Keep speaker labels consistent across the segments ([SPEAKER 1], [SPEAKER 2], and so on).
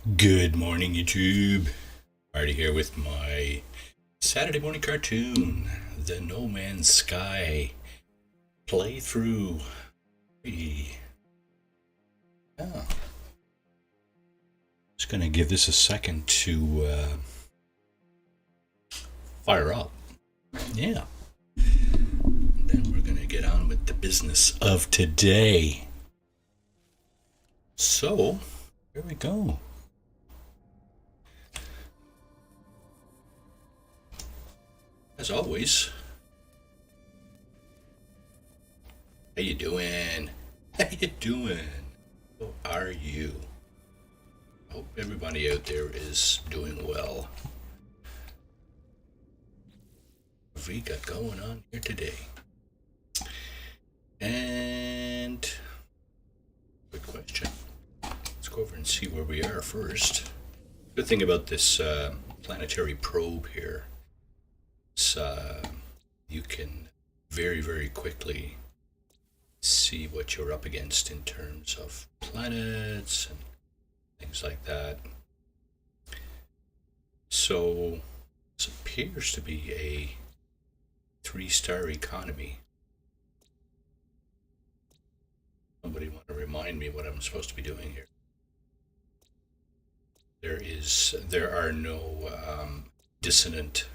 [SPEAKER 1] Good morning, YouTube. Marty here with my Saturday morning cartoon, The No Man's Sky playthrough. Yeah, just gonna give this a second to fire up. Yeah, then we're gonna get on with the business of today. So, here we go. As always, how you doing? How you doing? How are you? Hope everybody out there is doing well. What have we got going on here today? And good question. Let's go over and see where we are first. Good thing about this planetary probe here is you can very quickly see what you're up against in terms of planets and things like that. So this appears to be a 3-star economy. Somebody want to remind me what I'm supposed to be doing here? There are no dissonant.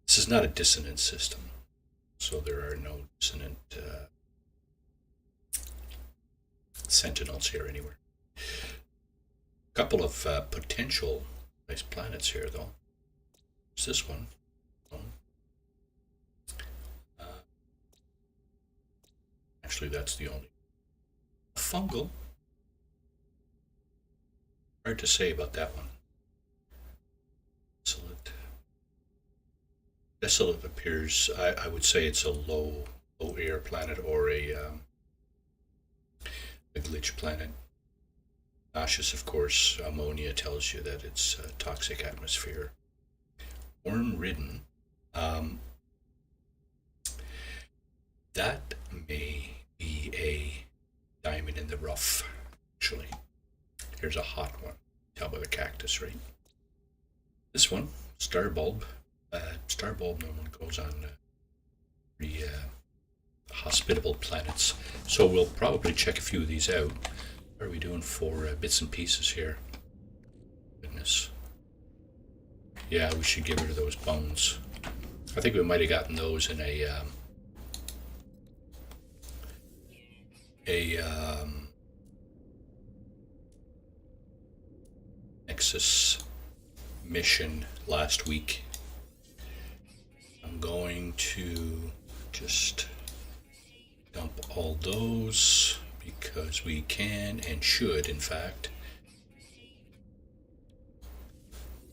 [SPEAKER 1] This is not a dissonant system, so there are no dissonant sentinels here anywhere. A couple of potential nice planets here, though. There's this one. Actually, that's the only fungal. Hard to say about that one. Desolate. Desolate appears. I would say it's a low air planet or a glitch planet. Gaseous, of course. Ammonia tells you that it's a toxic atmosphere. Worm-ridden. That may be a diamond in the rough, actually. Here's a hot one. Tell by the cactus, right? This one, Starbulb. Starbulb normally goes on pretty hospitable planets. So we'll probably check a few of these out. What are we doing for bits and pieces here? Goodness. Yeah, we should get rid of those bones. I think we might have gotten those in a Nexus mission last week. I'm going to just dump all those because we can and should, in fact.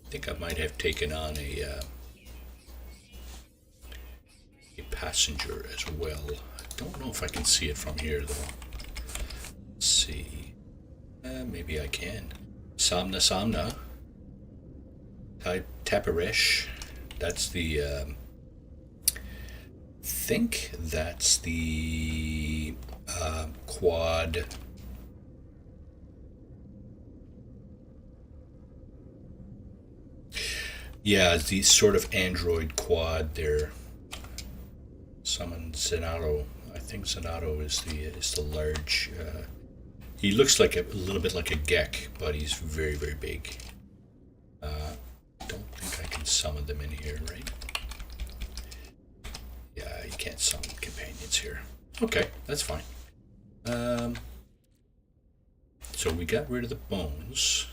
[SPEAKER 1] I think I might have taken on a passenger as well. I don't know if I can see it from here, though. Let's see. Maybe I can. Samna. Taparish. That's the. Think that's the quad. Yeah, the sort of android quad there. Summon Zenato. I think Zenato is the large. He looks like a little bit like a Gek, but he's very big. Don't think I can summon them in here, right? Yeah, you can't summon companions here. Okay, that's fine. So we got rid of the bones.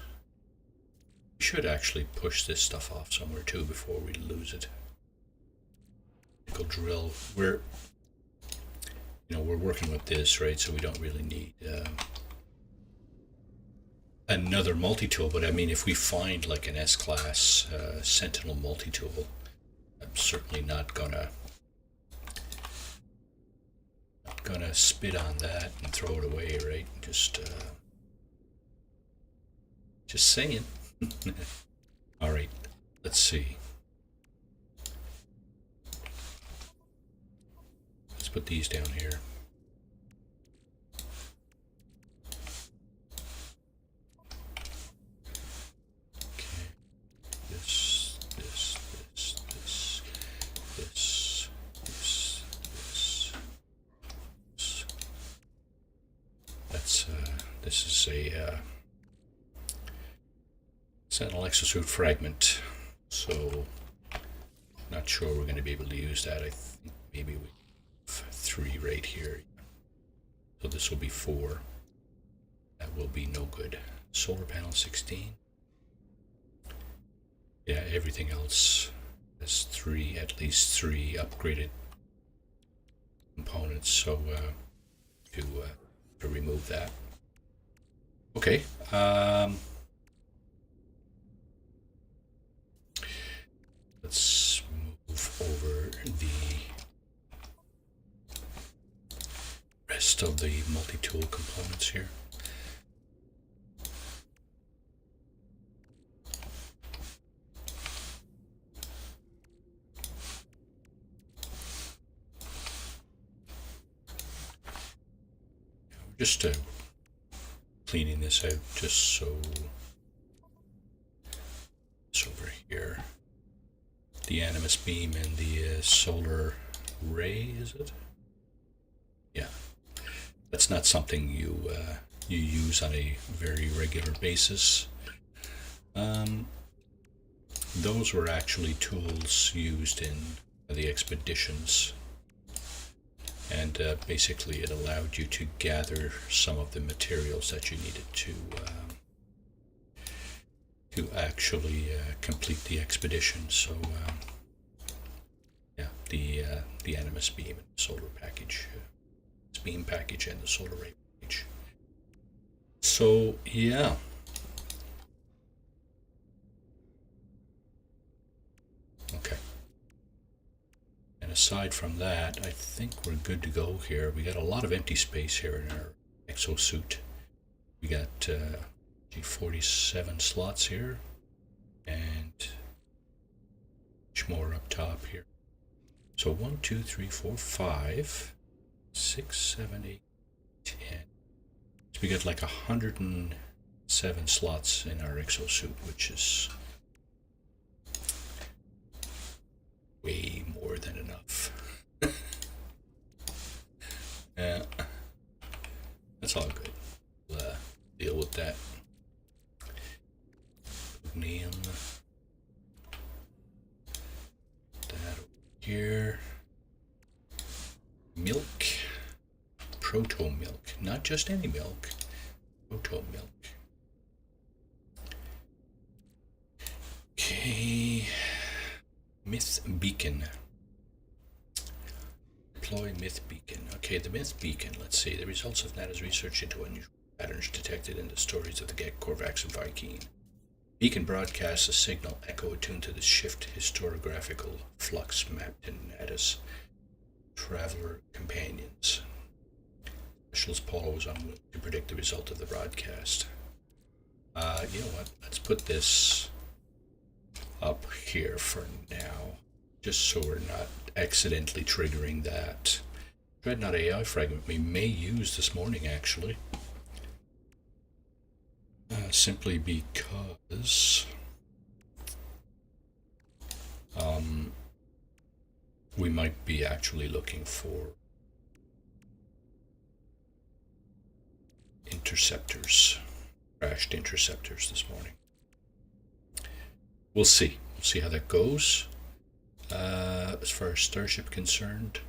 [SPEAKER 1] We should actually push this stuff off somewhere too before we lose it. Nickel drill. We're working with this, right? So we don't really need another multi-tool. But I mean, if we find like an S-class Sentinel multi-tool, I'm certainly not gonna spit on that and throw it away, right? Just saying. All right, let's see. Let's put these down here. this is a Sentinel exosuit fragment, so not sure we're going to be able to use that. I think maybe we have 3 right here, so this will be 4. That will be no good. Solar panel 16. Yeah, everything else has 3, at least 3 upgraded components, so to remove that. Okay. Let's move over the rest of the multi-tool components here. Just cleaning this out, just so it's over here. The animus beam and the solar ray, is it? Yeah, that's not something you you use on a very regular basis. Those were actually tools used in the expeditions, and basically it allowed you to gather some of the materials that you needed to actually complete the expedition. So yeah, the animus beam and the solar package, beam package and the solar ray package. So yeah. Okay. And aside from that, I think we're good to go here. We got a lot of empty space here in our exosuit. We got 47 slots here, and much more up top here. So 1, 2, 3, 4, 5, 6, 7, 8, 10. So we got like 107 slots in our exosuit, which is way more than enough. Yeah, that's all good. We'll deal with that. Name that over here. Milk. Proto milk. Not just any milk. Proto milk. Okay. Myth beacon. Deploy myth beacon. Okay, the myth beacon. Let's see. The results of NASA's research into unusual patterns detected in the stories of the Gek, Korvax, and Viking. Beacon broadcasts a signal echo attuned to the shift historiographical flux mapped in NASA's traveler companions. Specialist Paulo was unwilling to predict the result of the broadcast. You know what? Let's put this up here for now, just so we're not accidentally triggering that Dreadnought AI fragment we may use this morning, actually. Simply because we might be actually looking for interceptors, crashed interceptors this morning. We'll see. We'll see how that goes. As far as Starship concerned,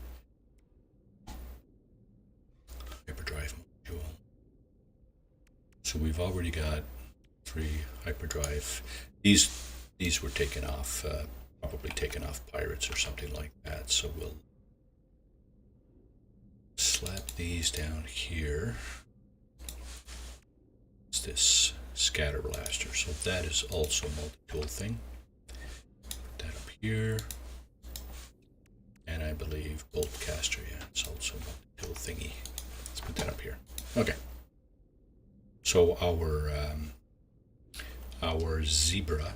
[SPEAKER 1] hyperdrive module. So we've already got 3 hyperdrive. These were taken off, probably taken off pirates or something like that. So we'll slap these down here. It's this scatter blaster. So that is also a multi-tool thing. Put that up here. And I believe bolt caster, yeah, it's also a multi-tool thingy. Let's put that up here. Okay. So our zebra,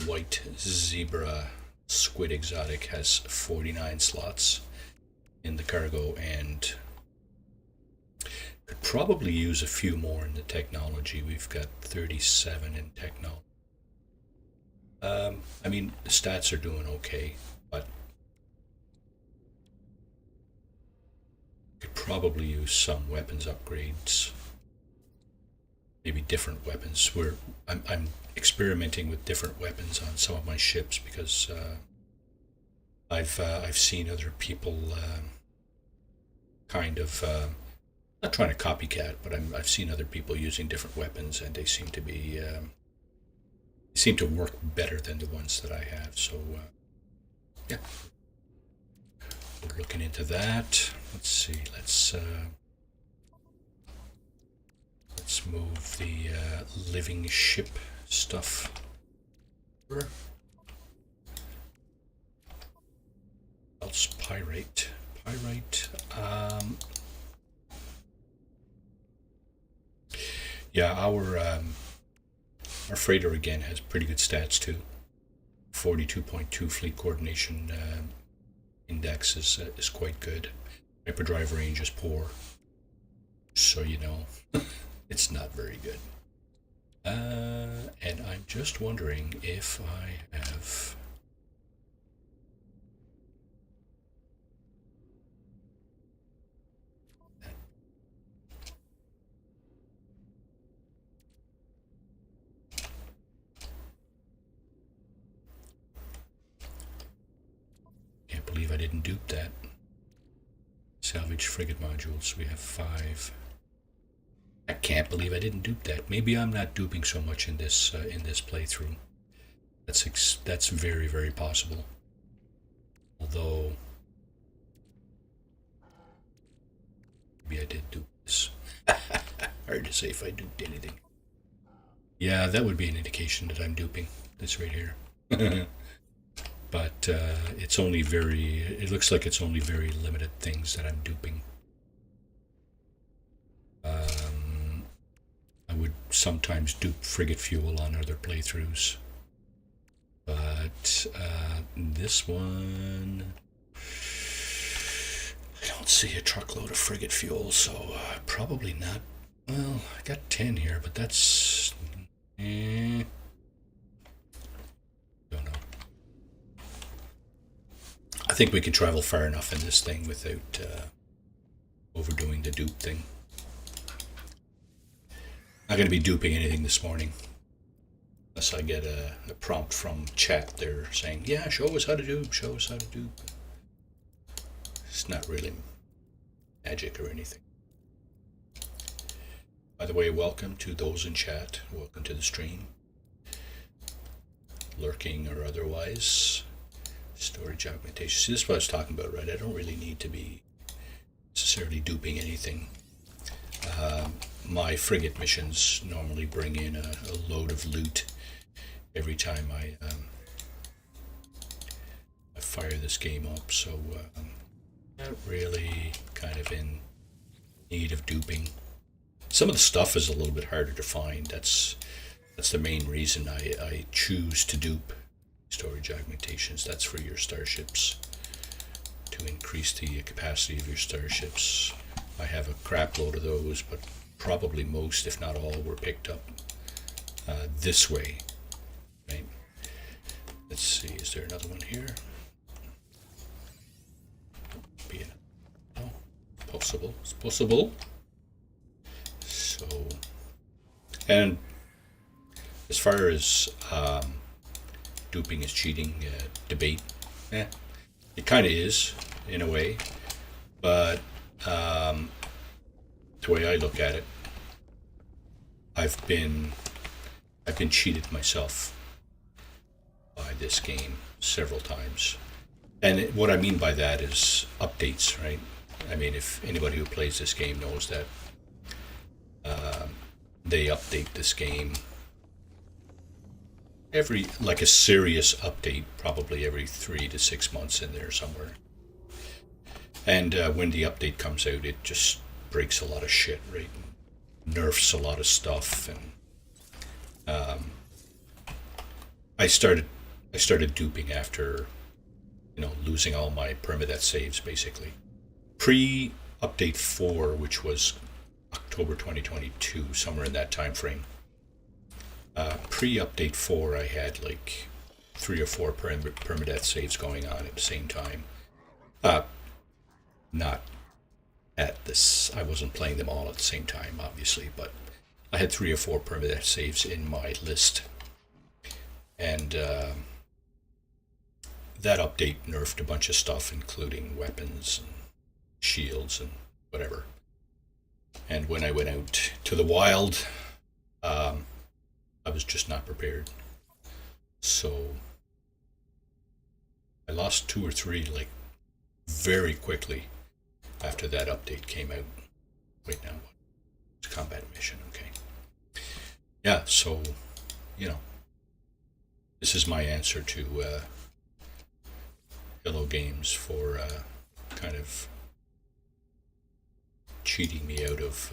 [SPEAKER 1] white zebra squid exotic, has 49 slots in the cargo, and could probably use a few more in the technology. We've got 37 in technology. I mean, the stats are doing okay, but could probably use some weapons upgrades. maybe different weapons. I'm experimenting with different weapons on some of my ships because I've seen other people kind of not trying to copycat, but I've seen other people using different weapons, and they seem to be they seem to work better than the ones that I have. So yeah, we're looking into that. Let's see. Let's move the living ship stuff. Else pyrite. Yeah, our freighter again has pretty good stats too. 42.2 fleet coordination index is quite good. Hyperdrive range is poor, so you know it's not very good. And I'm just wondering if I have. Can't believe I didn't dupe that. Salvage frigate modules. We have 5. I can't believe I didn't dupe that. Maybe I'm not duping so much in this playthrough. That's very, very possible. Although maybe I did dupe this. Hard to say if I duped anything. Yeah, that would be an indication that I'm duping this right here. But it's only very. It looks like it's only very limited things that I'm duping. I would sometimes dupe frigate fuel on other playthroughs, but this one, I don't see a truckload of frigate fuel, so probably not. Well, I got 10 here, but that's. Don't know. I think we can travel far enough in this thing without overdoing the dupe thing. Not going to be duping anything this morning. Unless I get a prompt from chat there saying, yeah, show us how to dupe, show us how to dupe. It's not really magic or anything. By the way, welcome to those in chat. Welcome to the stream. Lurking or otherwise. Storage augmentation. See, this is what I was talking about, right? I don't really need to be necessarily duping anything. My frigate missions normally bring in a load of loot every time I fire this game up, so not really kind of in need of duping. Some of the stuff is a little bit harder to find. That's the main reason I choose to dupe storage augmentations. That's for your starships, to increase the capacity of your starships. I have a crap load of those, but probably most, if not all, were picked up this way. Right? Let's see, is there another one here? Oh, possible. It's possible. So, and as far as duping is cheating debate, it kind of is in a way, but the way I look at it, I've been cheated myself by this game several times, and what I mean by that is updates, right? I mean, if anybody who plays this game knows that they update this game like a serious update, probably every 3 to 6 months in there somewhere. And when the update comes out, it just breaks a lot of shit, right? Nerfs a lot of stuff, and I started duping after, losing all my permadeath saves basically. Pre-update 4, which was October 2022, somewhere in that time frame. Pre-update 4, I had like 3 or 4 permadeath saves going on at the same time. Not at this. I wasn't playing them all at the same time, obviously, but I had 3 or 4 permadeath saves in my list, and that update nerfed a bunch of stuff, including weapons and shields and whatever. And when I went out to the wild, I was just not prepared. So I lost 2 or 3 like very quickly after that update came out. Wait, now what? It's a combat mission, okay. Yeah, so, you know, this is my answer to Hello Games for kind of cheating me out of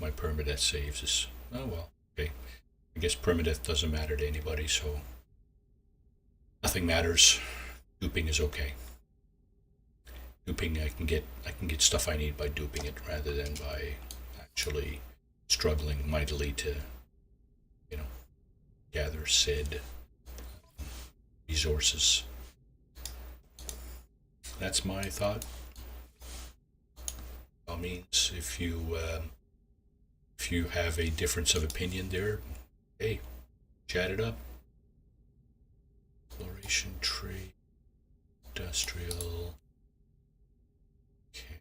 [SPEAKER 1] my permadeath saves. Is, oh well, okay. I guess permadeath doesn't matter to anybody, so nothing matters. Duping is okay. Duping, I can get stuff I need by duping it rather than by actually struggling mightily to, you know, gather said resources. That's my thought. By all means, if you have a difference of opinion there, hey, chat it up. Exploration, trade, industrial. Okay,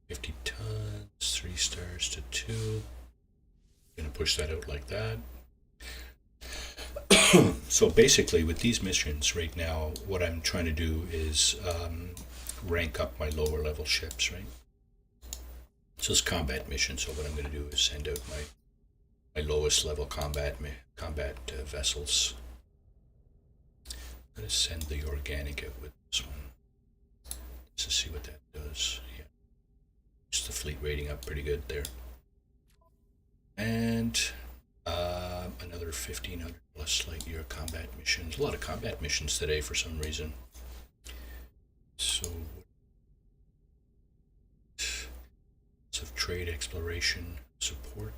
[SPEAKER 1] 50 tons, 3 stars to 2. Gonna push that out like that. So basically, with these missions right now, what I'm trying to do is rank up my lower level ships, right? So it's combat mission. So what I'm going to do is send out my lowest level combat vessels. I'm going to send the organic out with this one. Let's see what that does. Yeah, just the fleet rating up pretty good there. And another 1,500 plus light year combat missions. A lot of combat missions today for some reason. So, lots of trade, exploration, support.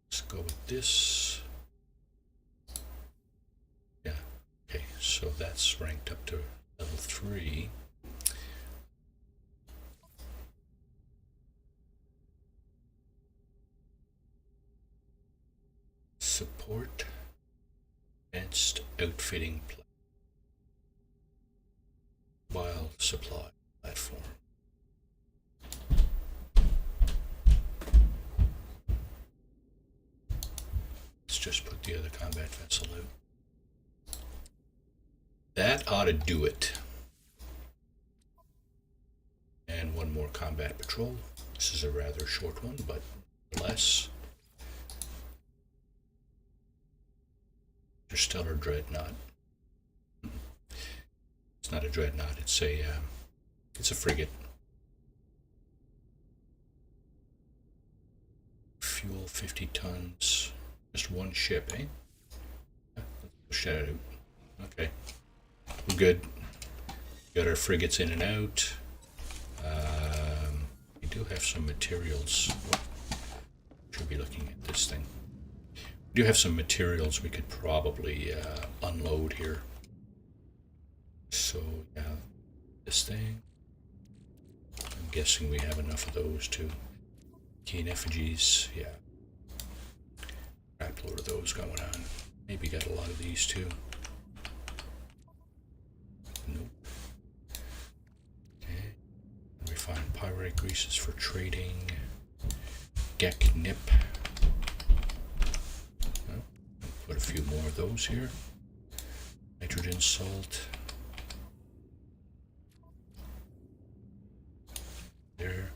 [SPEAKER 1] Let's go with this. Yeah, okay, so that's ranked up to level 3. Support, advanced outfitting, mobile supply platform. Let's just put the other combat vessel out. That ought to do it. And one more combat patrol. This is a rather short one, but less. Interstellar dreadnought. It's not a dreadnought. It's a frigate. Fuel 50 tons. Just one ship, eh? Let's push that out. Okay, we're good. Got our frigates in and out. We do have some materials. Should be looking at this thing. We do have some materials we could probably unload here. So yeah, this thing. I'm guessing we have enough of those too. Keen effigies, yeah. Crap load of those going on. Maybe got a lot of these too. Nope. Okay. Refined pyrite greases for trading. Gek nip. Put a few more of those here. Nitrogen salt. There.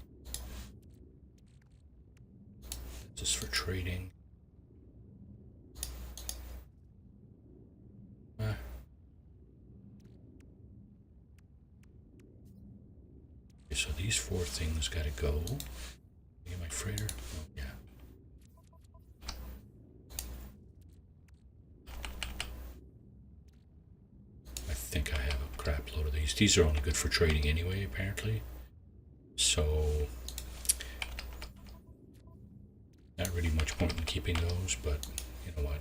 [SPEAKER 1] This is for trading. Okay, so these 4 things gotta go. Get my freighter. Oh yeah. I think I have a crap load of these. These are only good for trading anyway, apparently. So, not really much point in keeping those, but you know what?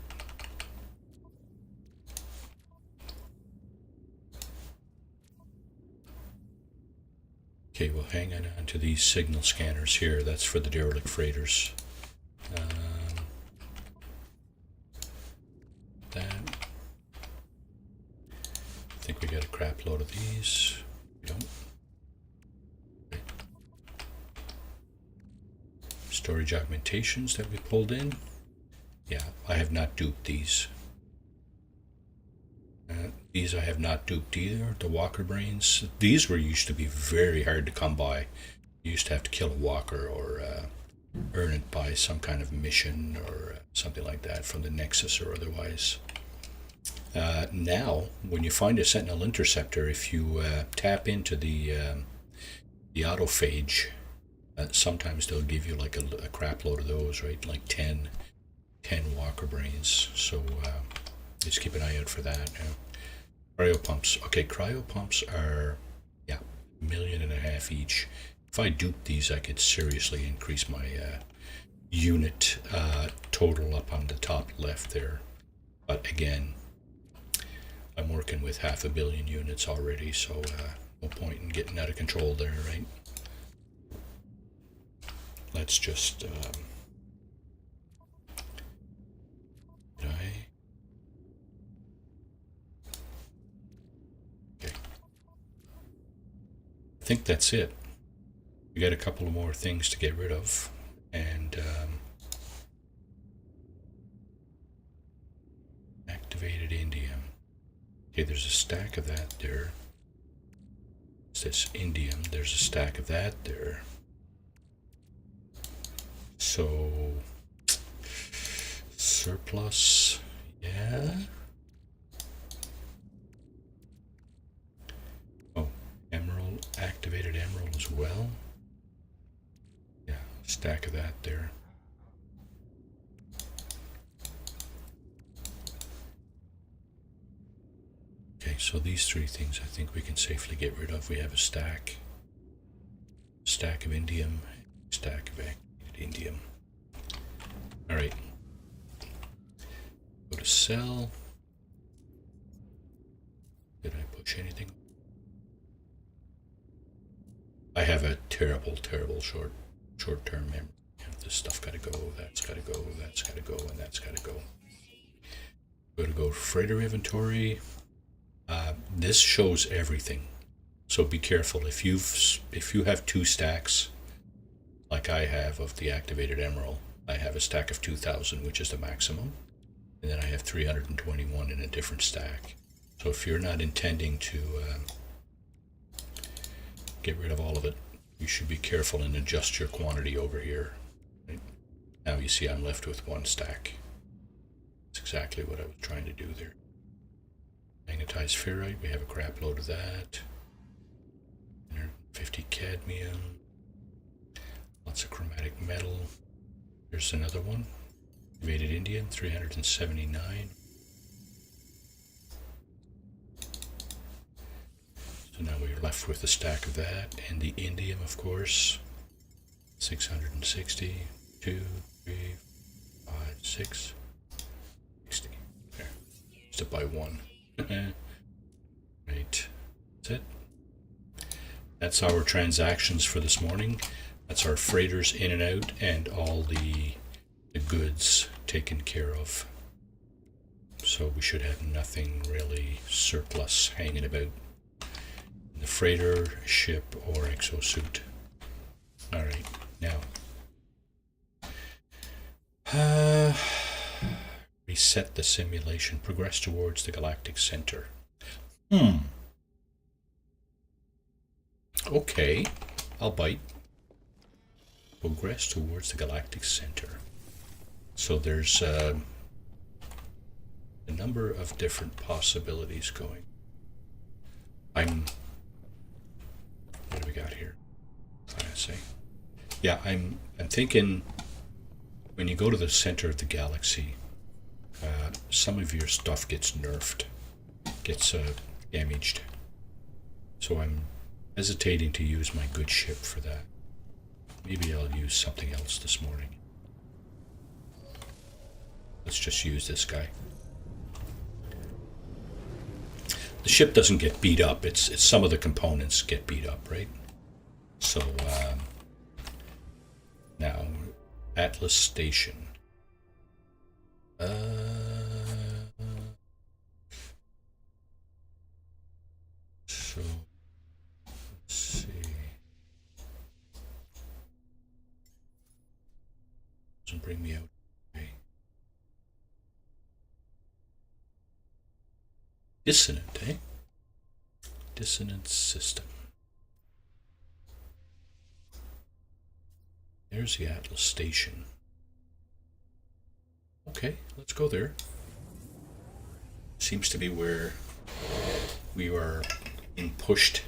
[SPEAKER 1] Okay, we'll hang on to these signal scanners here. That's for the derelict freighters. That. I think we got a crap load of these. We don't. Okay. Storage augmentations that we pulled in. Yeah, I have not duped these. These I have not duped either. The walker brains. These used to be very hard to come by. You used to have to kill a walker or earn it by some kind of mission or something like that from the Nexus or otherwise. Now, when you find a Sentinel Interceptor, if you tap into the autophage, sometimes they'll give you like a crap load of those, right? Like 10 walker brains. So just keep an eye out for that. Cryo pumps. Okay, cryo pumps are, yeah, $1.5 million each. If I dupe these, I could seriously increase my unit total up on the top left there. But again, I'm working with 500 million units already, so no point in getting out of control there, right? Let's just did I? Okay. I think that's it. We got a couple of more things to get rid of, and activated indium. Okay, there's a stack of that there. It's this indium. There's a stack of that there. So surplus, yeah. Oh, emerald, activated emerald as well. Yeah, stack of that there. Okay, so these three things I think we can safely get rid of. We have a stack of indium, stack of activated indium. All right. Go to sell. Did I push anything? I have a terrible short-term memory. This stuff gotta go, that's gotta go, that's gotta go, and that's gotta go. Go freighter inventory. This shows everything, so be careful. If you have 2 stacks, like I have of the activated emerald, I have a stack of 2,000, which is the maximum, and then I have 321 in a different stack. So if you're not intending to get rid of all of it, you should be careful and adjust your quantity over here. Right? Now you see I'm left with 1 stack. That's exactly what I was trying to do there. Magnetized ferrite, we have a crap load of that. 150 cadmium. Lots of chromatic metal. Here's another one. Activated indium, 379. So now we're left with a stack of that, and the indium, of course. 660. 2, 3, 5, 6. 60. There. Just to buy 1. Right. That's it. That's our transactions for this morning. That's our freighters in and out, and all the goods taken care of. So we should have nothing really surplus hanging about in the freighter, ship, or exosuit. Alright, now reset the simulation. Progress towards the galactic center. Okay, I'll bite. Progress towards the galactic center. So there's a number of different possibilities going. What do we got here? Yeah, I'm thinking when you go to the center of the galaxy, some of your stuff gets nerfed, gets damaged. So I'm hesitating to use my good ship for that. Maybe I'll use something else this morning. Let's just use this guy. The ship doesn't get beat up. It's some of the components get beat up, right? So now Atlas Station. So let's see. Doesn't bring me out. Okay. Dissonant, eh? Dissonant system. There's the Atlas Station. Okay, let's go there. Seems to be where we are being pushed.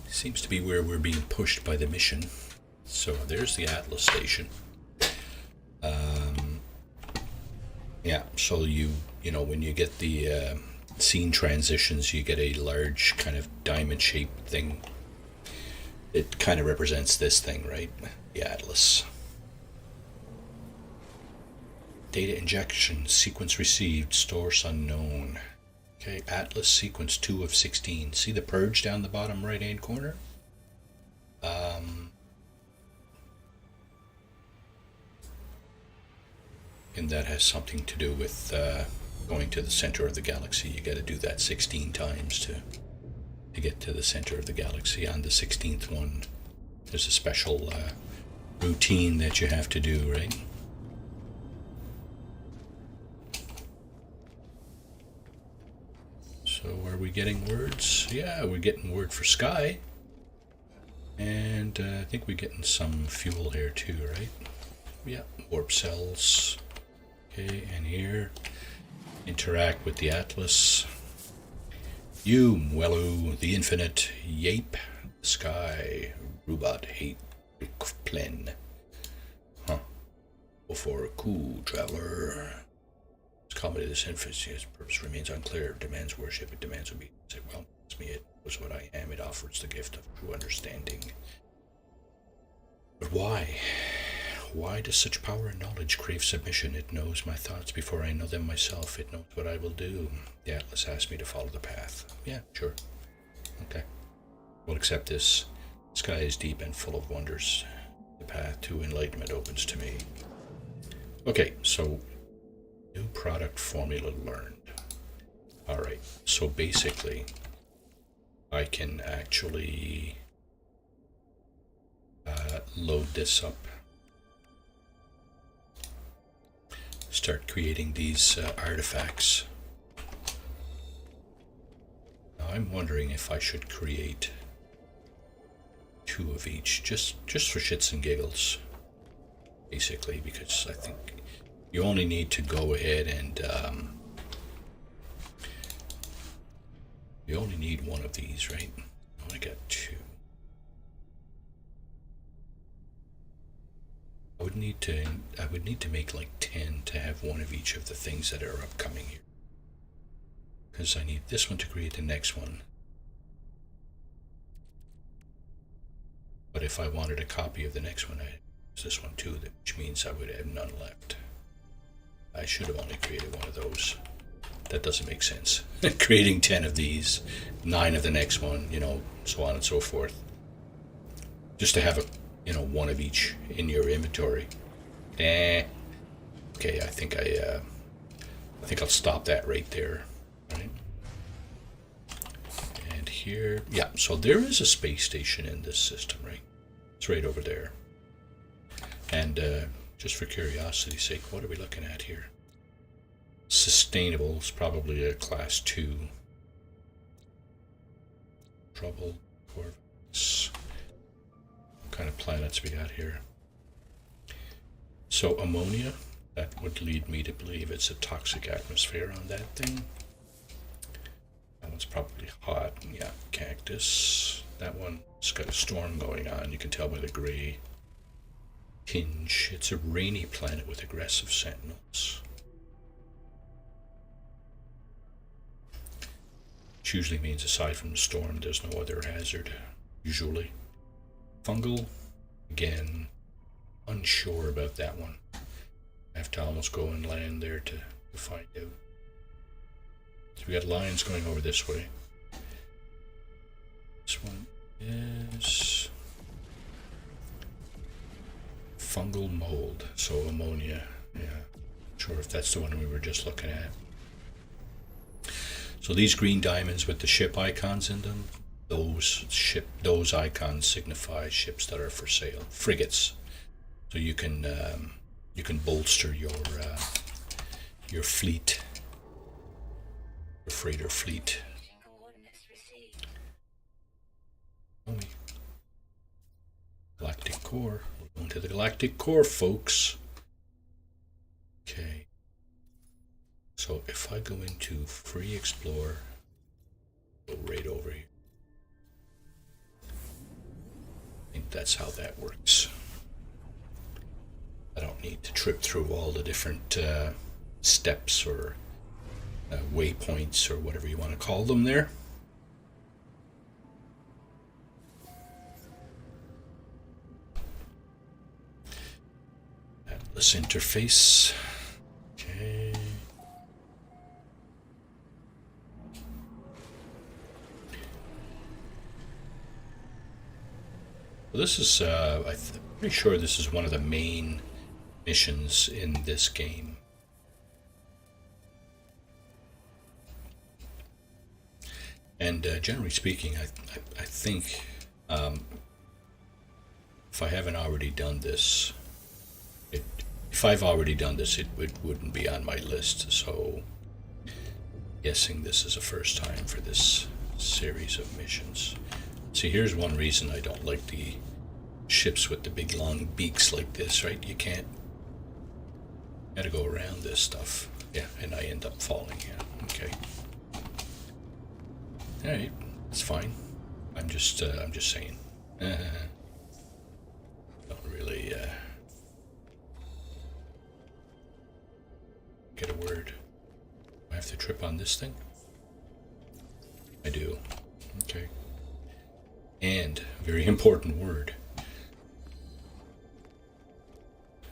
[SPEAKER 1] Seems to be where we're being pushed by the mission. So there's the Atlas Station. Yeah, so you know when you get the scene transitions, you get a large kind of diamond-shaped thing. It kind of represents this thing, right? The Atlas. Data injection, sequence received, source unknown. Okay, Atlas sequence 2 of 16. See the purge down the bottom right-hand corner? And that has something to do with going to the center of the galaxy. You got to do that 16 times to get to the center of the galaxy. On the 16th one, there's a special routine that you have to do, right? So are we getting words? Yeah, we're getting word for Sky. And I think we're getting some fuel here too, right? Yeah, warp cells. Okay, and here, interact with the Atlas. You, Mwelu, the Infinite, Yape, Sky, Rubat, Hate, Plen. Huh. Before a cool traveler. Its comedy of this infancy, its purpose remains unclear. It demands worship, it demands obedience. It welcomes me, it was what I am, it offers the gift of true understanding. But why? Why does such power and knowledge crave submission? It knows my thoughts before I know them myself. It knows what I will do. The Atlas asked me to follow the path. Yeah, sure. Okay. We'll accept this. The sky is deep and full of wonders. The path to enlightenment opens to me. Okay, so new product formula learned. Alright, so basically I can actually load this up. Start creating these artifacts. Now I'm wondering if I should create 2 of each, just for shits and giggles, basically, because I think you only need to go ahead and you only need 1 of these, right? I only got 2. I would need to make like 10 to have 1 of each of the things that are upcoming here. Because I need this one to create the next one. But if I wanted a copy of the next one, I'd use this one too, which means I would have none left. I should have only created 1 of those. That doesn't make sense. Creating 10 of these, 9 of the next one, you know, so on and so forth. Just to have 1 of each in your inventory. Okay, I think I'll stop that right there. Right? And here, yeah, so there is a space station in this system, right? It's right over there. And just for curiosity's sake, what are we looking at here? Sustainable is probably a class 2. Trouble, Corvus. Kind of planets we got here. So ammonia, that would lead me to believe it's a toxic atmosphere on that thing. That one's probably hot. Yeah, cactus. That one's got a storm going on. You can tell by the gray tinge. It's a rainy planet with aggressive sentinels. Which usually means aside from the storm, there's no other hazard, usually. Fungal, again, unsure about that one. I have to almost go and land there to find out. So we got lines going over this way. This one is fungal mold, so ammonia. Yeah, not sure if that's the one we were just looking at. So these green diamonds with the ship icons in them, those icons signify ships that are for sale, frigates. So you can bolster your fleet, your freighter fleet. Galactic core. We're going to the galactic core, folks. Okay. So if I go into free explore, go right over here. I think that's how that works. I don't need to trip through all the different steps or waypoints or whatever you want to call them there. Atlas interface. Okay. Well, this is, I'm pretty sure this is one of the main missions in this game. And generally speaking, I think if I haven't already done this, if I've already done this, it wouldn't be on my list. So, guessing this is a first time for this series of missions. See, here's one reason I don't like the ships with the big long beaks like this, right? You can't. Gotta go around this stuff. Yeah, and I end up falling. Yeah, okay. Alright, that's fine. I'm just saying. Don't really get a word. Do I have to trip on this thing? I do. Okay. And, very important word.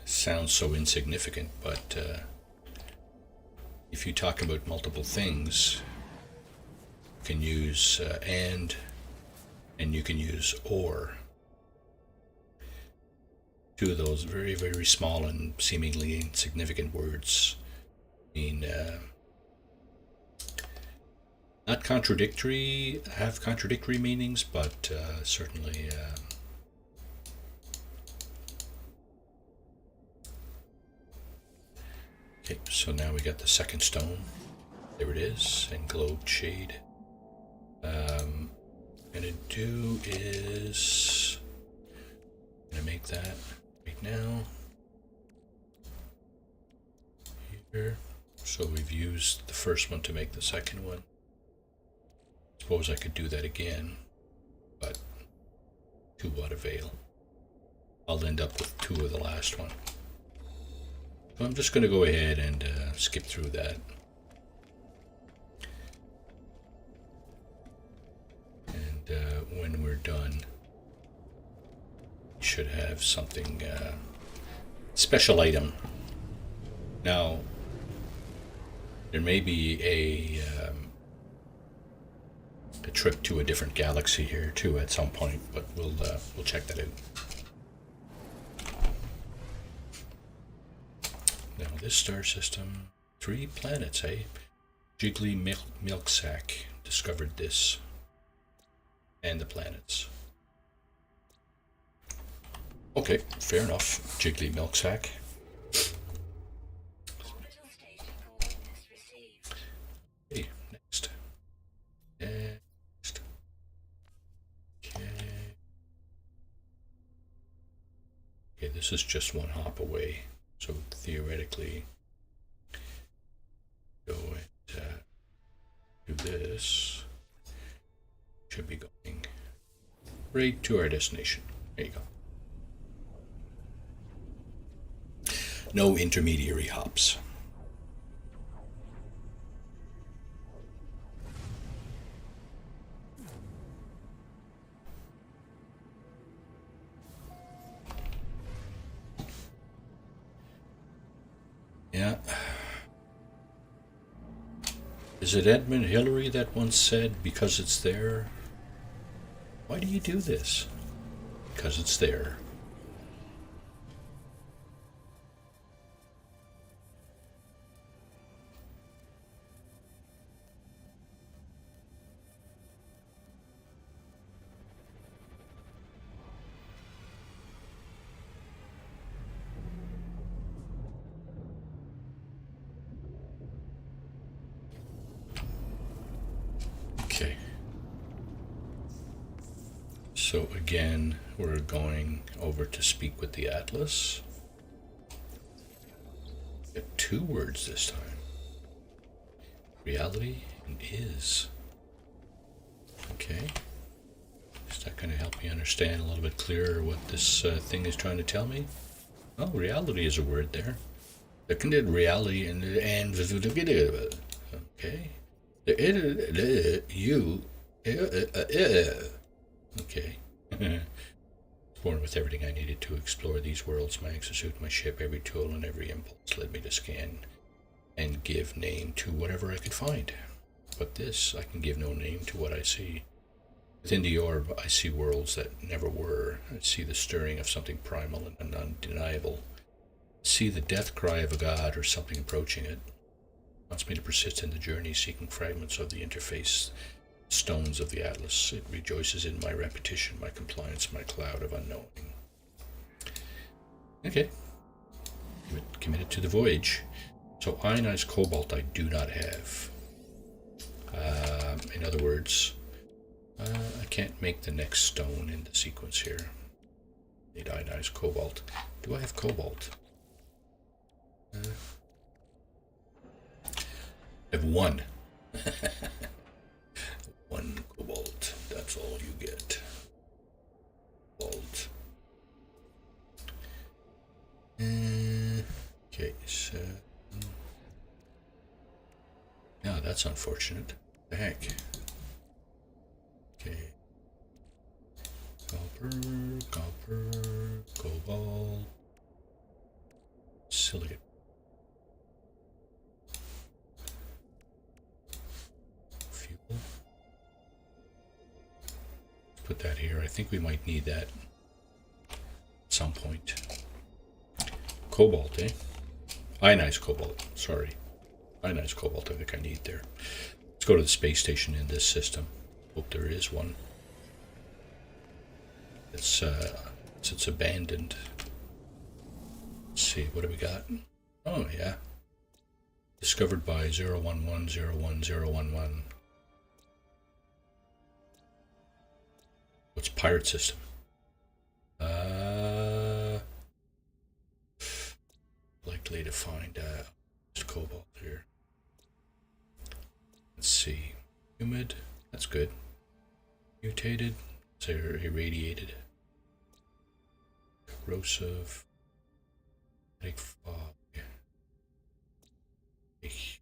[SPEAKER 1] Sounds so insignificant, but if you talk about multiple things, you can use and you can use or. Two of those very, very small and seemingly insignificant words mean not contradictory, have contradictory meanings, but certainly okay, so now we got the second stone. There it is, englobed shade. Gonna do is gonna make that right now. Here. So we've used the first one to make the second one. Suppose I could do that again, but to what avail? I'll end up with two of the last one. So I'm just going to go ahead and skip through that. And when we're done, we should have something, special item. Now, there may be a trip to a different galaxy here too at some point, but we'll check that out. Now this star system, 3 planets, eh? Jiggly Milksack discovered this and the planets. Okay, fair enough. Jiggly Milksack. Okay, next. Next. Okay. Okay, this is just one hop away. So theoretically, go and do this. Should be going right to our destination. There you go. No intermediary hops. Yeah. Is it Edmund Hillary that once said, because it's there? Why do you do this? Because it's there. Okay. So again, we're going over to speak with the Atlas. Get 2 words this time. Reality and is. Okay. Is that going to help me understand a little bit clearer what this thing is trying to tell me? Oh, reality is a word there. Reality and okay. You. Okay. Born with everything I needed to explore these worlds, my exosuit, my ship, every tool and every impulse led me to scan and give name to whatever I could find. But this, I can give no name to what I see. Within the orb, I see worlds that never were. I see the stirring of something primal and undeniable. I see the death cry of a god or something approaching it. It wants me to persist in the journey, seeking fragments of the interface stones of the Atlas. It rejoices in my repetition, my compliance, my cloud of unknowing. Okay. Committed to the voyage. So ionized cobalt I do not have. In other words, I can't make the next stone in the sequence here. Need ionized cobalt. Do I have cobalt? I have 1. 1 cobalt. That's all you get. Cobalt. Okay, so... yeah, that's unfortunate. What the heck? Okay. Copper, cobalt, silicate. Fuel. Put that here. I think we might need that at some point. Cobalt, eh? Ionized cobalt, sorry. Ionized cobalt, I think I need there. Let's go to the space station in this system. Hope there is one. It's abandoned. Let's see, what do we got? Oh, yeah. Discovered by 0110111. What's pirate system? Likely to find cobalt here. Let's see. Humid. That's good. Mutated. So irradiated. Corrosive. Magnetic fog.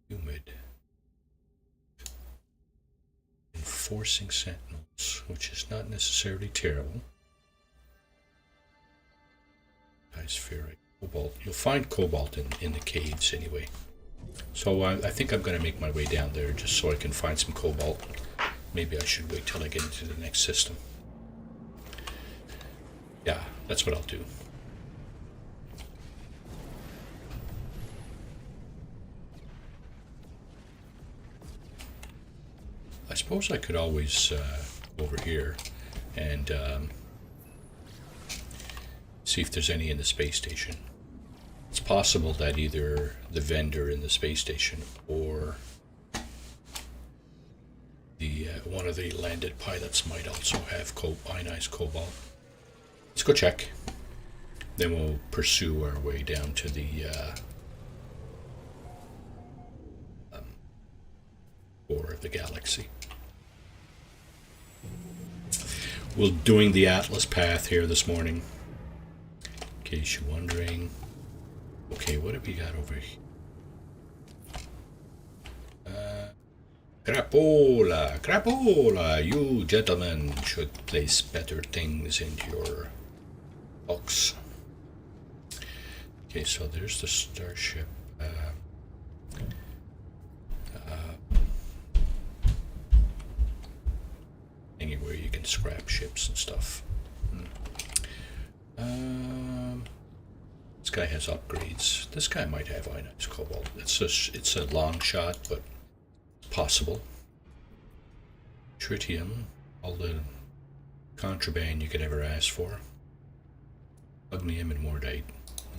[SPEAKER 1] Humid. Enforcing sentinels, which is not necessarily terrible. Spheric cobalt. You'll find cobalt in the caves anyway. So I think I'm going to make my way down there just so I can find some cobalt. Maybe I should wait till I get into the next system. Yeah, that's what I'll do. I suppose I could always go over here and see if there's any in the space station. It's possible that either the vendor in the space station or the one of the landed pilots might also have ionized cobalt. Let's go check. Then we'll pursue our way down to the core of the galaxy. We're doing the Atlas path here this morning. In case you're wondering. Okay, what have we got over here? Crapola, you gentlemen should place better things into your box. Okay, so there's the starship. thingy where you can scrap ships and stuff. This guy has upgrades. This guy might have ionized cobalt. It's a long shot, but possible. Tritium, all the contraband you could ever ask for. Ugnium and mordite.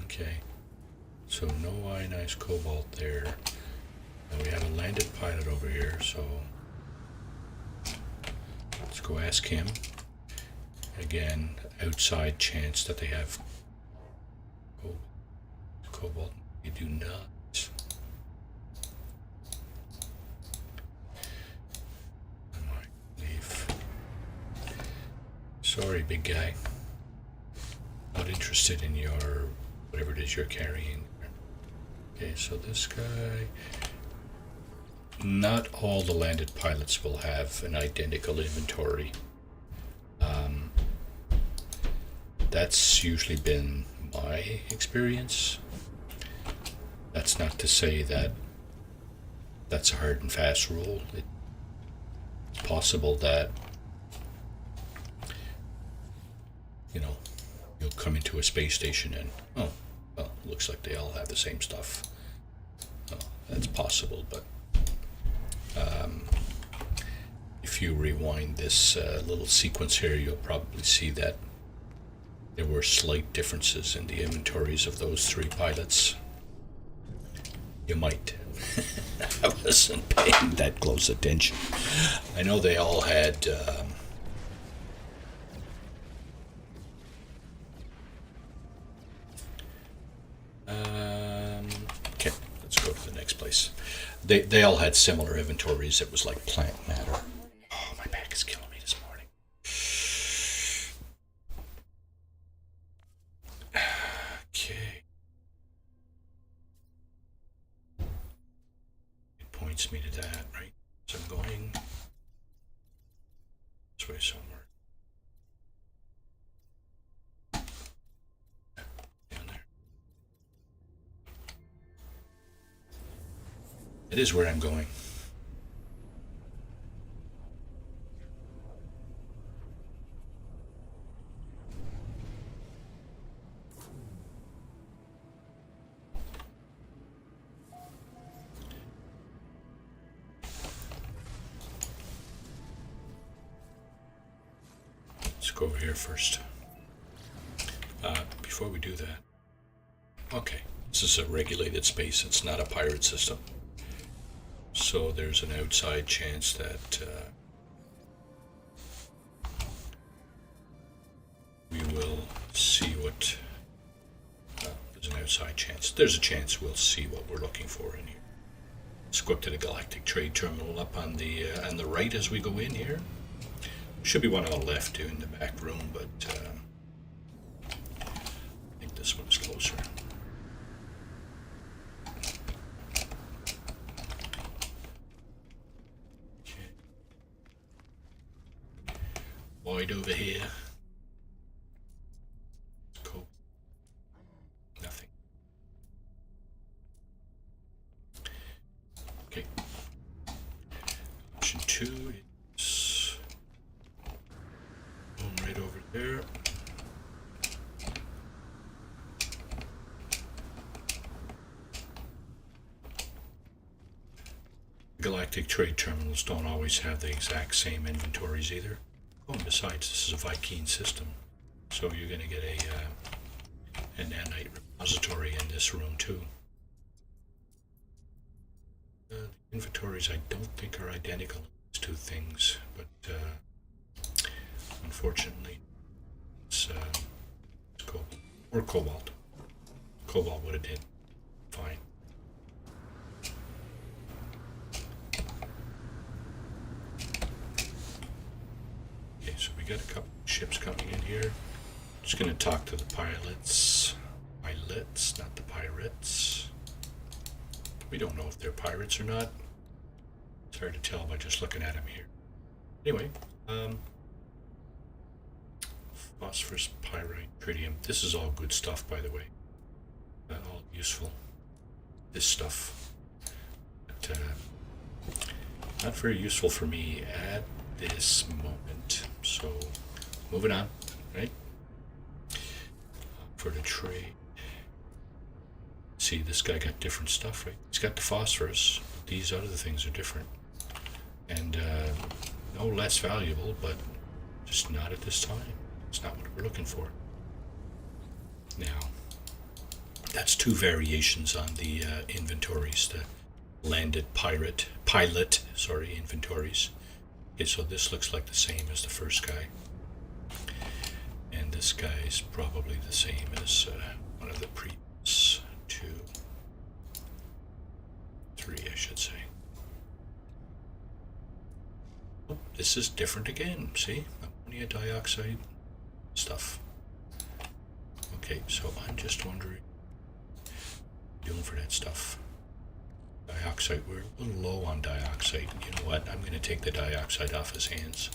[SPEAKER 1] Okay. So no ionized cobalt there. And we have a landed pilot over here, so let's go ask him. Again, outside chance that they have cobalt. We do not. Leave. Sorry, big guy. Not interested in your whatever it is you're carrying. Okay, so this guy. Not all the landed pilots will have an identical inventory. That's usually been my experience. That's not to say that that's a hard and fast rule. It's possible that, you'll come into a space station and, well, looks like they all have the same stuff. That's possible, but if you rewind this little sequence here, you'll probably see that there were slight differences in the inventories of those three pilots. You might. I wasn't paying that close attention. I know they all had okay, let's go to the next place. They all had similar inventories. It was like plant matter. Oh, my back is killing me this morning. Okay. It points me to that, right? So I'm going this way somewhere. Down there. It is where I'm going. Let's go over here first. Before we do that, okay, this is a regulated space. It's not a pirate system. So there's an outside chance that we will see what. There's an outside chance. There's a chance we'll see what we're looking for in here. Let's go up to the Galactic Trade Terminal up on the right as we go in here. Should be one on the left too in the back room, but I think this one's closer. Wide over here. Cool. Nothing. Okay. Option 2 is one right over there. Galactic trade terminals don't always have the exact same inventories either. Oh, and besides, this is a Viking system, so you're going to get a nanite repository in this room too. The inventories I don't think are identical in these two things, but unfortunately, it's cobalt or cobalt. Cobalt would have did fine. So we got a couple of ships coming in here. Just going to talk to the pilots. Pilots, not the pirates. We don't know if they're pirates or not. It's hard to tell by just looking at them here. Anyway, phosphorus, pyrite, tritium. This is all good stuff, by the way. All useful. This stuff. But, not very useful for me at this moment. So, moving on, right? For the trade. See, this guy got different stuff, right? He's got the phosphorus. These other things are different. And no less valuable, but just not at this time. It's not what we're looking for. Now, that's two variations on the inventories, the landed pilot, inventories. Okay, so this looks like the same as the first guy. And this guy is probably the same as one of the previous 2, 3, I should say. Oh, this is different again, see? Ammonia dioxide stuff. Okay, so I'm just wondering, doing for that stuff. Dioxide, we're a little low on dioxide. You know what? I'm going to take the dioxide off his hands.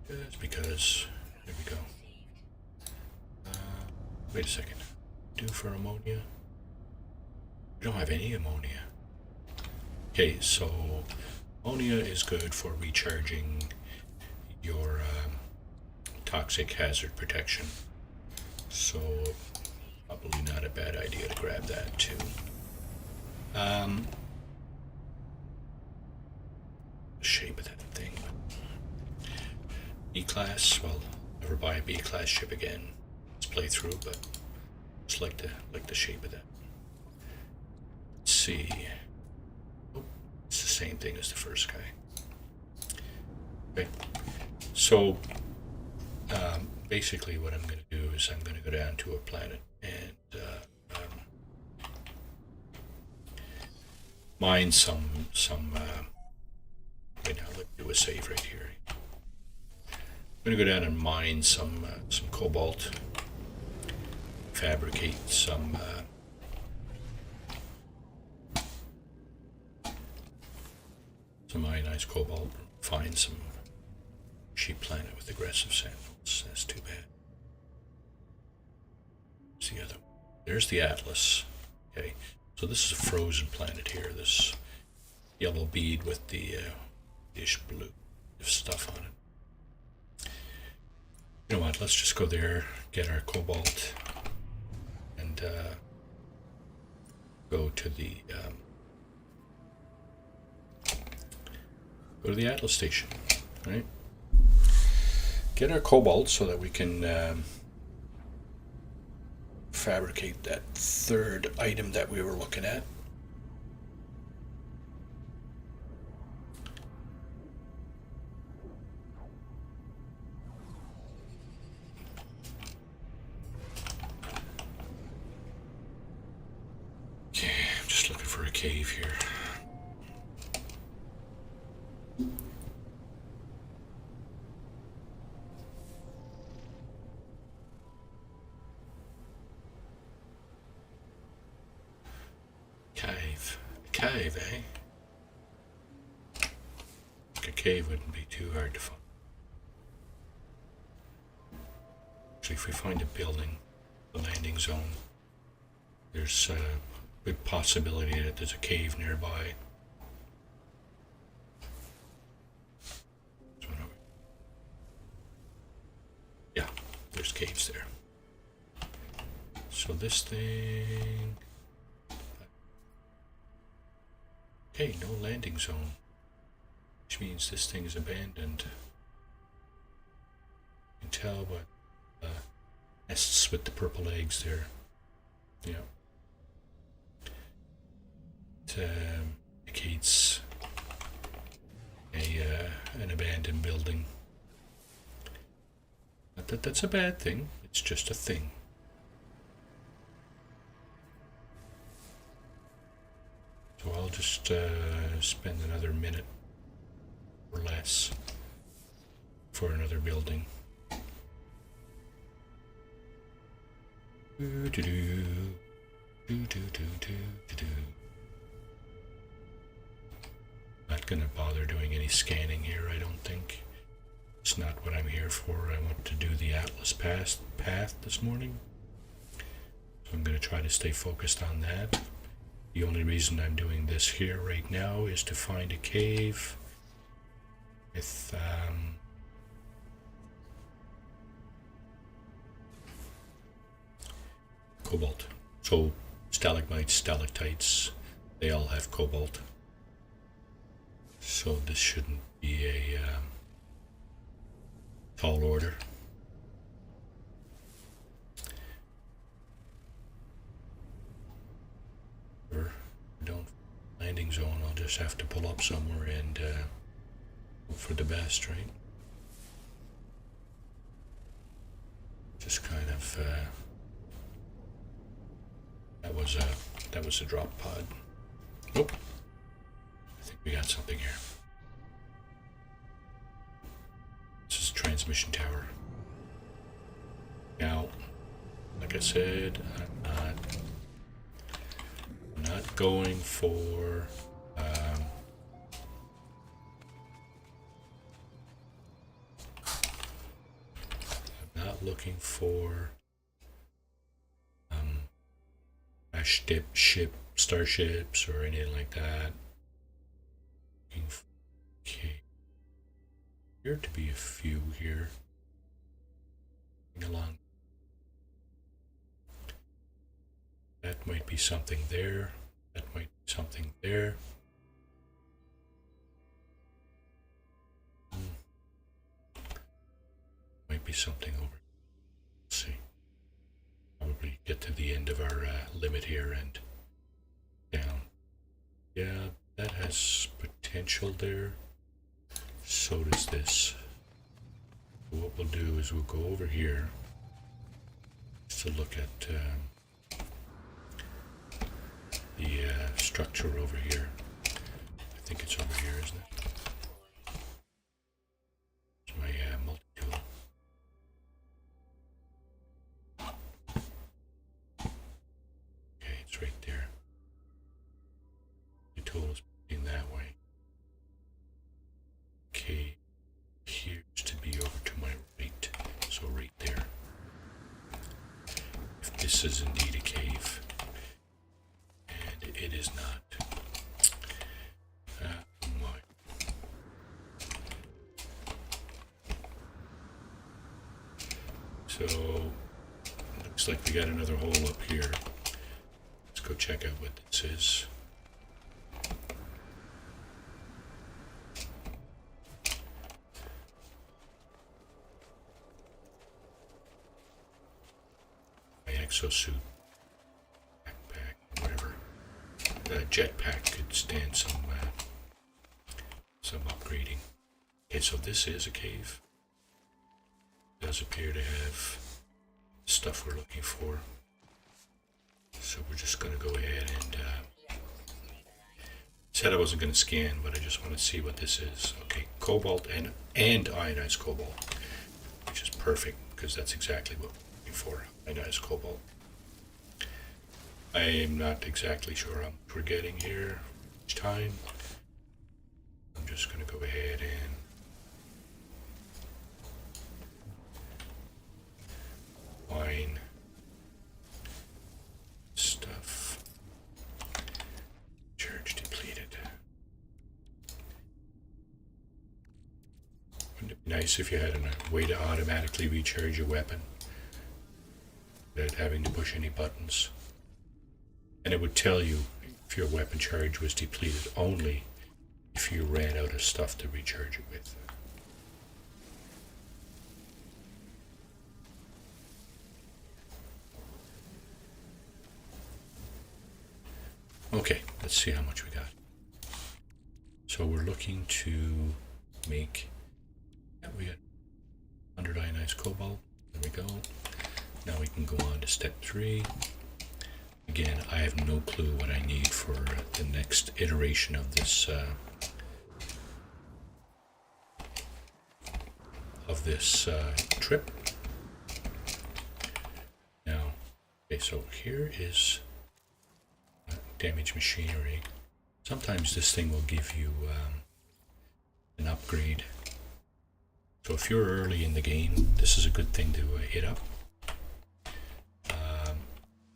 [SPEAKER 1] Just because, there we go. Wait a second. Do for ammonia? We don't have any ammonia. Okay, so ammonia is good for recharging your toxic hazard protection. So probably not a bad idea to grab that too. The shape of that thing. B-class, well, never buy a B-class ship again. Let's play through, but just like the shape of that. Let's see. Oh, it's the same thing as the first guy. Okay, so basically what I'm going to do is I'm going to go down to a planet and mine some right now, let's do a save right here. I'm going to go down and mine some cobalt, fabricate some ionized cobalt, find some cheap planet with aggressive samples. That's too bad. Where's the other one? There's the Atlas. Okay, so this is a frozen planet here. This yellow bead with the ish blue stuff on it. You know what? Let's just go there, get our cobalt, and go to the Atlas station, right? Get our cobalt so that we can fabricate that third item that we were looking at. Okay, I'm just looking for a cave here. Cave, eh? A cave wouldn't be too hard to find. Actually, if we find a building, the landing zone, there's a good possibility that there's a cave nearby. Yeah, there's caves there. So this thing... Okay, no landing zone, which means this thing is abandoned. You can tell by nests with the purple eggs there. Yeah. It indicates an abandoned building. Not that that's a bad thing, it's just a thing. So I'll just spend another minute or less for another building. Not gonna bother doing any scanning here, I don't think. It's not what I'm here for. I want to do the Atlas path this morning. So I'm gonna try to stay focused on that. The only reason I'm doing this here right now is to find a cave with cobalt. So stalagmites, stalactites, they all have cobalt. So this shouldn't be a tall order. If I don't landing zone, I'll just have to pull up somewhere and hope for the best, right? Just kind of that was a drop pod. Nope. I think we got something here. This is a transmission tower. Now, like I said, I'm not going for I'm not looking for starships or anything like that. Okay, appear to be a few here. Along. That might be something there. That might be something there. Might be something over. Let's see. Probably get to the end of our limit here and down. Yeah, that has potential there. So does this. So what we'll do is we'll go over here just to look at the structure over here. I think it's over here, isn't it? It's my multi-tool. Okay, it's right there. The tool is pointing that way. Okay, here's to be over to my right, so right there. If this is indeed a cave, and it is not. So, looks like we got another hole up here. Let's go check out what this is. My exosuit, backpack, whatever. Jetpack could stand some upgrading. Okay, so this is a cave. It does appear to have stuff we're looking for. So we're just going to go ahead and said I wasn't going to scan, but I just want to see what this is. Okay, cobalt and ionized cobalt, which is perfect because that's exactly what we're looking for. Ionized cobalt. I am not exactly sure how much we're getting here each time. I'm just going to go ahead and mine stuff. Charge depleted. Wouldn't it be nice if you had a way to automatically recharge your weapon without having to push any buttons? And it would tell you if your weapon charge was depleted only if you ran out of stuff to recharge it with. Okay, let's see how much we got. So we're looking to make, we got 100 ionized cobalt. There we go. Now we can go on to step 3. Again, I have no clue what I need for the next iteration of this trip. Now, okay, so here is damaged machinery. Sometimes this thing will give you an upgrade. So if you're early in the game, this is a good thing to hit up.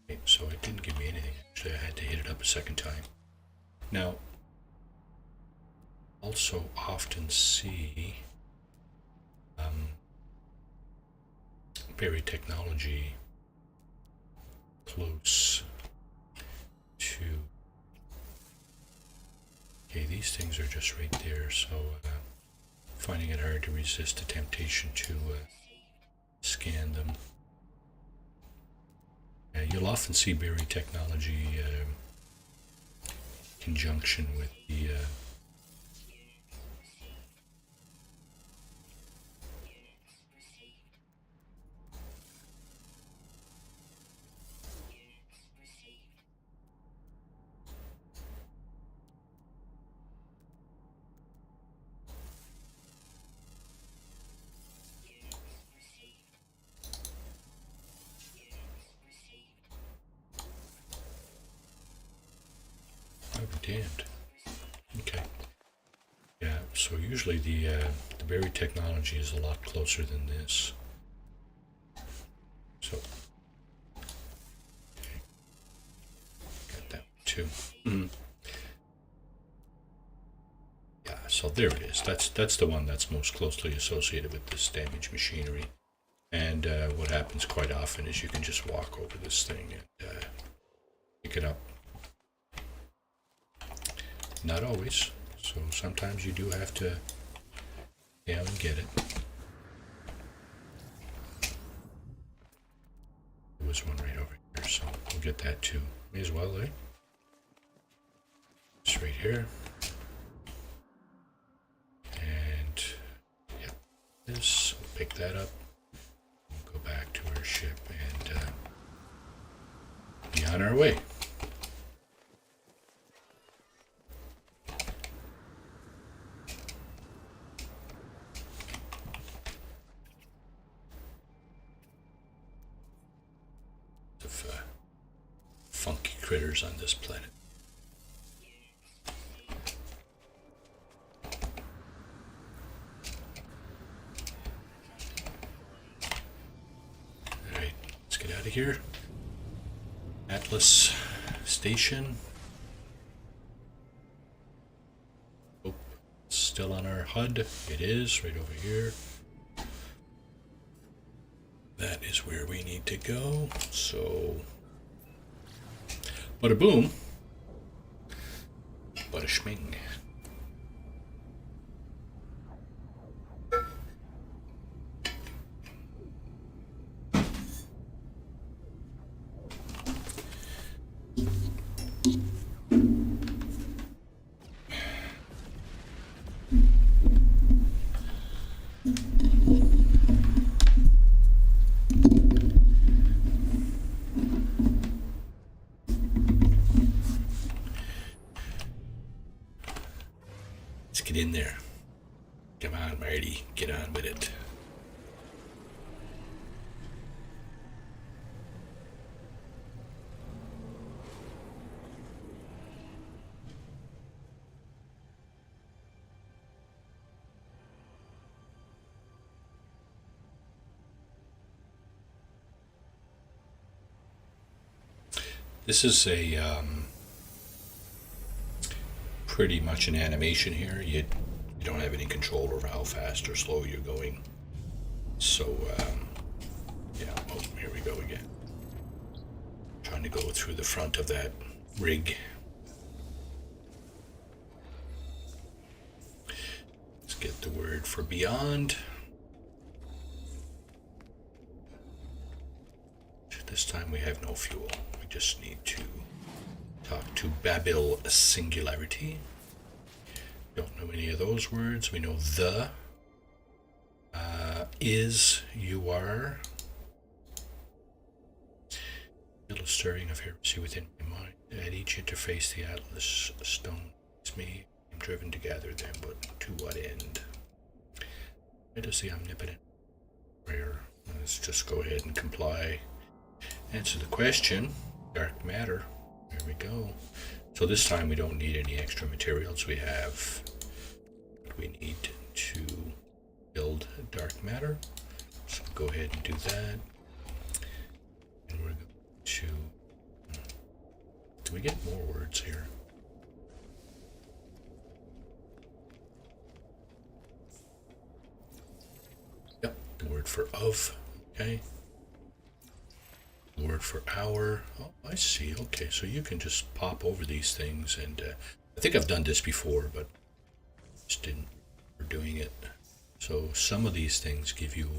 [SPEAKER 1] Okay, so it didn't give me anything. Actually, I had to hit it up a second time. Now, also often see buried technology close to. Okay, these things are just right there, so finding it hard to resist the temptation to scan them. You'll often see buried technology in conjunction with the I'll be damned. Okay. Yeah, so usually the buried technology is a lot closer than this. So, okay. Got that one too. Yeah, so there it is. That's the one that's most closely associated with this damaged machinery. And what happens quite often is you can just walk over this thing and pick it up. Not always. So sometimes you do have to down and get it. There was one right over here, so we'll get that too. May as well, eh? It's right here. And yeah, this, we'll pick that up. We'll go back to our ship and be on our way. Funky critters on this planet. Alright, let's get out of here. Atlas Station. Oh, it's still on our HUD. It is, right over here. That is where we need to go. So, bada boom, bada schming. Get in there. Come on, Marty. Get on with it. This is a pretty much an animation here. You don't have any control over how fast or slow you're going. So, yeah, oh, here we go again. Trying to go through the front of that rig. Let's get the word for beyond. This time we have no fuel. We just need to talk to Babel Singularity. Don't know any of those words. We know the, is, you are. Feel a stirring of heresy within my mind. At each interface, the Atlas stone is me. I'm driven to gather them, but to what end? Why does the omnipotent prayer? Let's just go ahead and comply. Answer the question. Dark matter. There we go. So this time we don't need any extra materials. We have what we need to build dark matter. So go ahead and do that. And we're going to Do we get more words here? Yep, the word for of, okay. The word for hour. Oh, I see. Okay, so you can just pop over these things, and I think I've done this before, but just didn't remember doing it. So some of these things give you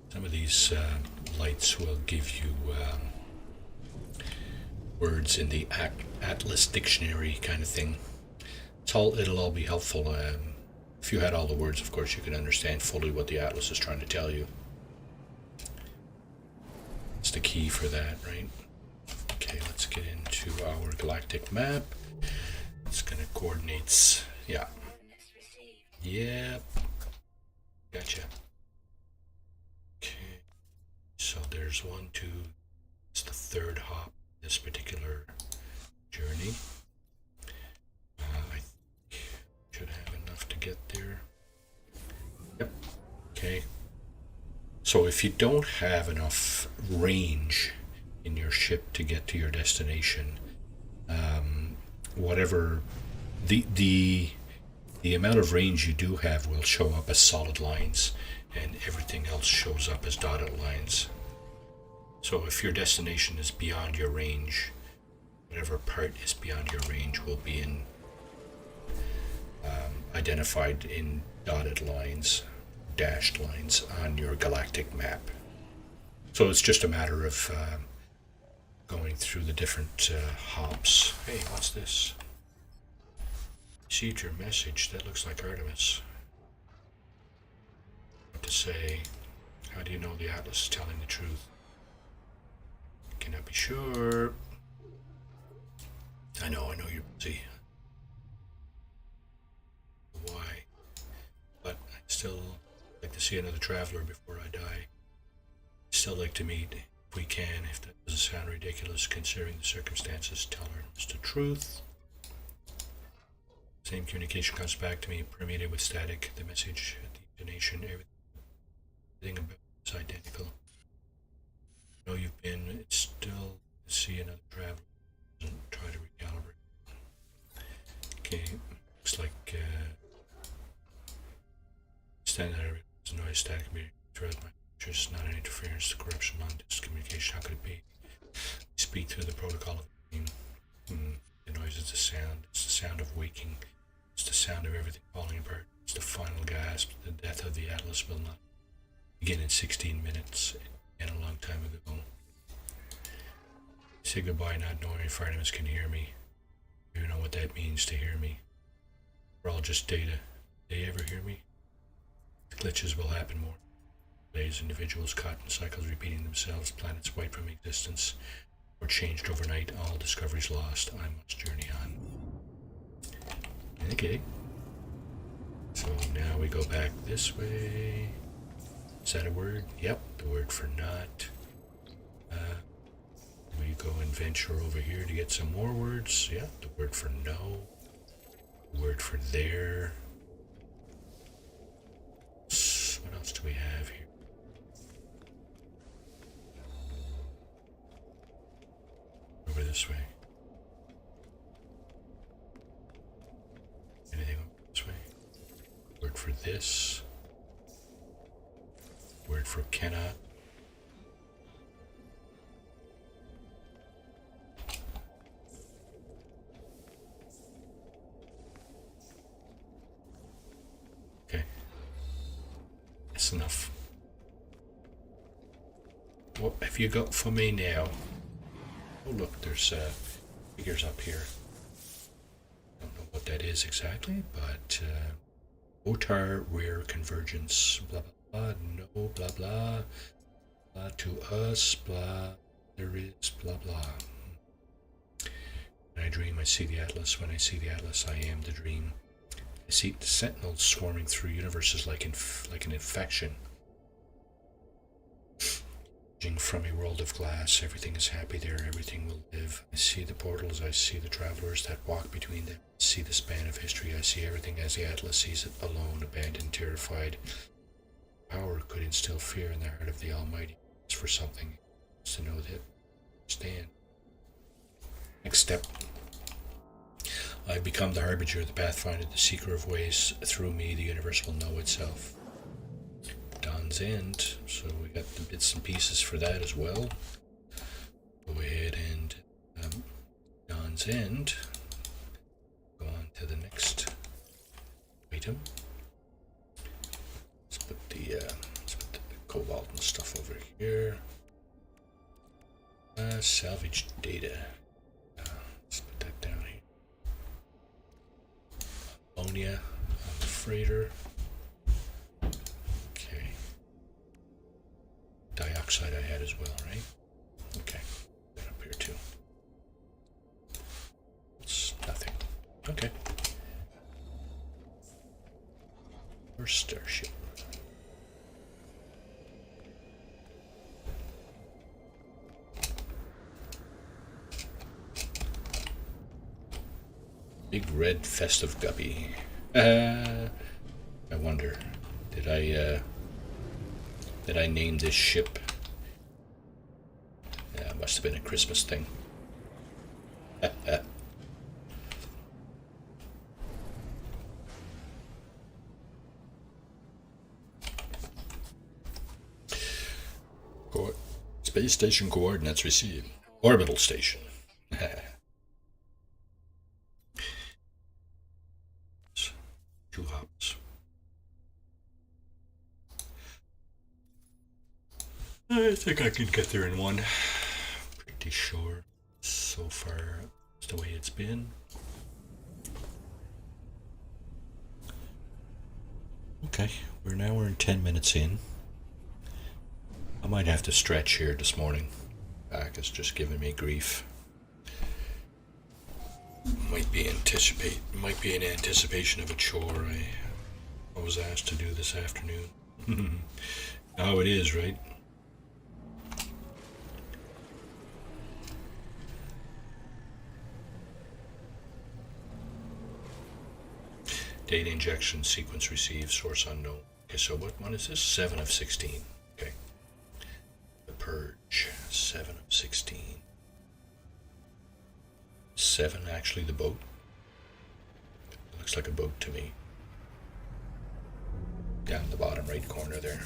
[SPEAKER 1] some of these lights will give you words in the Atlas dictionary kind of thing. It'll all be helpful. If you had all the words, of course, you can understand fully what the Atlas is trying to tell you. It's the key for that, right? Okay, let's get into our galactic map. It's gonna coordinates. Yeah. Yep. Gotcha. Okay. So there's 1, 2. It's the third hop this particular journey. I should have enough to get there. Yep. Okay. So if you don't have enough range in your ship to get to your destination, whatever the amount of range you do have will show up as solid lines, and everything else shows up as dotted lines. So if your destination is beyond your range, whatever part is beyond your range will be identified in dotted lines, dashed lines on your galactic map. So it's just a matter of going through the different hops. Hey, what's this? Received your message. That looks like Artemis. What to say? How do you know the Atlas is telling the truth? Cannot be sure. I know you're busy. Why? But I'd still like to see another traveler before I die. I'd still like to meet, if we can, if that doesn't sound ridiculous, considering the circumstances. Tell her it's the truth. Same communication comes back to me, permeated with static. The message, the intonation, everything about it is identical. I know you've been, it's still to see another traveler. Doesn't try to recalibrate. Okay, looks like standing there, there's noise, static meeting throughout my pictures, not an interference, corruption, non-disc communication. How could it be? Speak through the protocol of the dream. The noise is the sound. It's the sound of waking. It's the sound of everything falling apart. It's the final gasp. The death of the Atlas will not begin in 16 minutes, and a long time ago. Say goodbye not knowing if Artemis can hear me. You know what that means to hear me. We're all just data. They ever hear me? The glitches will happen more. Days, individuals caught in cycles repeating themselves, planets wiped from existence, or changed overnight, all discoveries lost. I must journey on. Okay. So now we go back this way. Is that a word? Yep, the word for not. We go and venture over here to get some more words. Yeah, the word for no. The word for there. What else do we have here? Over this way. Anything over this way? Word for this. Word for cannot. Okay. That's enough. What have you got for me now? Oh look, there's figures up here. Don't know what that is exactly, but OTAR rare convergence, blah blah blah, no blah blah, blah to us, blah, there is blah blah. When I dream, I see the Atlas. When I see the Atlas, I am the dream. I see the sentinels swarming through universes like an infection. From a world of glass, everything is happy there, everything will live. I see the portals, I see the travelers that walk between them. I see the span of history, I see everything as the Atlas sees it, alone, abandoned, terrified. Power could instill fear in the heart of the Almighty. It's for something. It's to know that. Stand. Next step. I've become the harbinger, the pathfinder, the seeker of ways. Through me, the universe will know itself. Dawn's End. So we got the bits and pieces for that as well. Go ahead and Dawn's End. Go on to the next item. Let's put the cobalt and stuff over here. Salvage data. Let's put that down here. Ammonia on the freighter. Okay. Dioxide I had as well, right? Okay. That up here too. It's nothing. Okay. First starship. Big red festive guppy. I wonder, did I name this ship? Yeah, it must have been a Christmas thing. Space station coordinates received. Orbital station. 2 hops. I think I can get there in one. Pretty sure. So far, it's the way it's been. Okay, we're 10 minutes in. I might have to stretch here this morning. Back is just giving me grief. Might be in anticipation of a chore I was asked to do this afternoon. How it is, right? Data injection sequence received, source unknown. Okay, so what one is this? 7 of 16. Okay. The Purge, 7 of 16. 7 actually the boat. It looks like a boat to me. Down the bottom right corner there.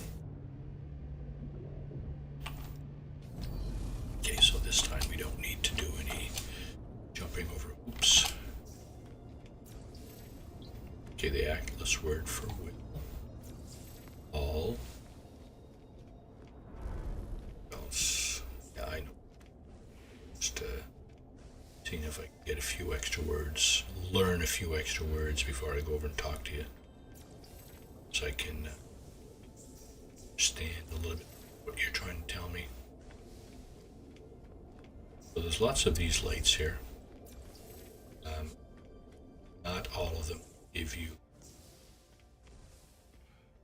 [SPEAKER 1] Okay, so this time we don't need to do any jumping over hoops. Okay, the Atlas word for will. All. Else. Yeah, I know. Just seeing if I can get a few extra words, learn a few extra words before I go over and talk to you. So I can understand a little bit what you're trying to tell me. So there's lots of these lights here. Not all of them give you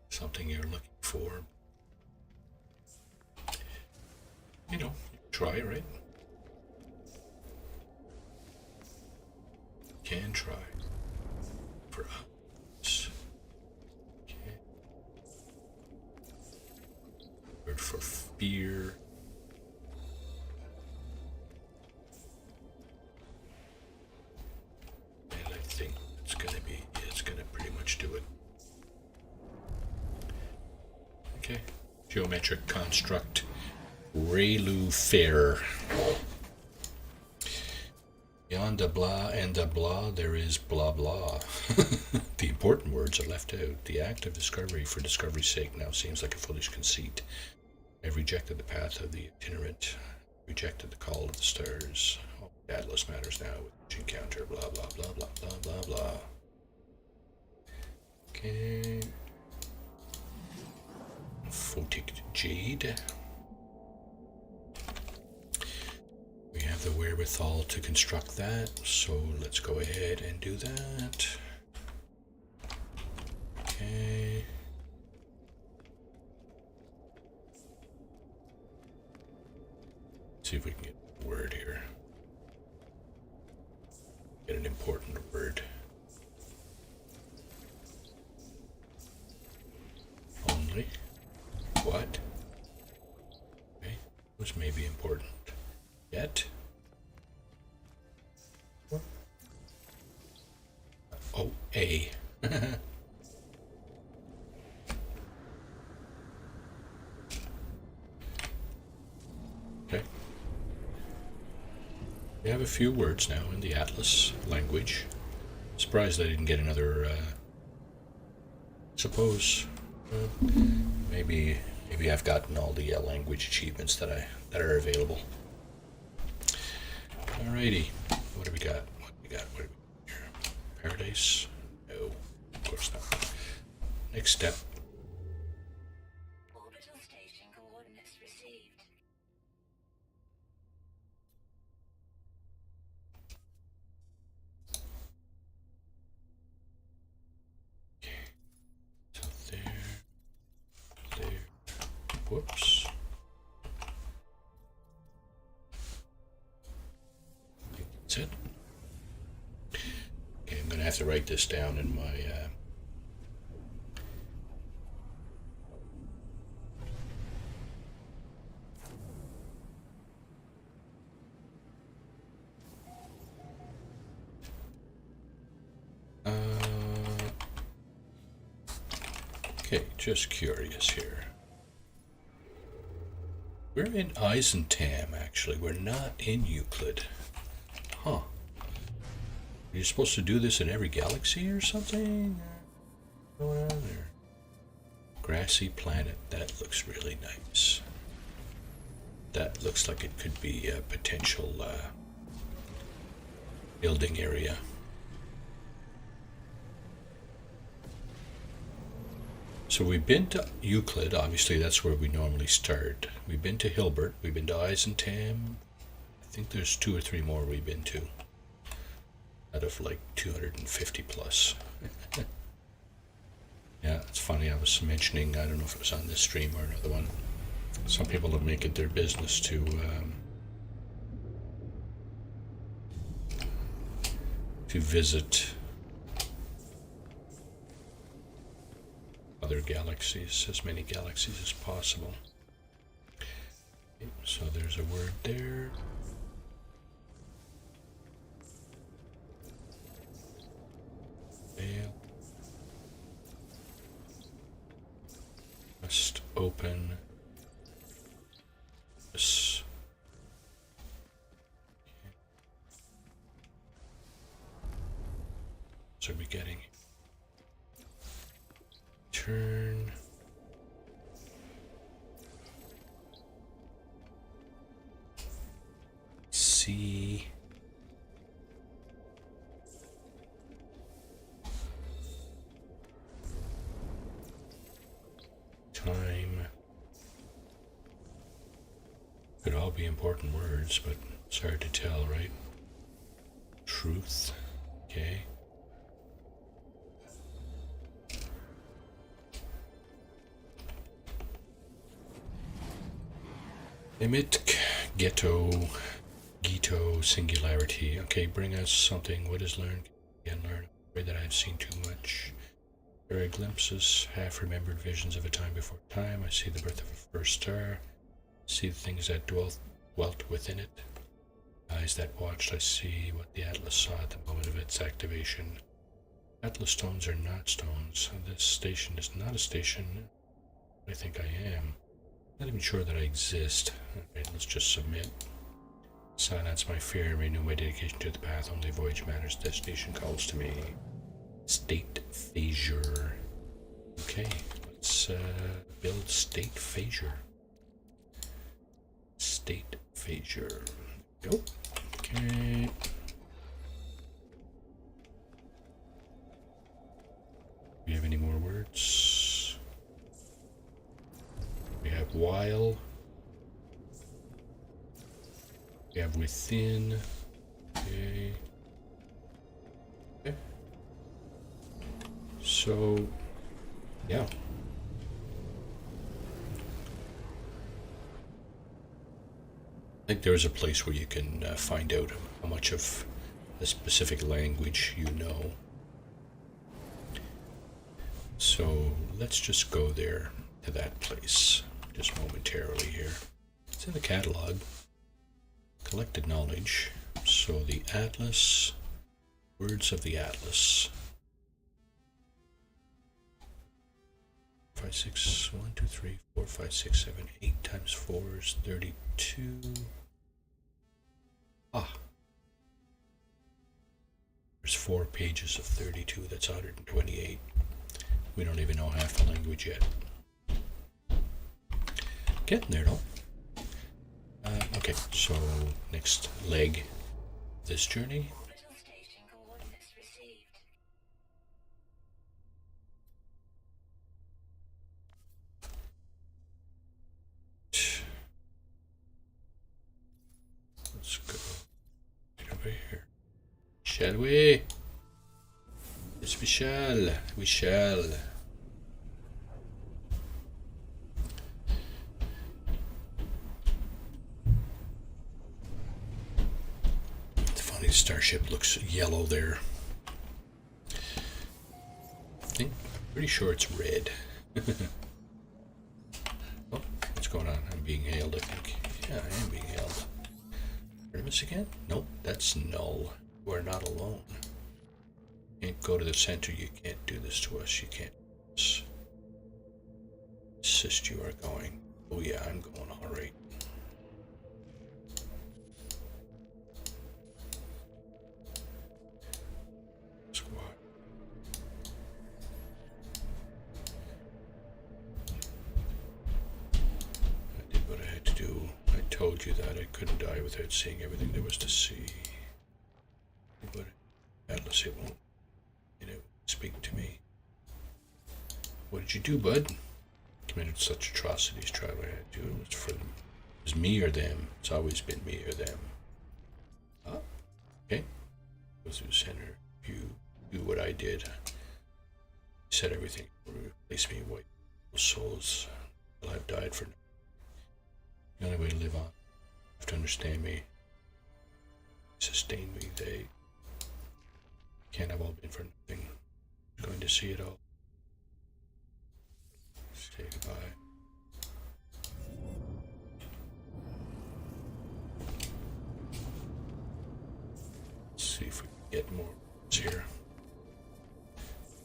[SPEAKER 1] something you're looking for. You know, try, right? Can try. For us. Okay. Word for fear. And I think it's gonna pretty much do it. Okay. Geometric construct. Relu fair. Beyond the blah and the blah, there is blah blah. The important words are left out. The act of discovery for discovery's sake now seems like a foolish conceit. I've rejected the path of the itinerant, rejected the call of the stars. Oh, Atlas matters now with each encounter, blah blah blah blah blah blah blah. Okay. Photic jade. We have the wherewithal to construct that, so let's go ahead and do that. Okay. See if we can get a word here. Get an important word. Only. be important. Yet. Oh, A. Okay. We have a few words now in the Atlas language. Surprised I didn't get another, suppose, maybe I've gotten all the language achievements that are available. Alrighty, what do we got? What do we got here? Paradise? No, of course not. Next step.
[SPEAKER 2] Orbital station coordinates received.
[SPEAKER 1] So there, whoops. That's it. Okay, I'm gonna have to write this down in my okay, just curious here. We're in Eisentam, actually. We're not in Euclid. Huh. You're supposed to do this in every galaxy or something? What's going on there? Grassy planet. That looks really nice. That looks like it could be a potential building area. So we've been to Euclid, obviously that's where we normally start. We've been to Hilbert, we've been to Eisentam. I think there's 2 or 3 more we've been to. Out of like 250 plus. Yeah, it's funny, I was mentioning, I don't know if it was on this stream or another one. Some people have made it their business to visit other galaxies, as many galaxies as possible. Okay, so there's a word there. Fail. Must open this. So we're getting turn. C. Time. Could all be important words, but it's hard to tell, right? Truth. Okay. Emit, ghetto, singularity. Okay, bring us something. What is learned? Again, learn. Afraid that I have seen too much. There are glimpses, half-remembered visions of a time before time. I see the birth of a first star. See the things that dwelt within it. Eyes that watched, I see what the Atlas saw at the moment of its activation. Atlas stones are not stones. This station is not a station. I think I am. Not even sure that I exist. Alright, let's just submit. Silence my fear, renew my dedication to the path. Only voyage matters, destination calls to me. State phasure. Okay, let's build state phasure. State phasure. Go. Okay. Do we have any more words? We have while. We have within. Okay. Okay. So, yeah. I think there's a place where you can find out how much of a specific language you know. So let's just go there to that place just momentarily here. It's in the catalog. Collected knowledge. So the Atlas, words of the Atlas. 5, 6, 1, 2, 3, 4, 5, 6, 7, 8 times 4 is 32. Ah. There's 4 pages of 32, that's 128. We don't even know half the language yet. Getting there though. Okay, so next leg this journey.
[SPEAKER 2] Orbital station coordinates received.
[SPEAKER 1] Let's go over here. Shall we? Yes, we shall. We shall. It's funny, the starship looks yellow there. I think, pretty sure it's red. Oh, what's going on? I'm being hailed, I think. Yeah, I am being hailed. Artemis again? Nope, that's null. You are not alone. You can't go to the center. You can't do this to us. You can't do this. Insist you are going. Oh yeah, I'm going alright. Squad. I did what I had to do. I told you that I couldn't die without seeing everything there was to see. But Atlas, it won't, speak to me. What did you do, bud? Committed such atrocities, traveler. I had to. It was for them. It was me or them. It's always been me or them. Ah, okay. Go through the center. You do what I did. Said everything. Replace me white souls. Well, I've died for. The only way to live on. You have to understand me. Sustain me. They can't have all been for nothing. I'm going to see it all. Say goodbye. Let's see if we can get more here.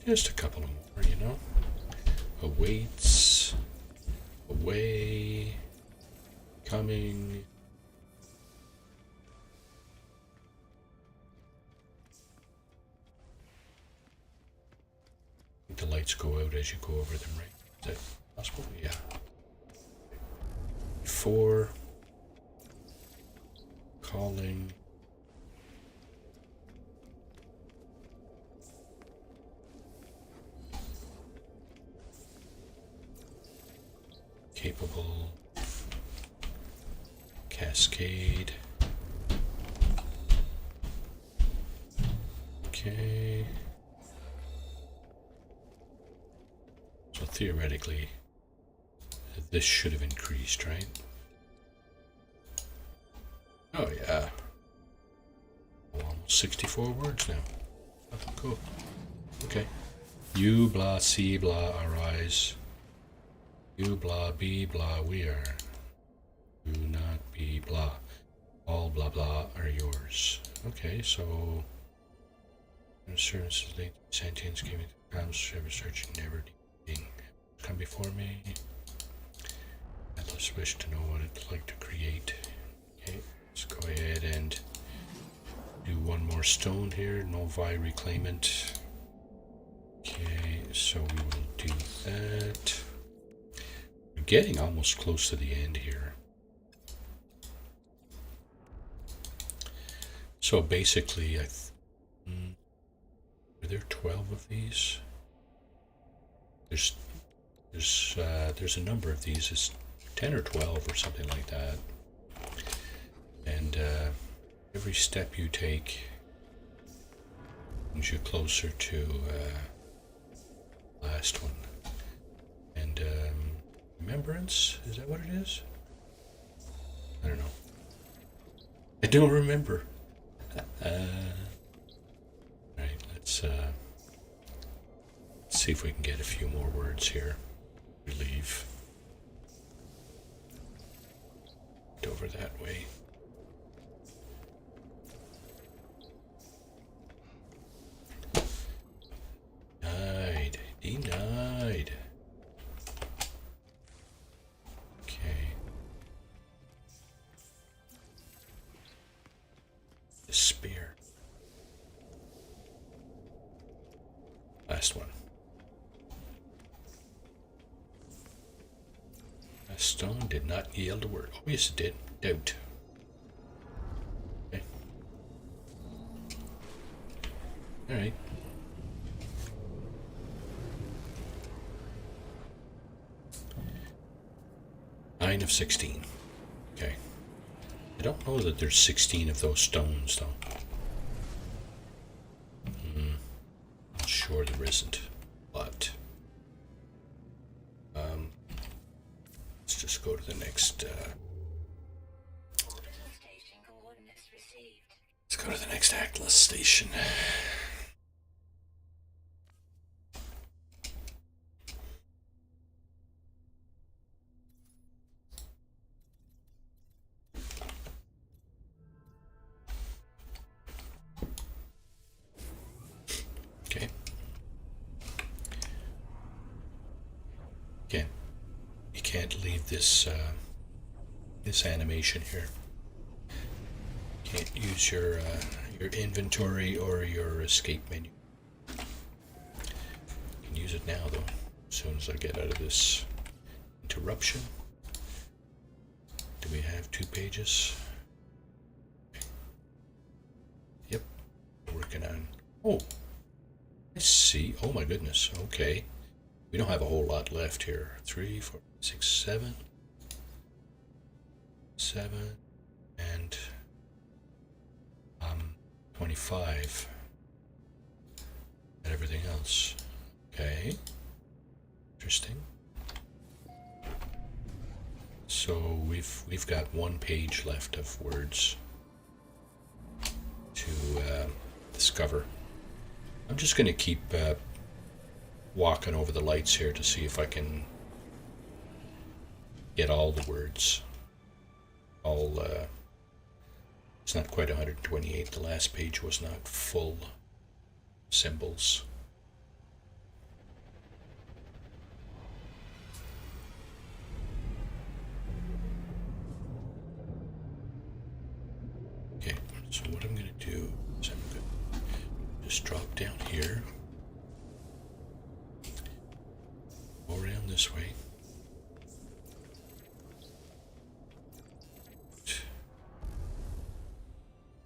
[SPEAKER 1] Just a couple more, you know. Awaits. Away. Coming. The lights go out as you go over them, right? Is that possible? Yeah. 4. Calling. Capable. Cascade. Okay. So theoretically, this should have increased, right? Oh yeah. Almost 64 words now. Oh, cool. Okay. You blah C blah arise. You blah B blah we are. Do not be blah. All blah blah are yours. Okay, so services linked sentience giving comes ever searching never deeping. Come before me. Atlas wish to know what it's like to create. Okay, let's go ahead and do one more stone here. Novi reclaimant. Okay, so we will do that. We're getting almost close to the end here. So basically, are there 12 of these? There's a number of these. It's 10 or 12 or something like that. And every step you take brings you closer to last one. And remembrance, is that what it is? I don't know. I don't remember. Right, let's see if we can get a few more words here. We leave. that way. Denied. Okay. The spear. Last one. That stone did not yield a word. Oh, yes, it did. Doubt. Okay. Alright. Nine of 16. Okay. I don't know that there's 16 of those stones, though. Not sure there isn't, but let's just go to the next.
[SPEAKER 2] Orbital station coordinates received.
[SPEAKER 1] Let's go to the next Atlas station. Okay. Again, you can't leave this this animation here. You can't use your inventory or your escape menu. You can use it now, though. As soon as I get out of this interruption. Do we have 2 pages? Yep. Working on. Oh, I see. Oh my goodness. Okay. We don't have a whole lot left here. 3, 4, 6, 7. 7 and 25. And everything else. Okay. Interesting. So we've got 1 page left of words to discover. I'm just going to keep walking over the lights here to see if I can get all the words. All it's not quite 128. The last page was not full symbols. Okay, so what I'm going to do is I'm going to just drop down here, go around this way.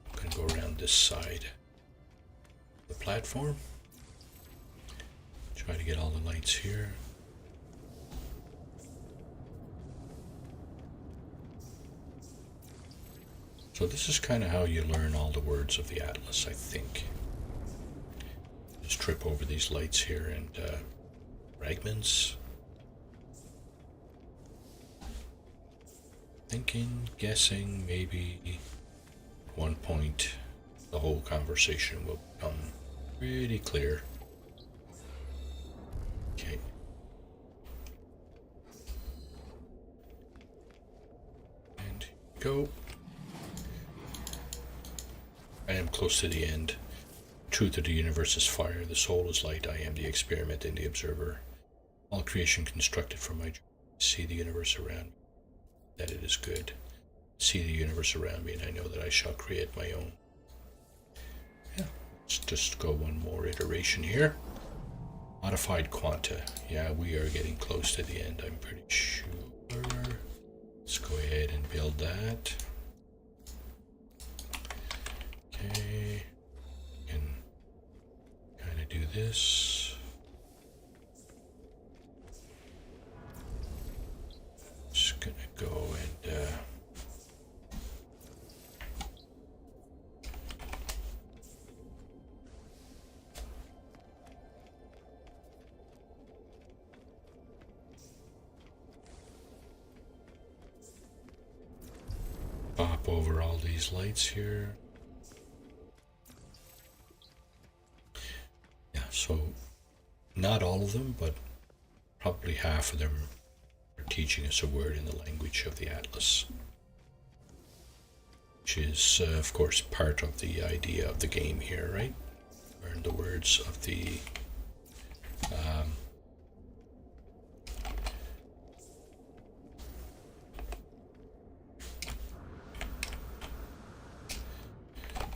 [SPEAKER 1] I'm going to go around this side of the platform. Try to get all the lights here. So this is kind of how you learn all the words of the Atlas, I think. Just trip over these lights here and fragments. Thinking, guessing, maybe at one point the whole conversation will become pretty clear. Okay. And go. I am close to the end. Truth of the universe is fire, the soul is light, I am the experiment and the observer. All creation constructed from my joy. See the universe around me, that it is good. See the universe around me, and I know that I shall create my own. Yeah, let's just go one more iteration here. Modified quanta. Yeah, we are getting close to the end, I'm pretty sure. Let's go ahead and build that. Okay, can kind of do this. Just gonna go and pop over all these lights here. So, not all of them, but probably half of them are teaching us a word in the language of the Atlas. which is, of course, part of the idea of the game here, right? Learn the words of the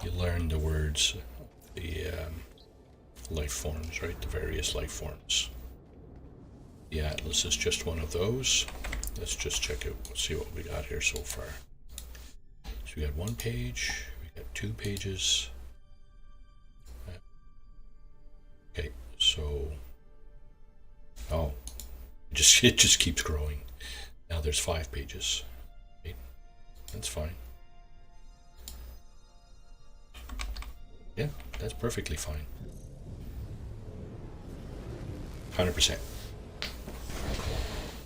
[SPEAKER 1] you learn the words of the life forms, right? The various life forms. The atlas is just one of those. Let's just check it. Let's see what we got here so far. So we got one page. We got 2 pages. Okay, so it just keeps growing. Now there's 5 pages. Right? That's fine. Yeah, that's perfectly fine. 100%.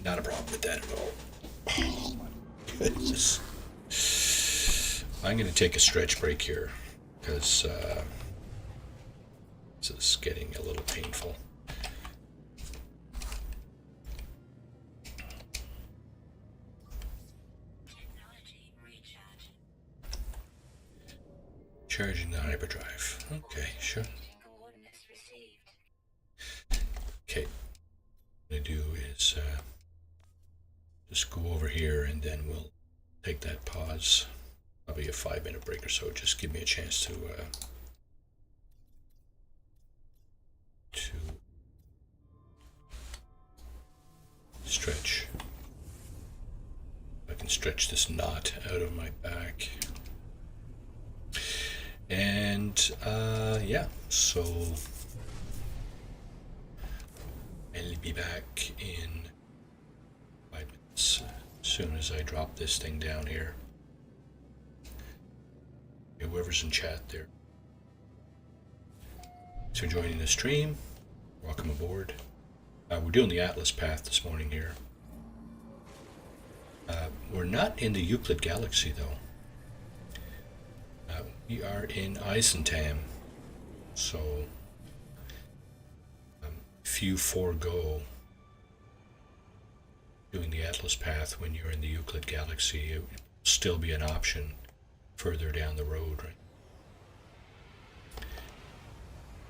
[SPEAKER 1] Not a problem with that at all. Oh my goodness. I'm going to take a stretch break here because this is getting a little painful.
[SPEAKER 2] Technology recharge.
[SPEAKER 1] Charging the hyperdrive. Okay, sure.
[SPEAKER 2] Coordinates received.
[SPEAKER 1] Okay. What I'm going to do is just go over here and then we'll take that pause. Probably a 5-minute break or so. Just give me a chance to stretch. I can stretch this knot out of my back. And yeah, so I'll be back in 5 minutes as soon as I drop this thing down here. Whoever's in chat there. So joining the stream, welcome aboard. We're doing the Atlas path this morning here. We're not in the Euclid galaxy though. We are in Eisentam, so if you forego doing the Atlas path when you're in the Euclid galaxy, it will still be an option further down the road, right?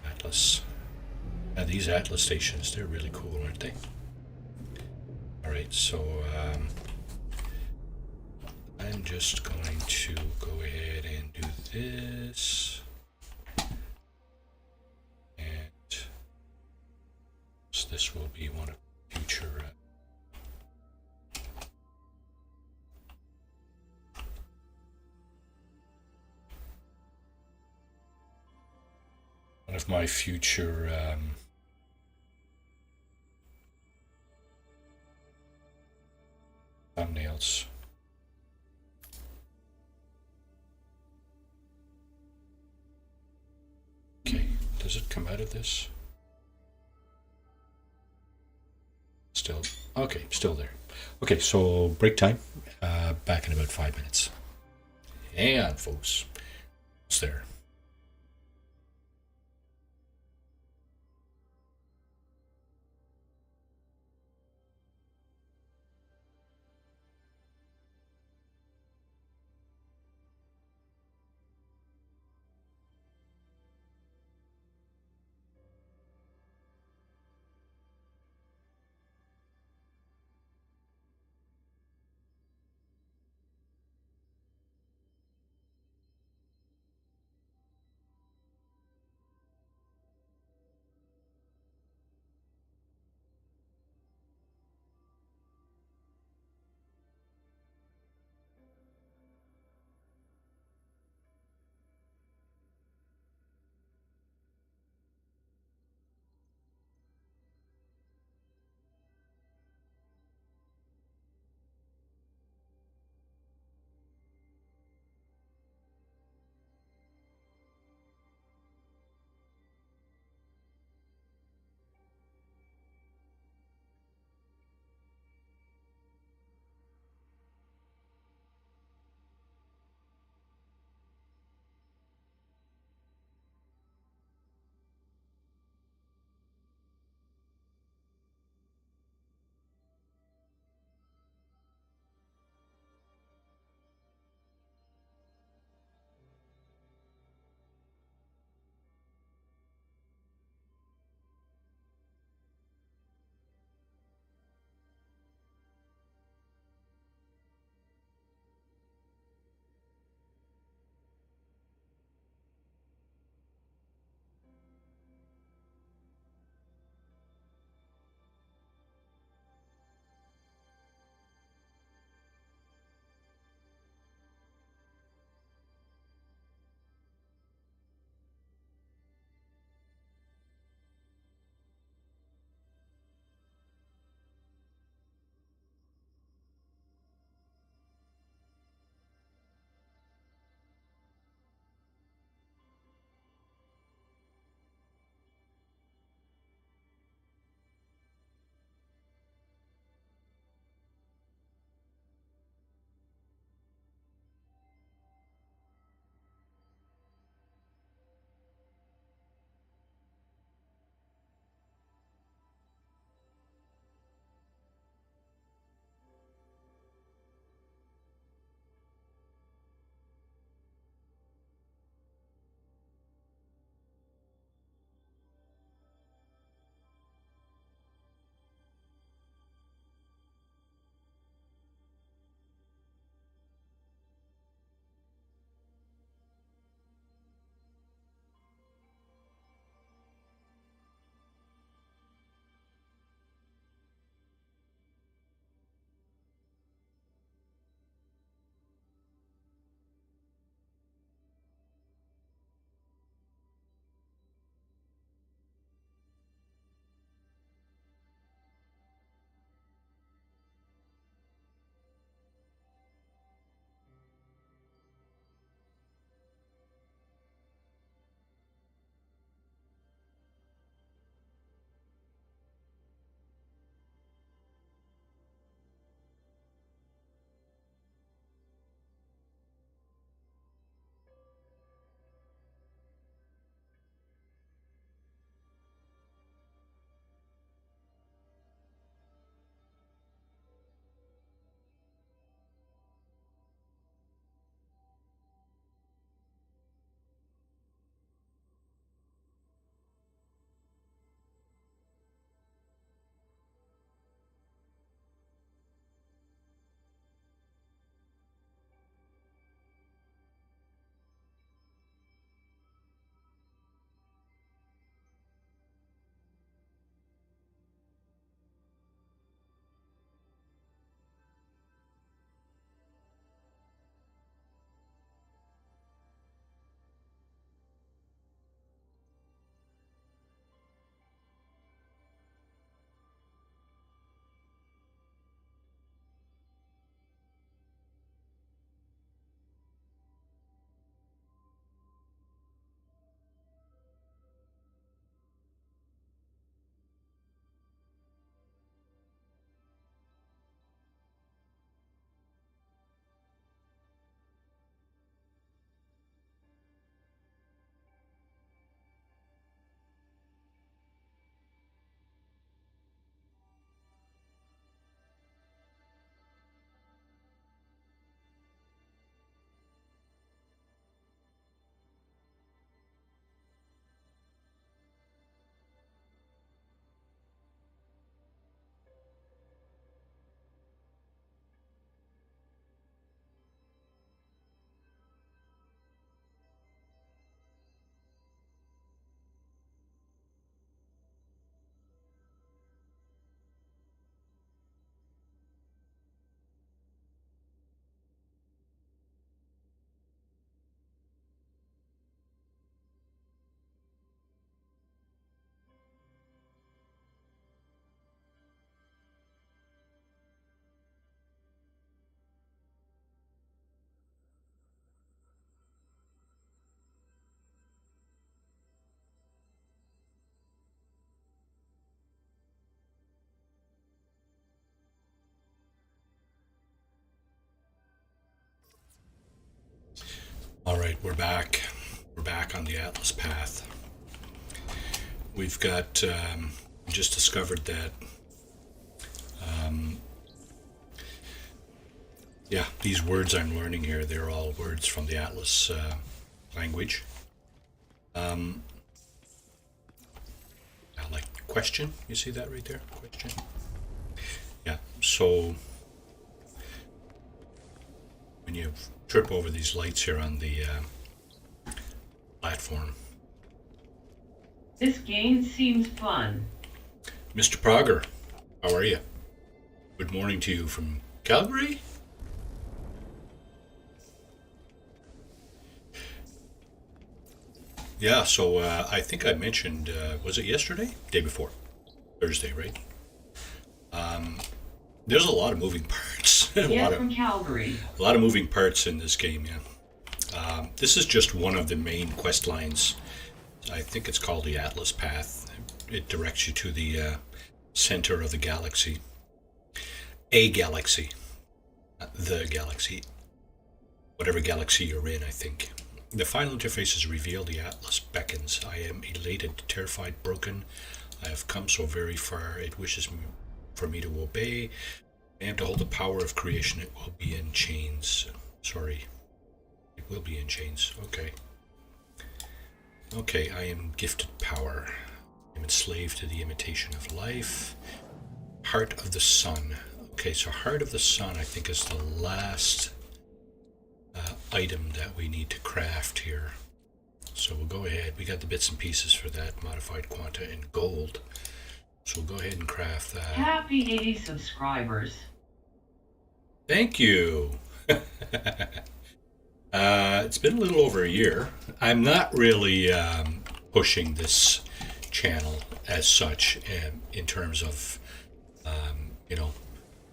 [SPEAKER 1] Atlas. Now these Atlas stations, they're really cool, aren't they? Alright, so I'm just going to go ahead and do this. And so this will be one of future one of my future thumbnails. Okay, does it come out of this? Still, okay, still there. Okay, so break time. Back in about 5 minutes. Hang on, folks. It's there. All right, we're back. We're back on the Atlas path. We've got just discovered that. Yeah, these words I'm learning here, they're all words from the Atlas language. Like question, you see that right there? Question. Yeah, so when you trip over these lights here on the platform.
[SPEAKER 3] This game seems fun.
[SPEAKER 1] Mr. Prager, how are you? Good morning to you from Calgary? Yeah, so I think I mentioned, was it yesterday? Day before. Thursday, right? There's a lot of moving parts.
[SPEAKER 3] Yes, from Calgary.
[SPEAKER 1] A lot of moving parts in this game, yeah. This is just one of the main quest lines. I think it's called the Atlas Path. It directs you to the center of the galaxy. A galaxy. Not the galaxy. Whatever galaxy you're in, I think. The final interface is revealed. The Atlas beckons. I am elated, terrified, broken. I have come so very far. It wishes for me to obey. I am to hold the power of creation. It will be in chains. Sorry. It will be in chains. Okay. Okay, I am gifted power. I am enslaved to the imitation of life. Heart of the Sun. Okay, so Heart of the Sun, I think, is the last item that we need to craft here. So we'll go ahead. We got the bits and pieces for that. Modified quanta in gold. So we'll go ahead and craft that.
[SPEAKER 3] Happy 80 subscribers.
[SPEAKER 1] Thank you. It's been a little over a year. I'm not really pushing this channel as such in terms of,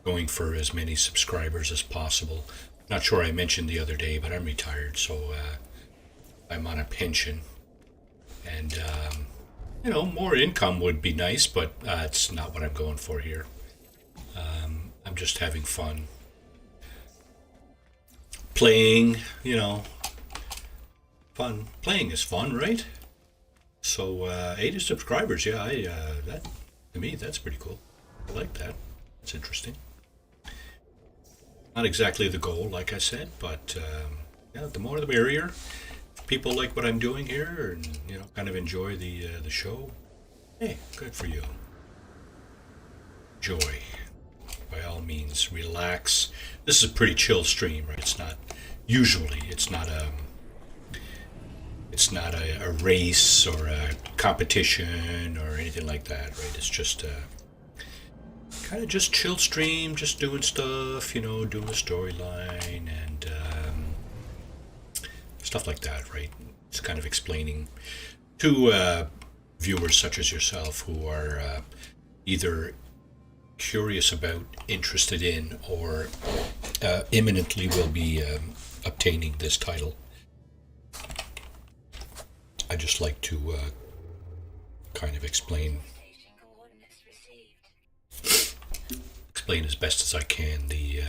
[SPEAKER 1] going for as many subscribers as possible. Not sure I mentioned the other day, but I'm retired, so I'm on a pension. And, more income would be nice, but it's not what I'm going for here. I'm just having fun. Playing, fun. Playing is fun, right? So 80 subscribers, yeah, that to me that's pretty cool. I like that. It's interesting. Not exactly the goal, like I said, but the more the merrier. If people like what I'm doing here, and kind of enjoy the show, hey, good for you. Enjoy. By all means, relax. This is a pretty chill stream, right? It's not a race or a competition or anything like that, right? It's just kind of just chill stream, just doing stuff, doing a storyline and stuff like that, right? It's kind of explaining to viewers such as yourself who are either curious about, interested in, or imminently will be obtaining this title. I just like to kind of explain as best as I can the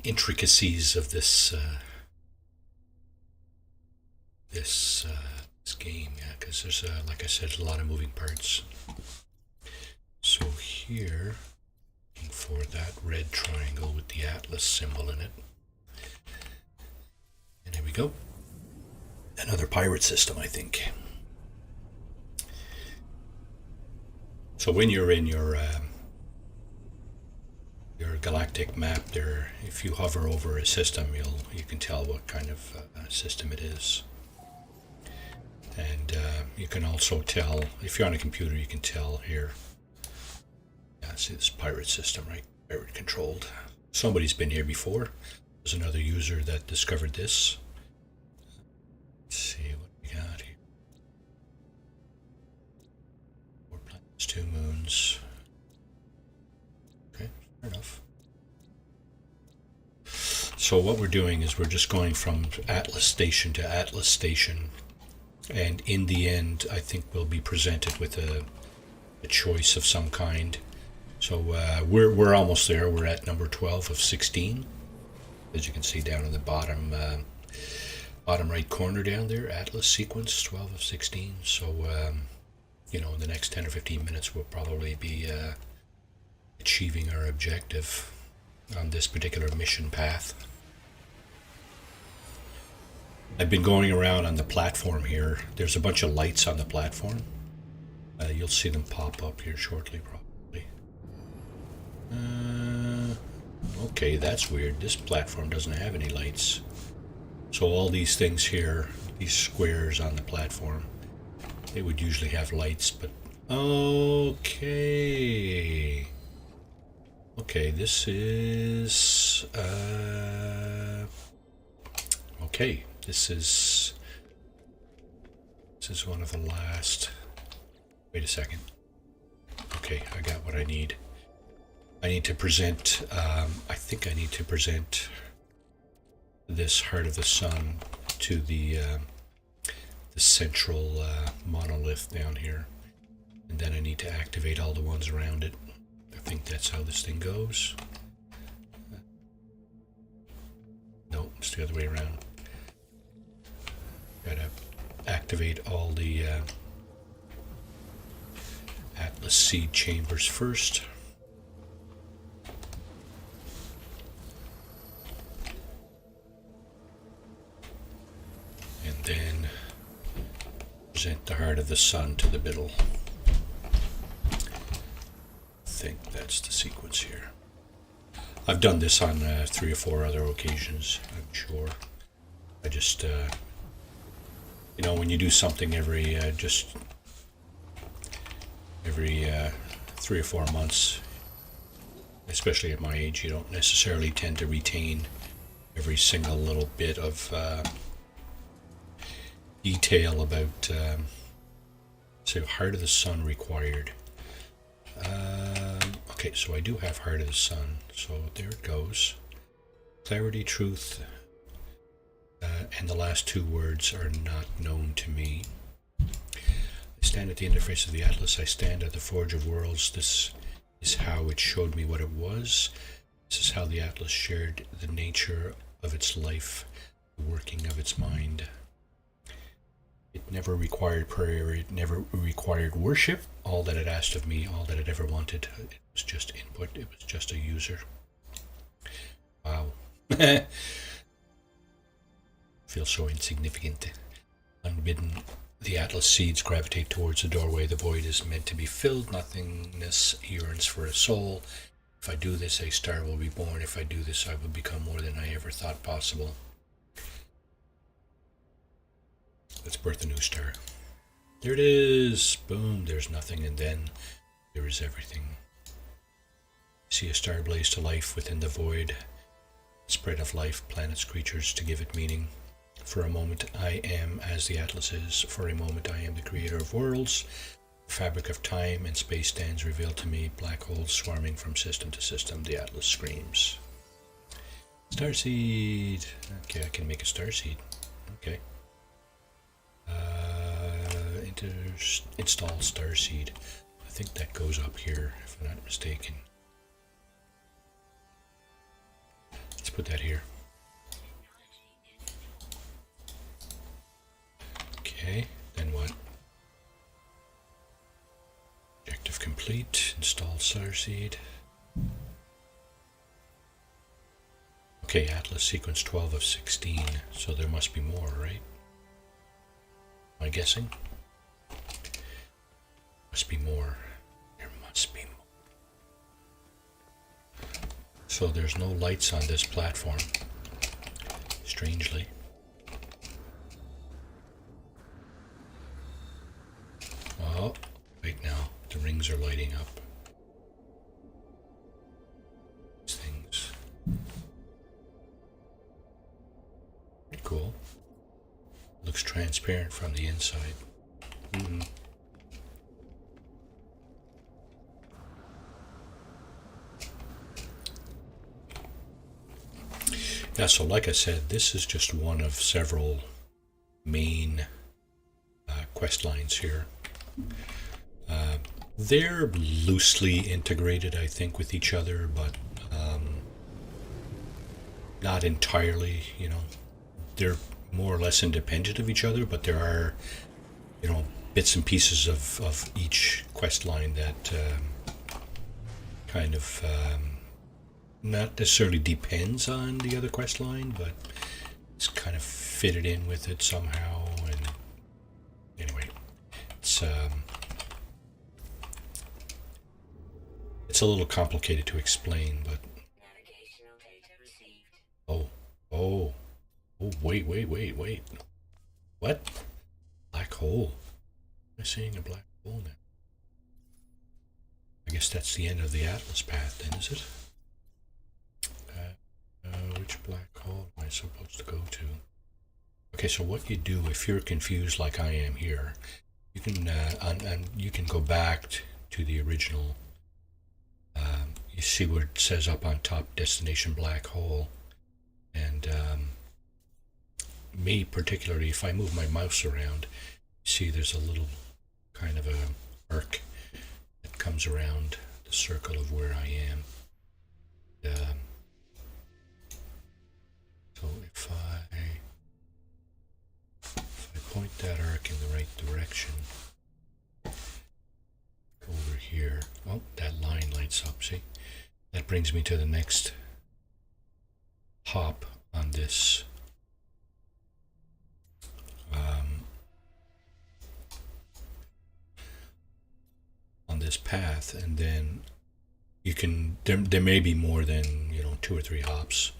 [SPEAKER 1] intricacies of this game, yeah, because there's like I said, a lot of moving parts. So here, looking for that red triangle with the Atlas symbol in it, and there we go. Another pirate system, I think. So when you're in your galactic map there, if you hover over a system, you can tell what kind of system it is. And you can also tell, if you're on a computer, you can tell here. Yeah, see this pirate system, right? Pirate controlled. Somebody's been here before. There's another user that discovered this. Let's see what we got here. 4 planets, 2 moons. Okay, fair enough. So what we're doing is we're just going from Atlas Station to Atlas Station, and in the end I think we'll be presented with a choice of some kind. So we're almost there. We're at number 12 of 16, as you can see down in the bottom bottom right corner down there, Atlas sequence 12 of 16. So, in the next 10 or 15 minutes, we'll probably be achieving our objective on this particular mission path. I've been going around on the platform here. There's a bunch of lights on the platform. You'll see them pop up here shortly, probably. Okay, that's weird. This platform doesn't have any lights. So all these things here, these squares on the platform, they would usually have lights, but okay. Okay, this is okay. This is one of the last. Wait a second. Okay, I got what I need. I need to present. I think I need to present this Heart of the Sun to the central monolith down here, and then I need to activate all the ones around it. I think that's how this thing goes. No, it's the other way around. Gotta activate all the Atlas seed chambers first. And then present the Heart of the Sun to the middle. I think that's the sequence here. I've done this on 3 or 4 other occasions, I'm sure. I just, when you do something every 3 or 4 months, especially at my age, you don't necessarily tend to retain every single little bit of detail about, say, Heart of the Sun required. Okay, so I do have Heart of the Sun, so there it goes. Clarity, truth, and the last 2 words are not known to me. I stand at the interface of the Atlas. I stand at the Forge of Worlds. This is how it showed me what it was. This is how the Atlas shared the nature of its life, the working of its mind. It never required prayer. It never required worship. All that it asked of me, all that it ever wanted, it was just input. It was just a user. Wow. Feel so insignificant. Unbidden, the Atlas seeds gravitate towards the doorway. The void is meant to be filled. Nothingness yearns for a soul. If I do this, a star will be born. If I do this, I will become more than I ever thought possible. Let's birth a new star. There it is. Boom. There's nothing, and then there is everything. See a star blaze to life within the void. Spread of life, planets, creatures to give it meaning. For a moment, I am as the Atlas is. For a moment, I am the creator of worlds. The fabric of time and space stands revealed to me. Black holes swarming from system to system. The Atlas screams. Starseed. Okay, I can make a starseed. Okay. Install starseed. I think that goes up here, if I'm not mistaken. Let's put that here. Okay, then what? Objective complete. Install starseed. Okay, Atlas sequence 12 of 16. So there must be more, right? Am I guessing? Must be more. There must be more. So there's no lights on this platform. Strangely. Oh, wait now. The rings are lighting up. These things. Pretty cool. Looks transparent from the inside. Mm-hmm. Yeah, so like I said, this is just one of several main quest lines here. They're loosely integrated, I think, with each other, but not entirely, They're more or less independent of each other, but there are, bits and pieces of each quest line that kind of not necessarily depends on the other quest line, but it's kind of fitted in with it somehow. And anyway, it's a little complicated to explain, but
[SPEAKER 2] Navigational data received.
[SPEAKER 1] oh, wait. What? Black hole. Am I seeing a black hole now? I guess that's the end of the Atlas path then, is it? Which black hole am I supposed to go to? Okay, so what you do if you're confused like I am here, you can you can go back to the original. You see where it says up on top, destination black hole, and me particularly, if I move my mouse around, you see there's a little kind of a arc that comes around the circle of where I am. So if I point that arc in the right direction, over here, oh, that line lights up, see? That brings me to the next hop on this path, and then you can there may be more than 2 or 3 hops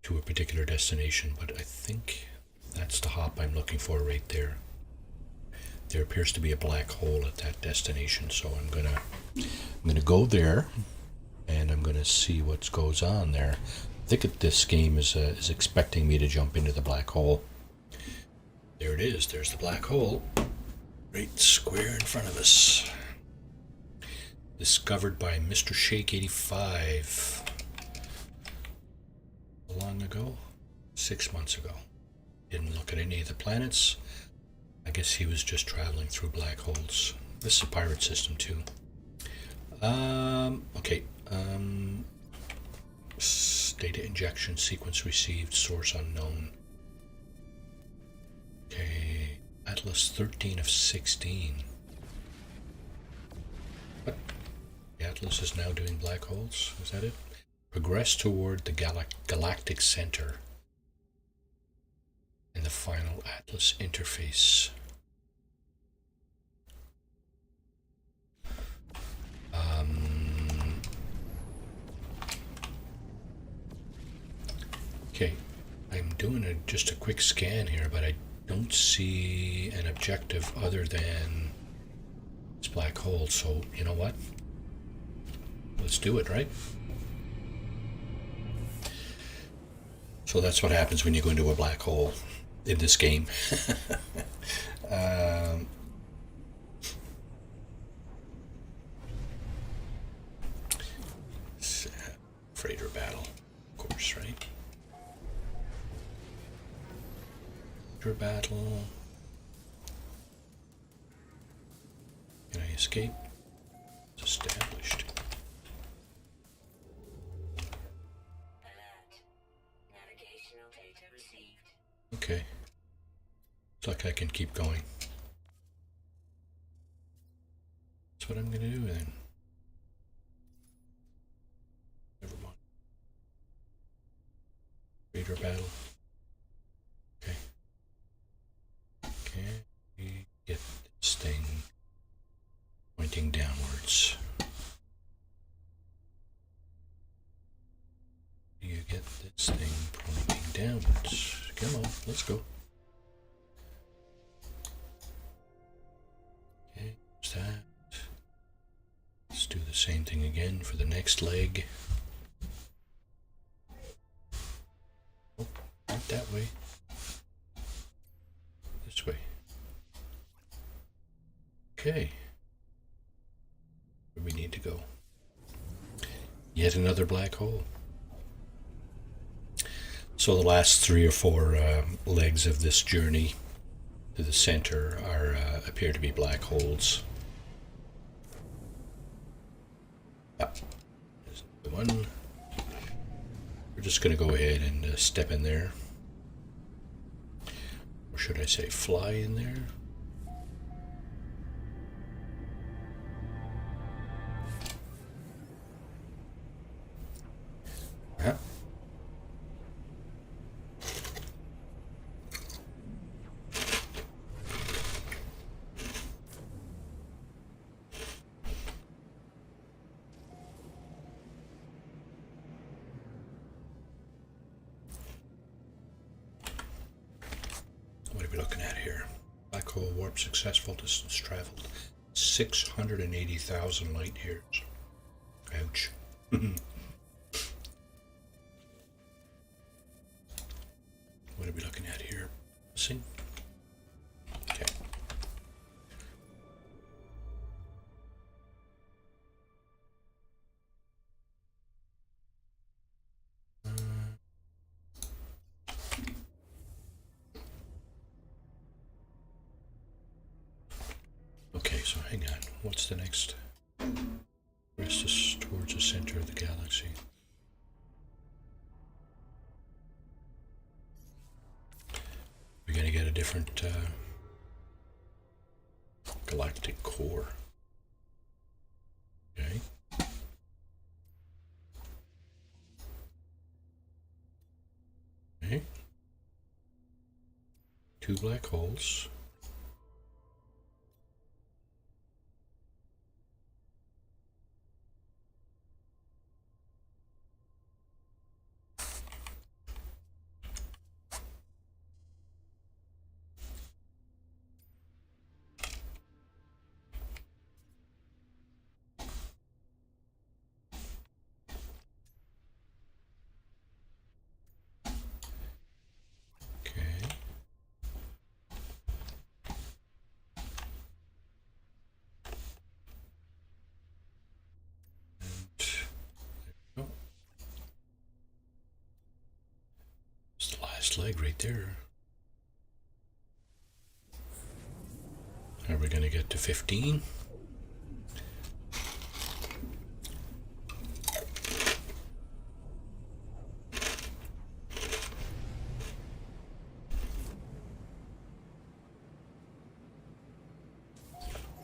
[SPEAKER 1] to a particular destination, but I think that's the hop I'm looking for right there. There appears to be a black hole at that destination, so I'm gonna go there, and I'm gonna see what goes on there. I think that this game is expecting me to jump into the black hole. There it is. There's the black hole, right square in front of us. Discovered by Mr. Shake 85. How long ago? 6 months ago. Didn't look at any of the planets. I guess he was just traveling through black holes. This is a pirate system too. Okay. Data injection sequence received. Source unknown. Okay. Atlas 13 of 16. What? The Atlas is now doing black holes? Is that it? Progress toward the galactic center in the final Atlas interface. Okay, I'm doing just a quick scan here, but I don't see an objective other than this black hole, so you know what? Let's do it, right? So that's what happens when you go into a black hole in this game. Freighter battle, of course, right? Freighter battle. Can I escape? It's established.
[SPEAKER 2] Alert. Navigational data received.
[SPEAKER 1] Okay. Looks like I can keep going. That's what I'm gonna do then. Never mind. Raider battle. Okay. Can we get this thing pointing downwards? Do you get this thing pointing downwards? Come on, let's go. Okay, there's that. Let's do the same thing again for the next leg. Oh, not that way. This way. Okay. Where we need to go. Yet another black hole. So the last 3 or 4 legs of this journey to the center are appear to be black holes. There's the one. We're just going to go ahead and step in there. should I say fly in there? Huh? What are we looking at here? Black hole warp successful, distance traveled 680,000 light years. Ouch. What are we looking at here? See? Okay. Okay, so hang on. What's the next? Rest us towards the center of the galaxy. We're going to get a different galactic core. Okay. Okay. 2 black holes. Okay. Oh, it's the last leg right there. Are we going to get to 15?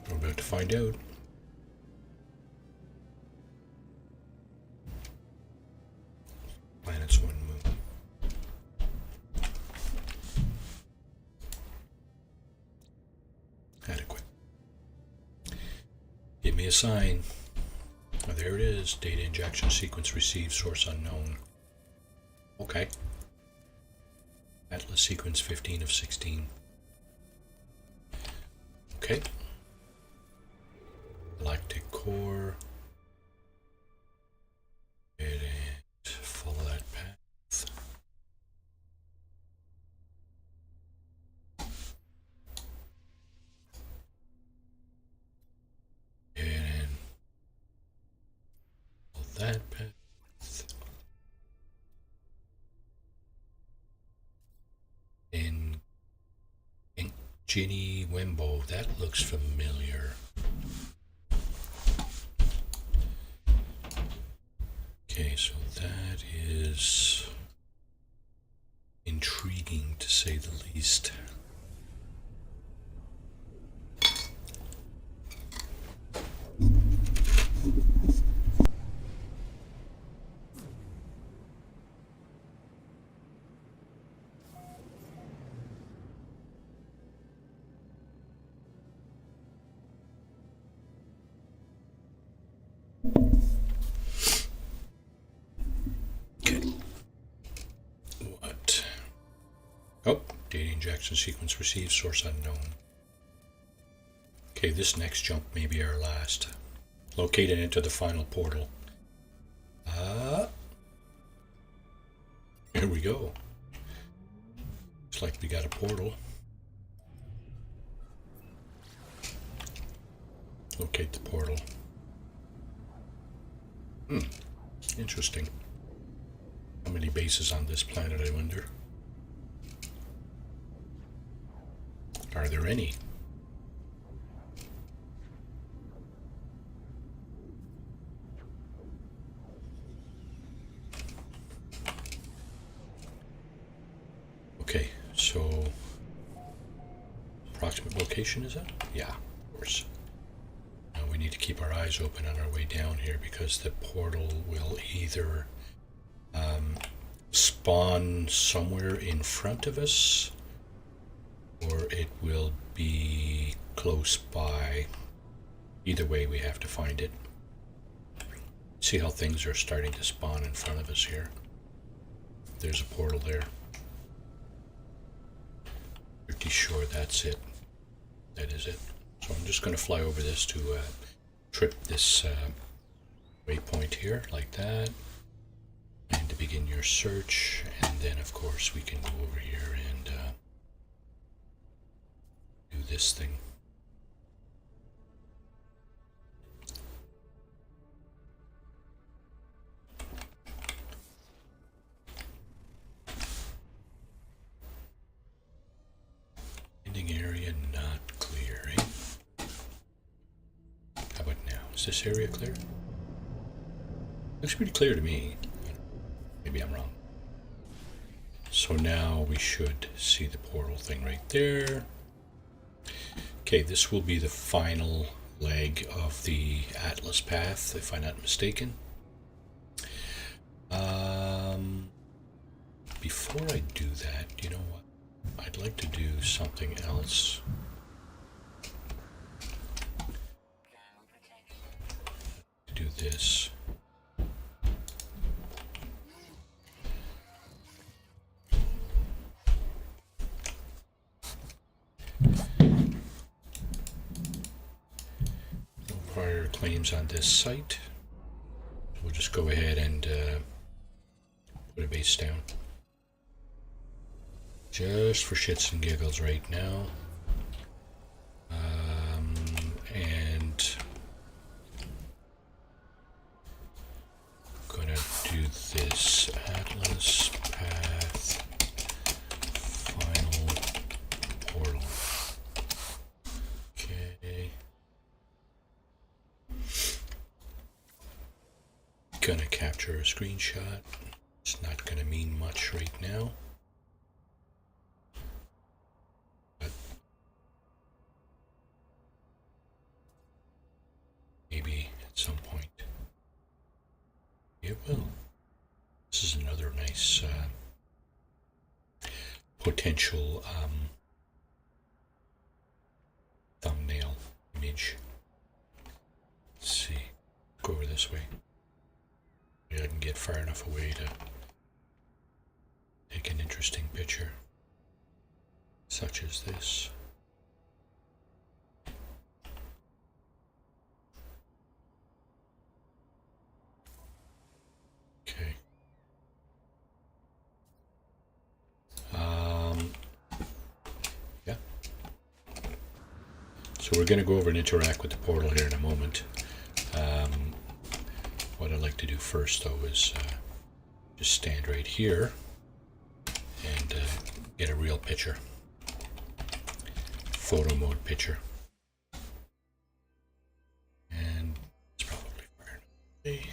[SPEAKER 1] We're about to find out. Planets, 1 moon. Adequate. Give me a sign. Oh, there it is. Data injection sequence received, source unknown. Okay. Atlas sequence 15 of 16. Okay. Galactic core. And follow that path. And follow that path. And Ginny Wimbo, that looks familiar. Okay, so that is intriguing to say the least. What? Oh, data injection sequence received, source unknown. Okay, this next jump may be our last. Located into the final portal. Here we go. Looks like we got a portal. Locate the portal. Interesting. How many bases on this planet, I wonder? Are there any? Okay, so location is it? Yeah, of course. Now we need to keep our eyes open on our way down here because the portal will either spawn somewhere in front of us or it will be close by. Either way, we have to find it. See how things are starting to spawn in front of us here. There's a portal there. Pretty sure that's it. That is it. So I'm just going to fly over this to trip this waypoint here, like that. And to begin your search. And then, of course, we can go over here and do this thing. Ending area not clear, eh? How about now? Is this area clear? Looks pretty clear to me. Maybe I'm wrong. So now we should see the portal thing right there. Okay, this will be the final leg of the Atlas path, if I'm not mistaken. Before I do that, you know what? I'd like to do something else. Do this. No prior claims on this site. We'll just go ahead and put a base down. Just for shits and giggles right now. And gonna do this Atlas path final portal. Okay. Gonna capture a screenshot. It's not gonna mean much right now. Maybe at some point it will. This is another nice potential thumbnail image. Let's see. Go over this way. Maybe I can get far enough away to take an interesting picture, such as this. Okay. Yeah. So we're going to go over and interact with the portal here in a moment. What I'd like to do first, though, is just stand right here and get a real picture. Photo mode picture. And it's probably far enough.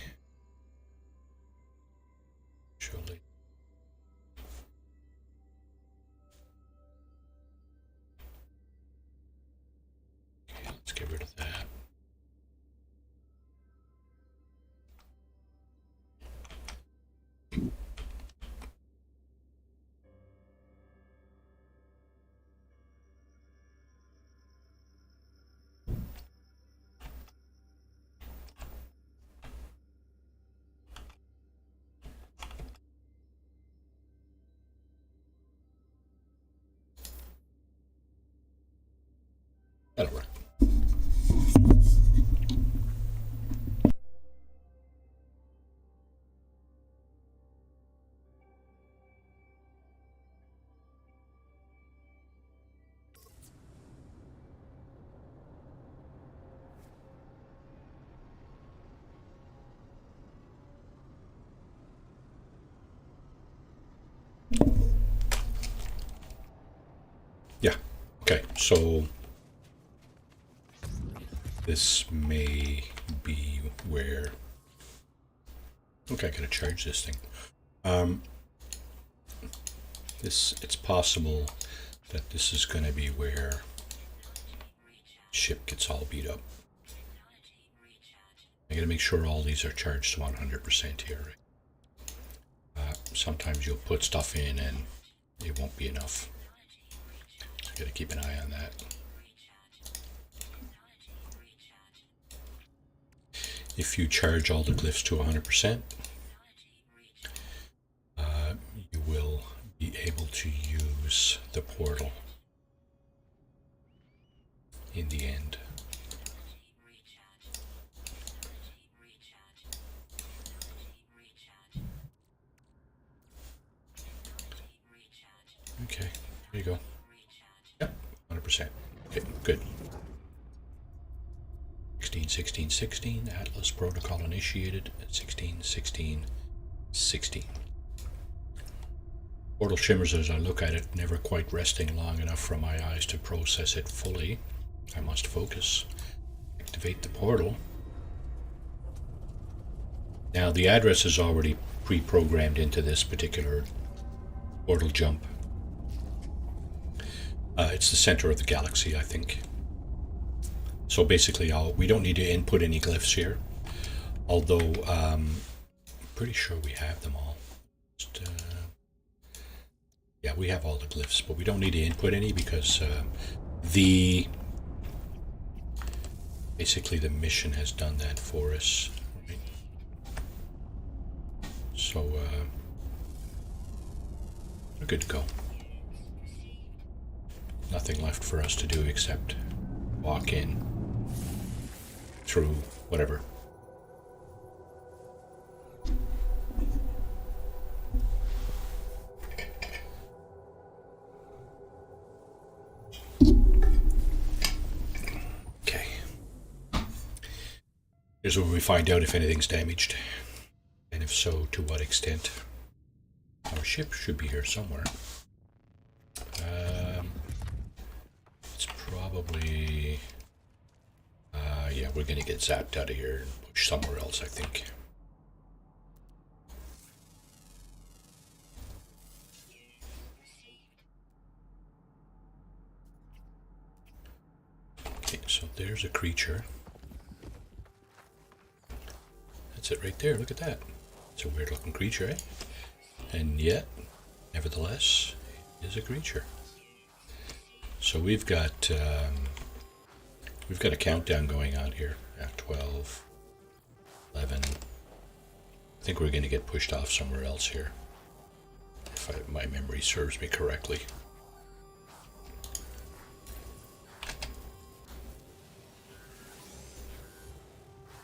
[SPEAKER 1] Surely. Okay, let's get rid of that. That'll work. Yeah. Okay. So this may be where. Okay, I gotta charge this thing. It's possible that this is going to be where Ship gets all beat up. I gotta make sure all these are charged to 100% here. Right? Sometimes you'll put stuff in and it won't be enough. So you gotta keep an eye on that. If you charge all the glyphs to 100%, you will be able to use the portal in the end. Okay, there you go. Yep, 100%. Okay, good. 16, Atlas protocol initiated at 16. Portal shimmers as I look at it, never quite resting long enough for my eyes to process it fully. I must focus. Activate the portal. Now the address is already pre-programmed into this particular portal jump. It's the center of the galaxy, I think. So basically, we don't need to input any glyphs here. Although, I'm pretty sure we have them all. Yeah, we have all the glyphs, but we don't need to input any because basically the mission has done that for us. Right? So, we're good to go. Nothing left for us to do except walk in through whatever. Okay. Here's where we find out if anything's damaged, and if so, to what extent. Our ship should be here somewhere. It's probably... yeah, we're gonna get zapped out of here and push somewhere else, I think. Okay, so there's a creature. That's it right there, look at that. It's a weird looking creature, eh? And yet, nevertheless, it is a creature. So we've got a countdown going on here. 12, 11. I think we're going to get pushed off somewhere else here, if my memory serves me correctly.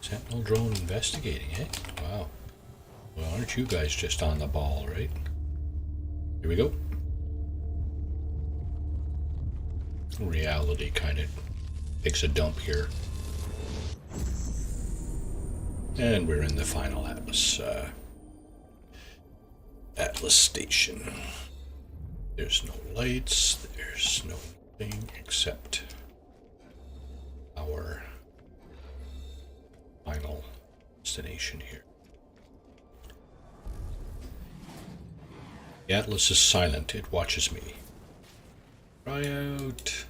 [SPEAKER 1] Sentinel drone investigating, eh? Wow. Well, aren't you guys just on the ball, right? Here we go. Reality kind of takes a dump here. And we're in the final Atlas station. There's no lights, there's no thing except our final destination here. The Atlas is silent, it watches me. Cry out.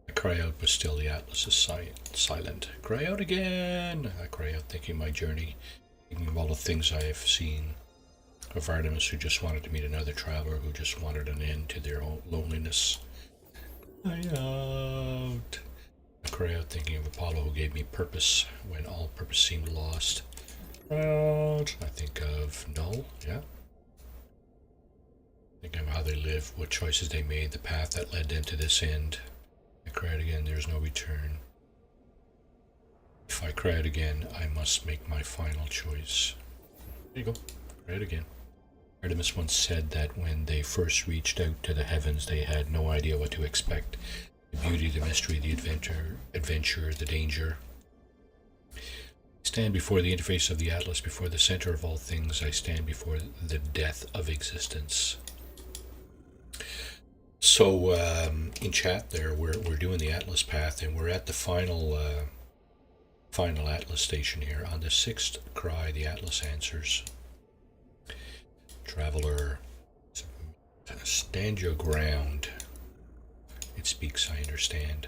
[SPEAKER 1] I cry out, but still the Atlas is silent. Cry out again. I cry out, thinking my journey, thinking of all the things I have seen. Of Artemis, who just wanted to meet another traveler, who just wanted an end to their own loneliness. Cry out. I cry out, thinking of Apollo, who gave me purpose when all purpose seemed lost. Cry out. I think of Null, yeah. Think of how they lived, what choices they made, the path that led them to this end. I cried again, there's no return. If I cried again, I must make my final choice. There you go, cried again. Artemis once said that when they first reached out to the heavens, they had no idea what to expect. The beauty, the mystery, the adventure, the danger. I stand before the interface of the Atlas, before the center of all things. I stand before the death of existence. So in chat there, we're doing the Atlas path, and we're at the final Atlas station here. On the 6th cry, the Atlas answers. Traveler, stand your ground. It speaks, I understand.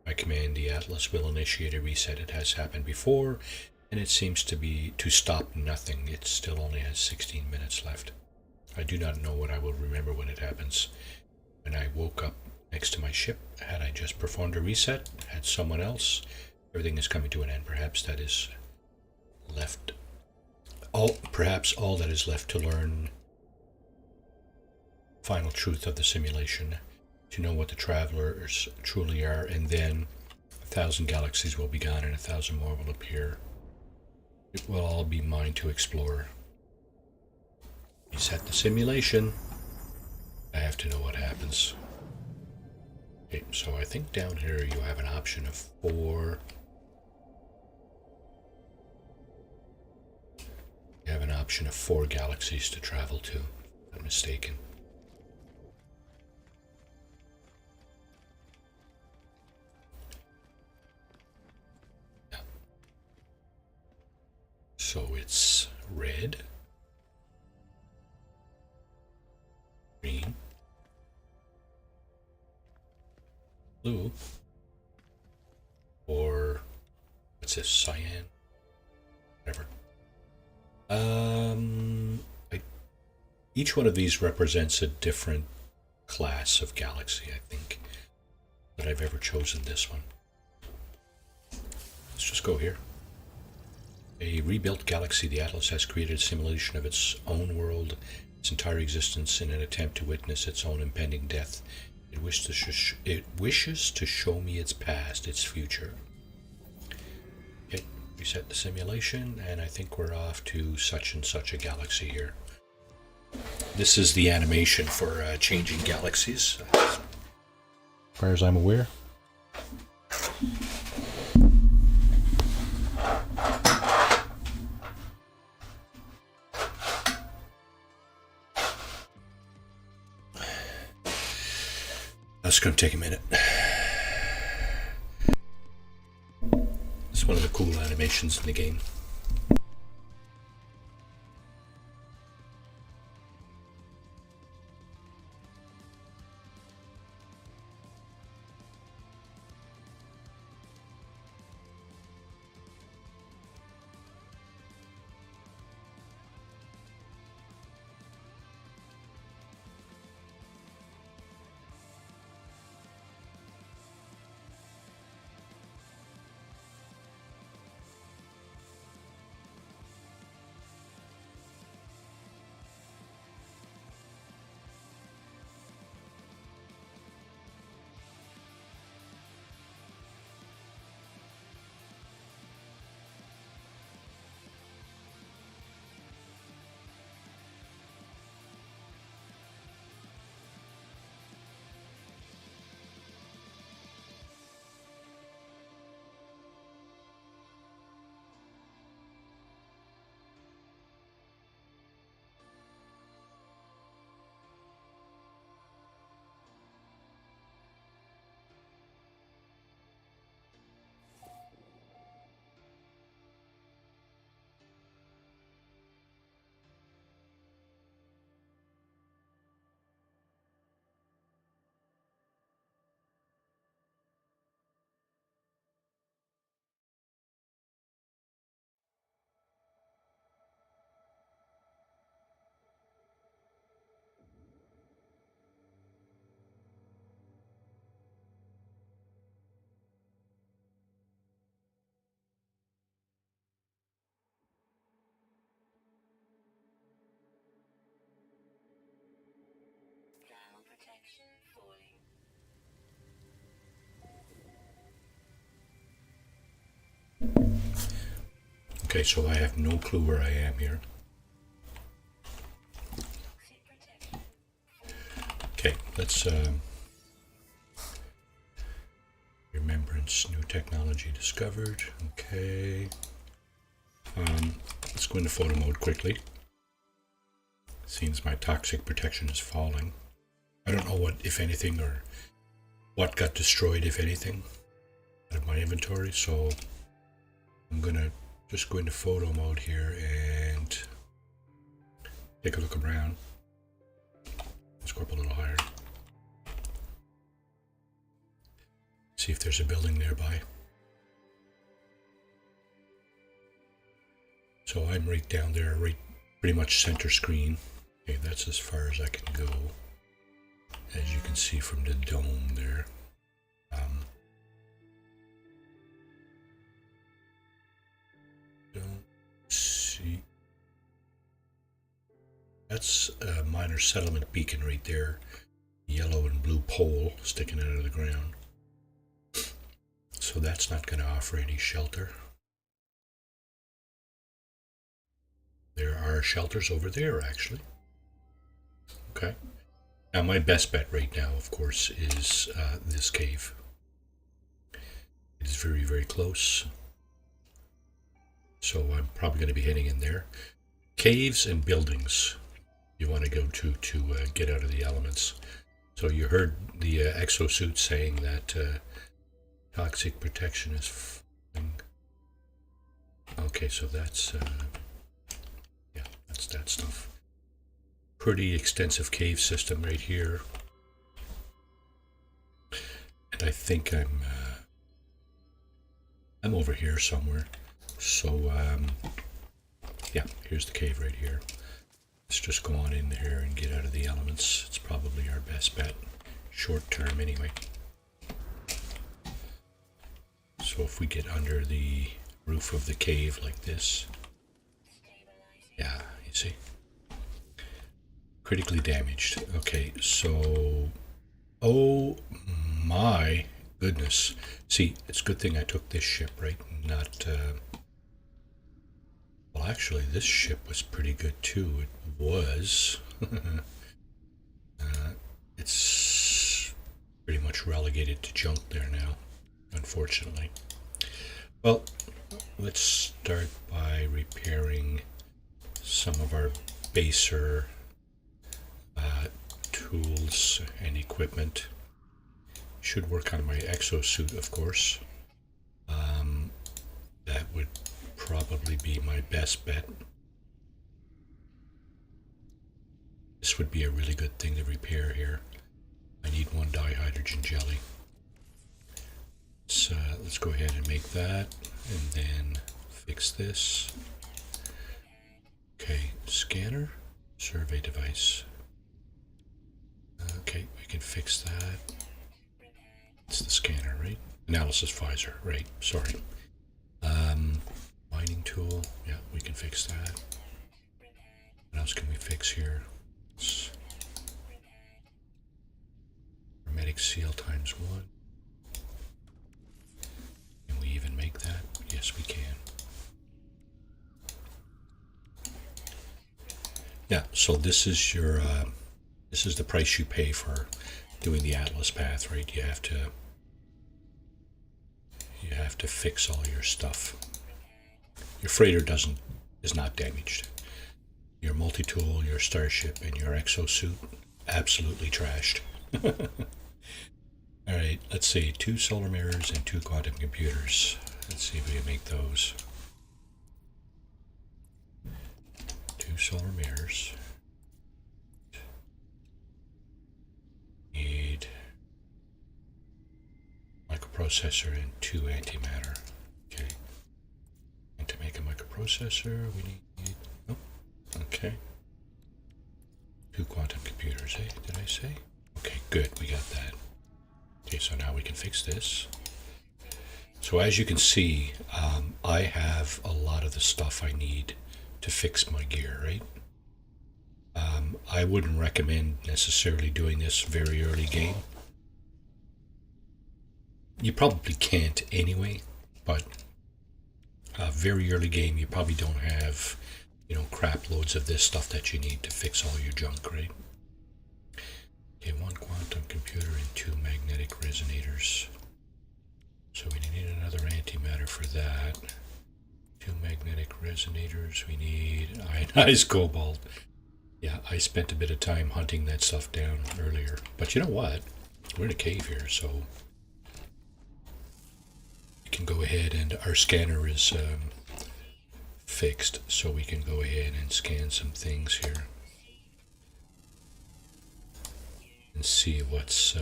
[SPEAKER 1] I command the Atlas will initiate a reset. It has happened before, and it seems to be to stop nothing. It still only has 16 minutes left. I do not know what I will remember when it happens. When I woke up next to my ship, had I just performed a reset? Had someone else? Everything is coming to an end. Perhaps that is left. Perhaps all that is left to learn final truth of the simulation, to know what the travelers truly are, and then 1,000 galaxies will be gone and 1,000 more will appear. It will all be mine to explore. Reset the simulation. I have to know what happens. Okay, so I think down here you have an option of 4. You have an option of 4 galaxies to travel to, if I'm not mistaken. Yeah. So it's red, green, blue, or what's this, cyan? Whatever. Each one of these represents a different class of galaxy, I think, that I've ever chosen this one. Let's just go here. A rebuilt galaxy, the Atlas has created a simulation of its own world, its entire existence, in an attempt to witness its own impending death. It wishes to show me its past, its future. Okay, reset the simulation, and I think we're off to such and such a galaxy here. This is the animation for changing galaxies, as far as I'm aware. That's going to take a minute. It's one of the cool animations in the game.
[SPEAKER 2] Thermal protection falling.
[SPEAKER 1] Okay, so I have no clue where I am here.
[SPEAKER 2] Toxic protection.
[SPEAKER 1] Okay, let's remembrance, new technology discovered. Okay. Let's go into photo mode quickly. Seems my toxic protection is falling. I don't know what, if anything, or what got destroyed, if anything, out of my inventory, so I'm gonna just go into photo mode here and take a look around. Let's go up a little higher. See see if there's a building nearby. So I'm right down there, right pretty much center screen. Okay, that's as far as I can go. As you can see from the dome there. Don't see. That's a minor settlement beacon right there. Yellow and blue pole sticking out of the ground. So that's not going to offer any shelter. There are shelters over there, actually. Okay. Now, my best bet right now, of course, is this cave. It is very, very close. So I'm probably going to be heading in there. Caves and buildings you want to go to get out of the elements. So you heard the exosuit saying that toxic protection is fine. Okay, so that's yeah, that's that stuff. Pretty extensive cave system right here, and I think I'm over here somewhere. So yeah, here's the cave right here. Let's just go on in here and get out of the elements. It's probably our best bet, short term anyway. So if we get under the roof of the cave like this, yeah, you see, critically damaged. Okay, so, oh my goodness. See, it's a good thing I took this ship, right? Not, well, actually, this ship was pretty good too. It was. It's pretty much relegated to junk there now, unfortunately. Well, let's start by repairing some of our baser tools and equipment. Should work on my exosuit, of course. That would probably be my best bet. This would be a really good thing to repair here. I need one dihydrogen jelly. Let's go ahead and make that, and then fix this. Okay, scanner, survey device. Okay, we can fix that. It's the scanner, right? Analysis visor, right? Sorry. Mining tool. Yeah, we can fix that. What else can we fix here? Hermetic seal ×1. Can we even make that? Yes, we can. Yeah, so this is your this is the price you pay for doing the Atlas path, right? You have to fix all your stuff. Your freighter is not damaged. Your multi-tool, your starship, and your exosuit, absolutely trashed. Alright, let's see. 2 solar mirrors and 2 quantum computers. Let's see if we can make those. 2 solar mirrors. Need microprocessor and 2 antimatter. Okay. And to make a microprocessor, we need... Oh, okay. 2 quantum computers, eh? Did I say? Okay, good. We got that. Okay, so now we can fix this. So as you can see, I have a lot of the stuff I need to fix my gear, right? I wouldn't recommend necessarily doing this very early game. You probably can't anyway, but very early game you probably don't have, you know, crap loads of this stuff that you need to fix all your junk, right? Okay, 1 quantum computer and 2 magnetic resonators. So we need another antimatter for that. 2 magnetic resonators. We need ionized cobalt. Yeah, I spent a bit of time hunting that stuff down earlier. But you know what? We're in a cave here, so we can go ahead, and our scanner is fixed, so we can go ahead and scan some things here and see what's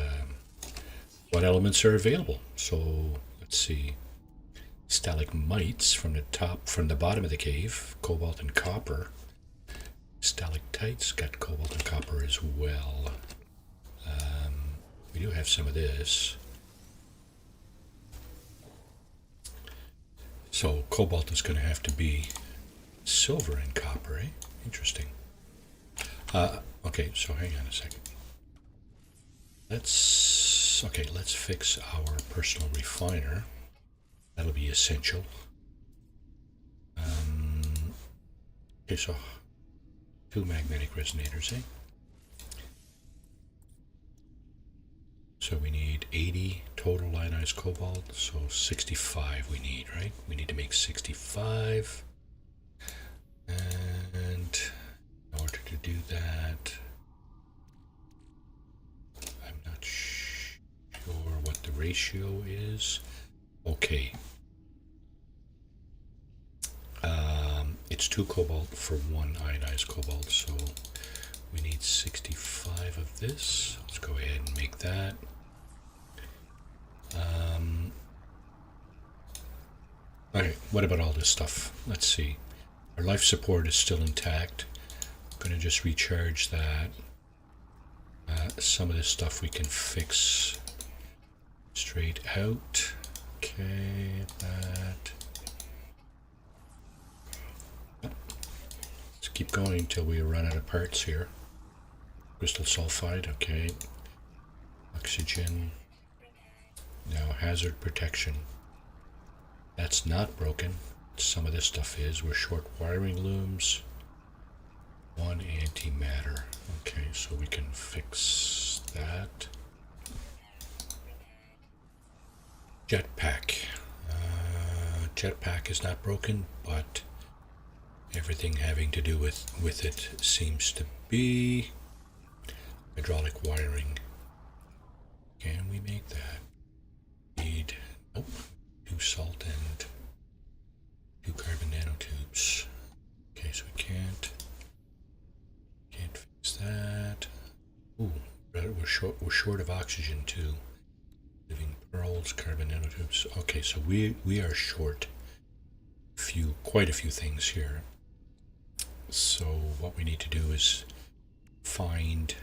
[SPEAKER 1] what elements are available. So let's see. Stalagmites from the bottom of the cave, cobalt and copper. Stalactites got cobalt and copper as well. We do have some of this. So cobalt is going to have to be silver and copper, eh? Interesting. Okay, so hang on a second. Let's fix our personal refiner. That'll be essential. Okay, so 2 magnetic resonators, eh? So we need 80 total ionized cobalt, so 65 we need, right? We need to make 65. And in order to do that, I'm not sure what the ratio is. Okay. It's 2 cobalt for 1 ionized cobalt, so we need 65 of this. Let's go ahead and make that. Okay, what about all this stuff? Let's see. Our life support is still intact. I'm going to just recharge that. Some of this stuff we can fix straight out. Okay, that. Let's keep going until we run out of parts here. Crystal sulfide, okay. Oxygen. Now hazard protection. That's not broken. Some of this stuff is. We're short wiring looms. 1 antimatter. Okay, so we can fix that. Jetpack. Jetpack is not broken, but everything having to do with it seems to be. Hydraulic wiring. Can we make that? Need, nope, 2 salt and 2 carbon nanotubes. Okay, so we can't fix that. Ooh, we're short of oxygen too. Living pearls, carbon nanotubes. Okay, so we are short quite a few things here. So what we need to do is find.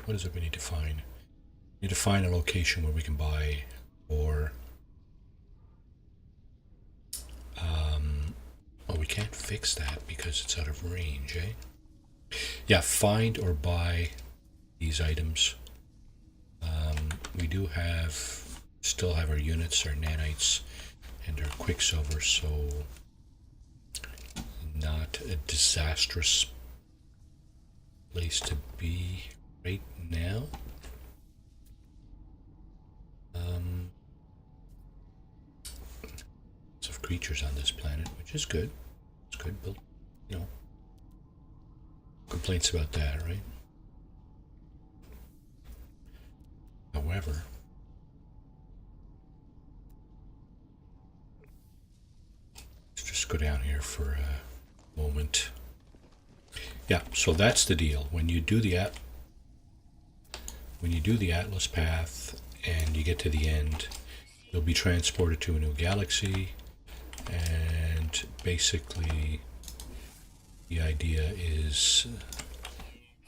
[SPEAKER 1] What is it we need to find? We need to find a location where we can buy ore. Oh, we can't fix that because it's out of range, eh? Yeah, find or buy these items. We do still have our units, our nanites, and our quicksilver, so not a disastrous place to be right now. Lots of creatures on this planet, which is good. It's good, but complaints about that, right? However, let's just go down here for a moment. Yeah, so that's the deal. When you do the Atlas path and you get to the end, you'll be transported to a new galaxy, and basically the idea is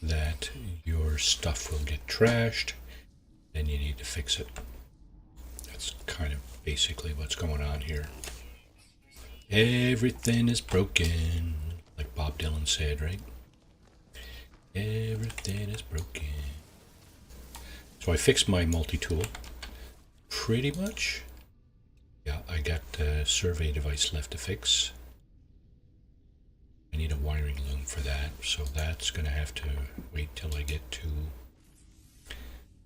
[SPEAKER 1] that your stuff will get trashed and you need to fix it. That's kind of basically what's going on here. Everything is broken, like Bob Dylan said, right? Everything is broken. So I fixed my multi-tool pretty much. Yeah, I got a survey device left to fix. I need a wiring loom for that, so that's going to have to wait till I get to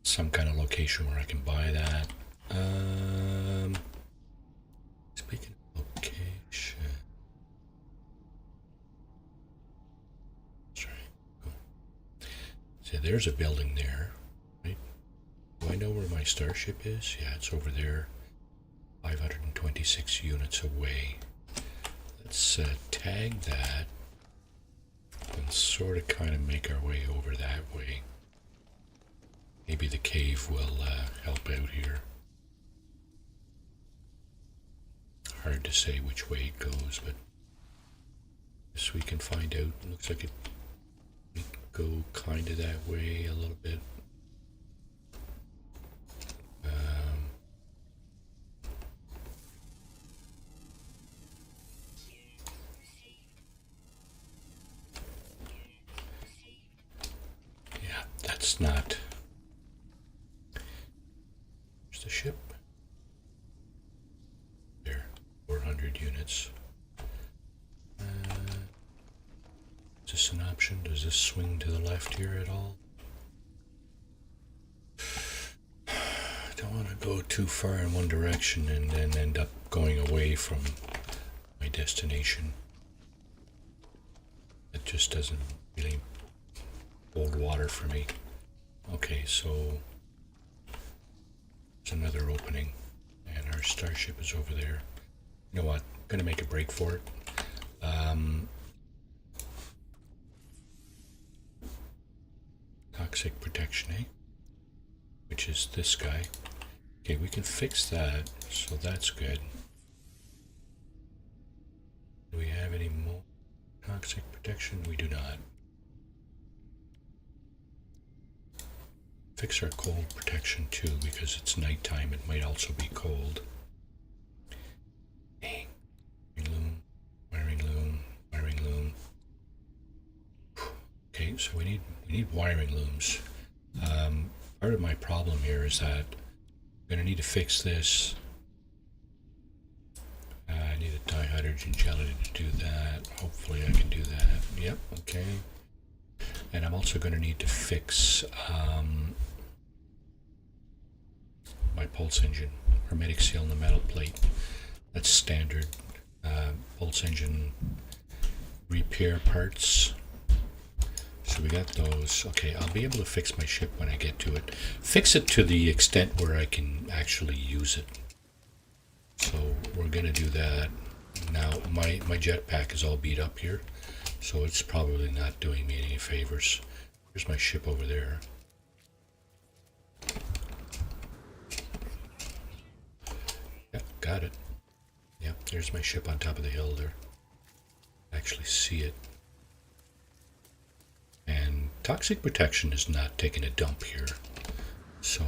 [SPEAKER 1] some kind of location where I can buy that. Speaking of location, sorry. Oh. So there's a building there, right? Do I know where my starship is? Yeah, it's over there, 526 units away. Let's tag that and sort of kind of make our way over that way. Maybe the cave will help out here. Hard to say which way it goes, but guess we can find out. Looks like it we go kind of that way a little bit. Yeah, that's not. There's the ship. There, 400 units. Is this an option? Does this swing to the left here at all? I don't want to go too far in one direction and then end up going away from my destination. It just doesn't really hold water for me. Okay, so there's another opening and our starship is over there. You know what? I'm gonna make a break for it. Toxic protection, eh? Which is this guy. Okay, we can fix that, so that's good. Do we have any more toxic protection? We do not. Fix our cold protection too, because it's nighttime, it might also be cold. Dang. Wiring loom, wiring loom. Okay, so we need wiring looms. Part of my problem here is that I'm going to need to fix this. I need a dihydrogen jelly to do that. Hopefully I can do that. Yep, okay. And I'm also going to need to fix my pulse engine. Hermetic seal in the metal plate. That's standard pulse engine repair parts. So we got those. Okay, I'll be able to fix my ship when I get to it. Fix it to the extent where I can actually use it. So we're gonna do that. Now my jetpack is all beat up here, so it's probably not doing me any favors. Here's my ship over there. Yep, got it. Yep, there's my ship on top of the hill there. Actually see it. And toxic protection is not taking a dump here, so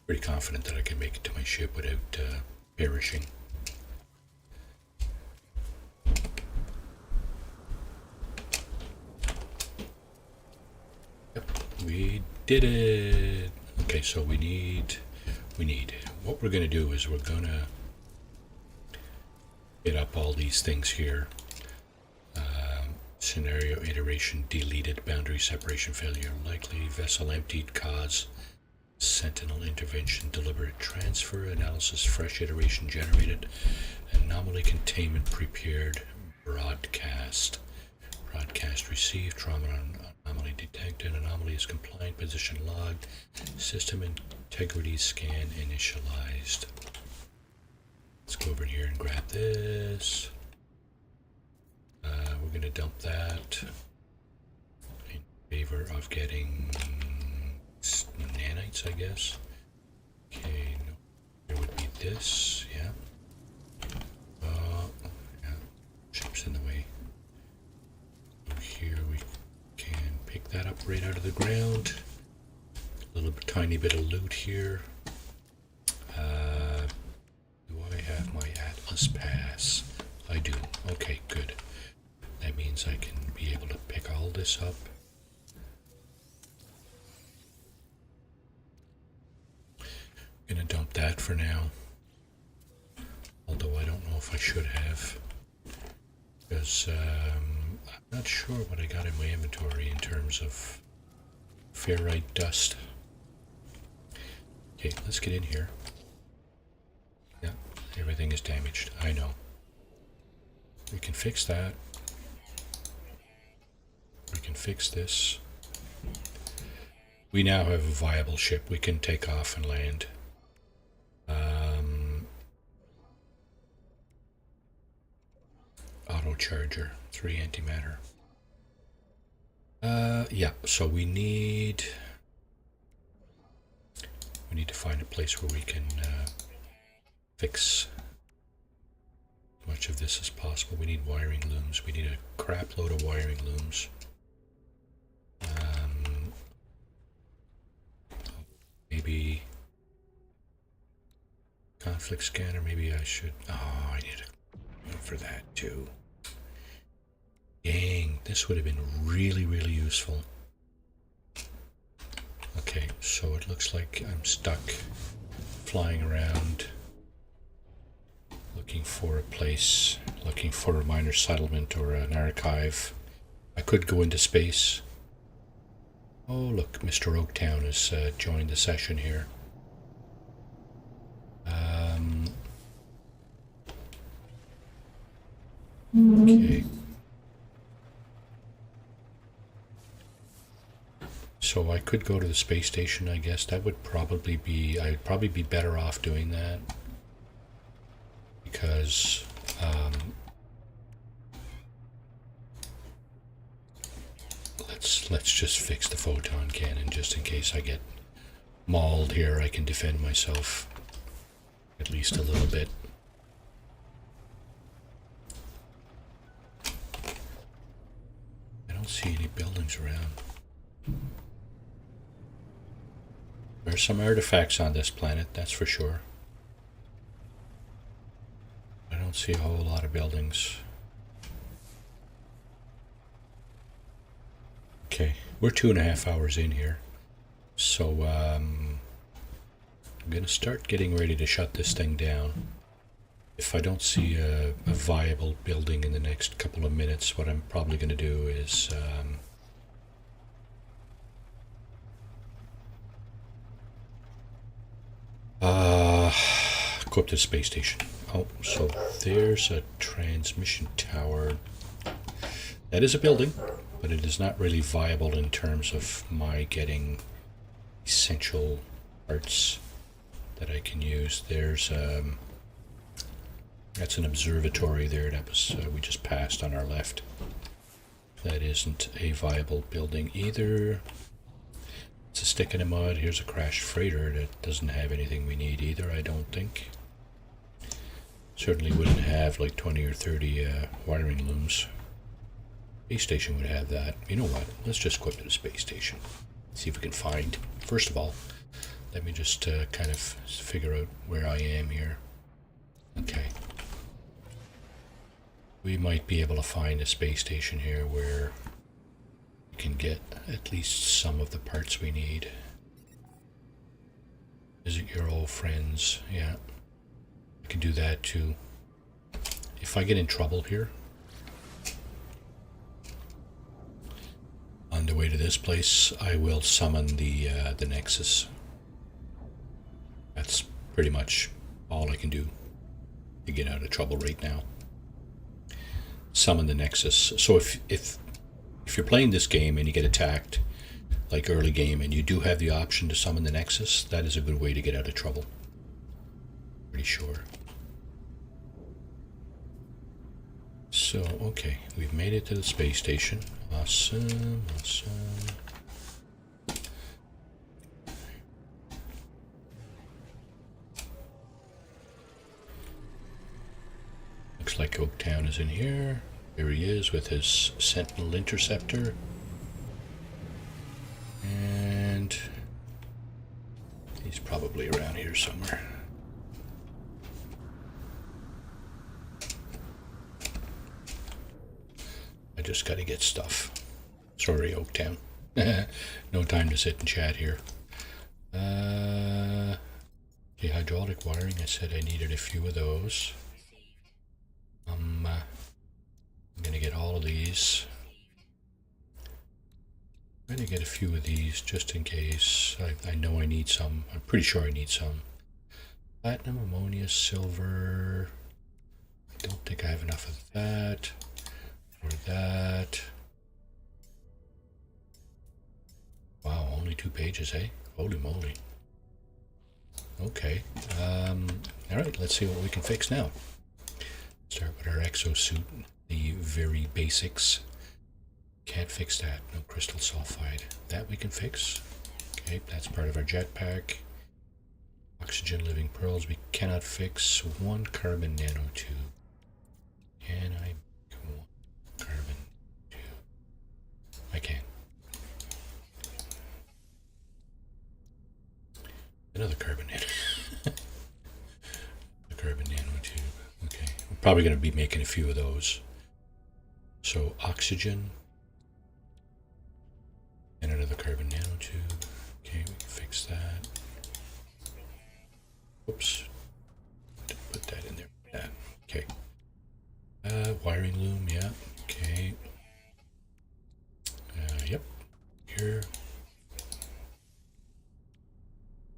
[SPEAKER 1] pretty confident that I can make it to my ship without perishing. Yep, we did it. Okay, so we need what we're gonna do is we're gonna get up all these things here. Scenario iteration deleted, boundary separation failure likely, vessel emptied, cause sentinel intervention, deliberate transfer analysis, fresh iteration generated, anomaly containment prepared, broadcast received, trauma anomaly detected, anomaly is compliant, position logged, system integrity scan initialized. Let's go over here and grab this. We're going to dump that in favor of getting nanites, I guess. Okay, no, there would be this, yeah. Yeah, ship's in the way. Here we can pick that up right out of the ground. A little tiny bit of loot here. Do I have my Atlas pass? I do. Okay, good. That means I can be able to pick all this up. I'm gonna dump that for now. Although I don't know if I should have. Because I'm not sure what I got in my inventory in terms of ferrite dust. Okay, let's get in here. Yeah, everything is damaged. I know. We can fix that. We can fix this. We now have a viable ship. We can take off and land. Auto charger, 3 antimatter. Yeah, so we need to find a place where we can fix as much of this as possible. We need wiring looms. We need a crap load of wiring looms. Maybe conflict scanner. Maybe I should. Oh, I need a one for that too. Dang, this would have been really, really useful. Okay, so it looks like I'm stuck flying around looking for a place, looking for a minor settlement or an archive. I could go into space. Oh, look, Mr. Oaktown has joined the session here. Okay. So I could go to the space station, I guess. That would probably be, I'd probably be better off doing that. Because, let's just fix the photon cannon just in case I get mauled here. I can defend myself at least a little bit. I don't see any buildings around. There's some artifacts on this planet, that's for sure. I don't see a whole lot of buildings. Okay, we're 2.5 hours in here. So, I'm gonna start getting ready to shut this thing down. If I don't see a viable building in the next couple of minutes, what I'm probably gonna do is, go up to the space station. Oh, so there's a transmission tower. That is a building, but it is not really viable in terms of my getting essential parts that I can use. There's that's an observatory there. That was we just passed on our left. That isn't a viable building either. It's a stick in the mud. Here's a crashed freighter that doesn't have anything we need either, I don't think. Certainly wouldn't have like 20 or 30 wiring looms. Space station would have that. You know what? Let's just go up to the space station. See if we can find. First of all, let me just kind of figure out where I am here. Okay. We might be able to find a space station here where we can get at least some of the parts we need. Visit your old friends. Yeah. I can do that too. If I get in trouble here, on the way to this place, I will summon the Nexus. That's pretty much all I can do to get out of trouble right now. Summon the Nexus. So if you're playing this game and you get attacked, like early game, and you do have the option to summon the Nexus, that is a good way to get out of trouble. Pretty sure. So, okay, we've made it to the space station. Awesome, awesome. Looks like Oaktown is in here. There he is with his Sentinel Interceptor. And he's probably around here somewhere. I just gotta get stuff. Sorry, Oaktown. No time to sit and chat here. Okay, hydraulic wiring. I said I needed a few of those. I'm gonna get all of these. I'm gonna get a few of these just in case. I know I need some. I'm pretty sure I need some. Platinum, ammonia, silver. I don't think I have enough of that. Or that. Wow, only 2 pages, eh? Holy moly. Okay. Alright, let's see what we can fix now. Start with our exosuit. the very basics. Can't fix that. No crystal sulfide. That we can fix. Okay, that's part of our jetpack. Oxygen living pearls. We cannot fix. One carbon nanotube. Can I make one carbon tube? I can. Another carbon nanotube. The carbon nanotube. Okay, we're probably going to be making a few of those. So oxygen. And another carbon nanotube. Okay, we can fix that. Oops. Put that in there. Yeah. Okay. Wiring loom, yeah. Okay. Yep. Here.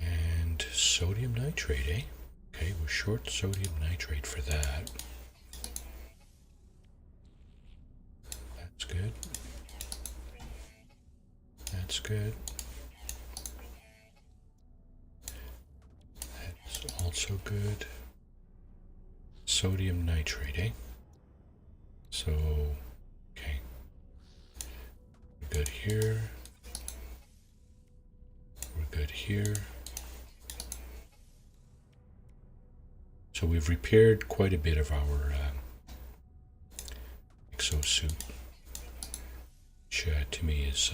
[SPEAKER 1] And sodium nitrate, eh? Okay, we're short sodium nitrate for that. That's good. That's good. That's also good. Sodium nitrate, eh? So, okay. We're good here. We're good here. So we've repaired quite a bit of our exosuit, which to me is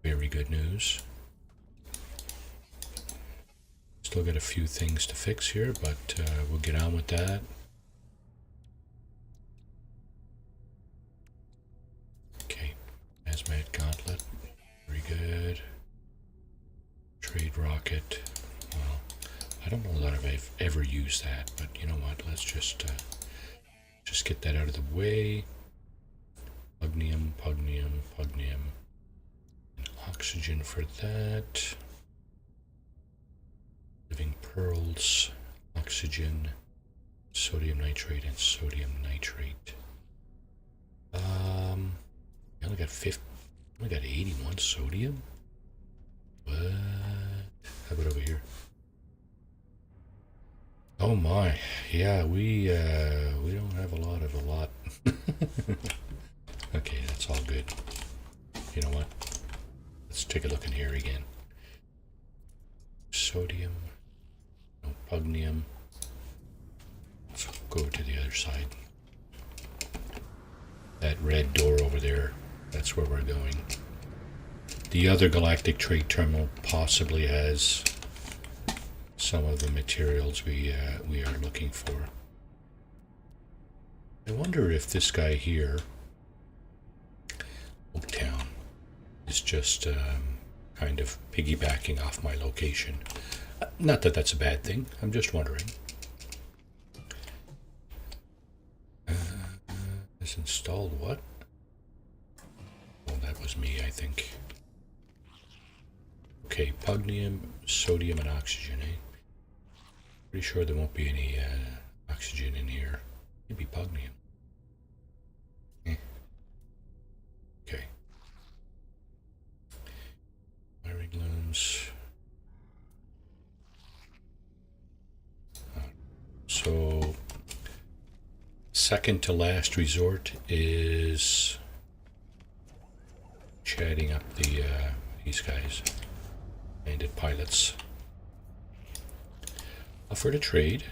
[SPEAKER 1] very good news. Still got a few things to fix here, but we'll get on with that. Okay, hazmat gauntlet, very good. Trade rocket. Well, I don't know that I've ever used that, but you know what? Let's just get that out of the way. Pugnium, pugnium, pugnium. And oxygen for that. Living pearls, oxygen, sodium nitrate, and sodium nitrate. I only got 81 sodium. What? How about over here? Oh my, yeah, we don't have a lot. Okay, that's all good. You know what? Let's take a look in here again. Sodium, no pugnium. Let's go to the other side. That red door over there, that's where we're going. The other galactic trade terminal possibly has some of the materials we are looking for. I wonder if this guy here, Oaktown, is just kind of piggybacking off my location. Not that that's a bad thing. I'm just wondering. This installed what? Oh, that was me, I think. Okay, pugnium, sodium, and oxygen, eh? Pretty sure there won't be any oxygen in here. Maybe pugnium. Okay. Wiring looms. So, second to last resort is chatting up these guys. Bandit pilots. Offer to trade.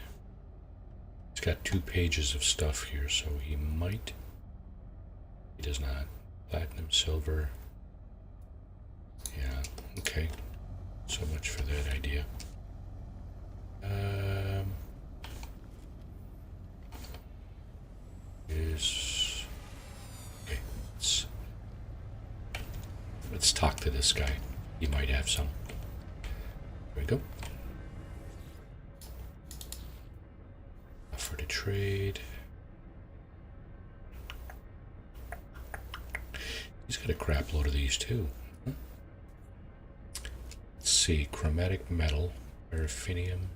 [SPEAKER 1] He's got 2 pages of stuff here, so he might. He does not. Platinum, silver. Yeah, okay. So much for that idea. Okay. Let's talk to this guy. He might have some. There we go. Offer to trade. He's got a crap load of these too. Let's see. Chromatic metal. Paraffinium.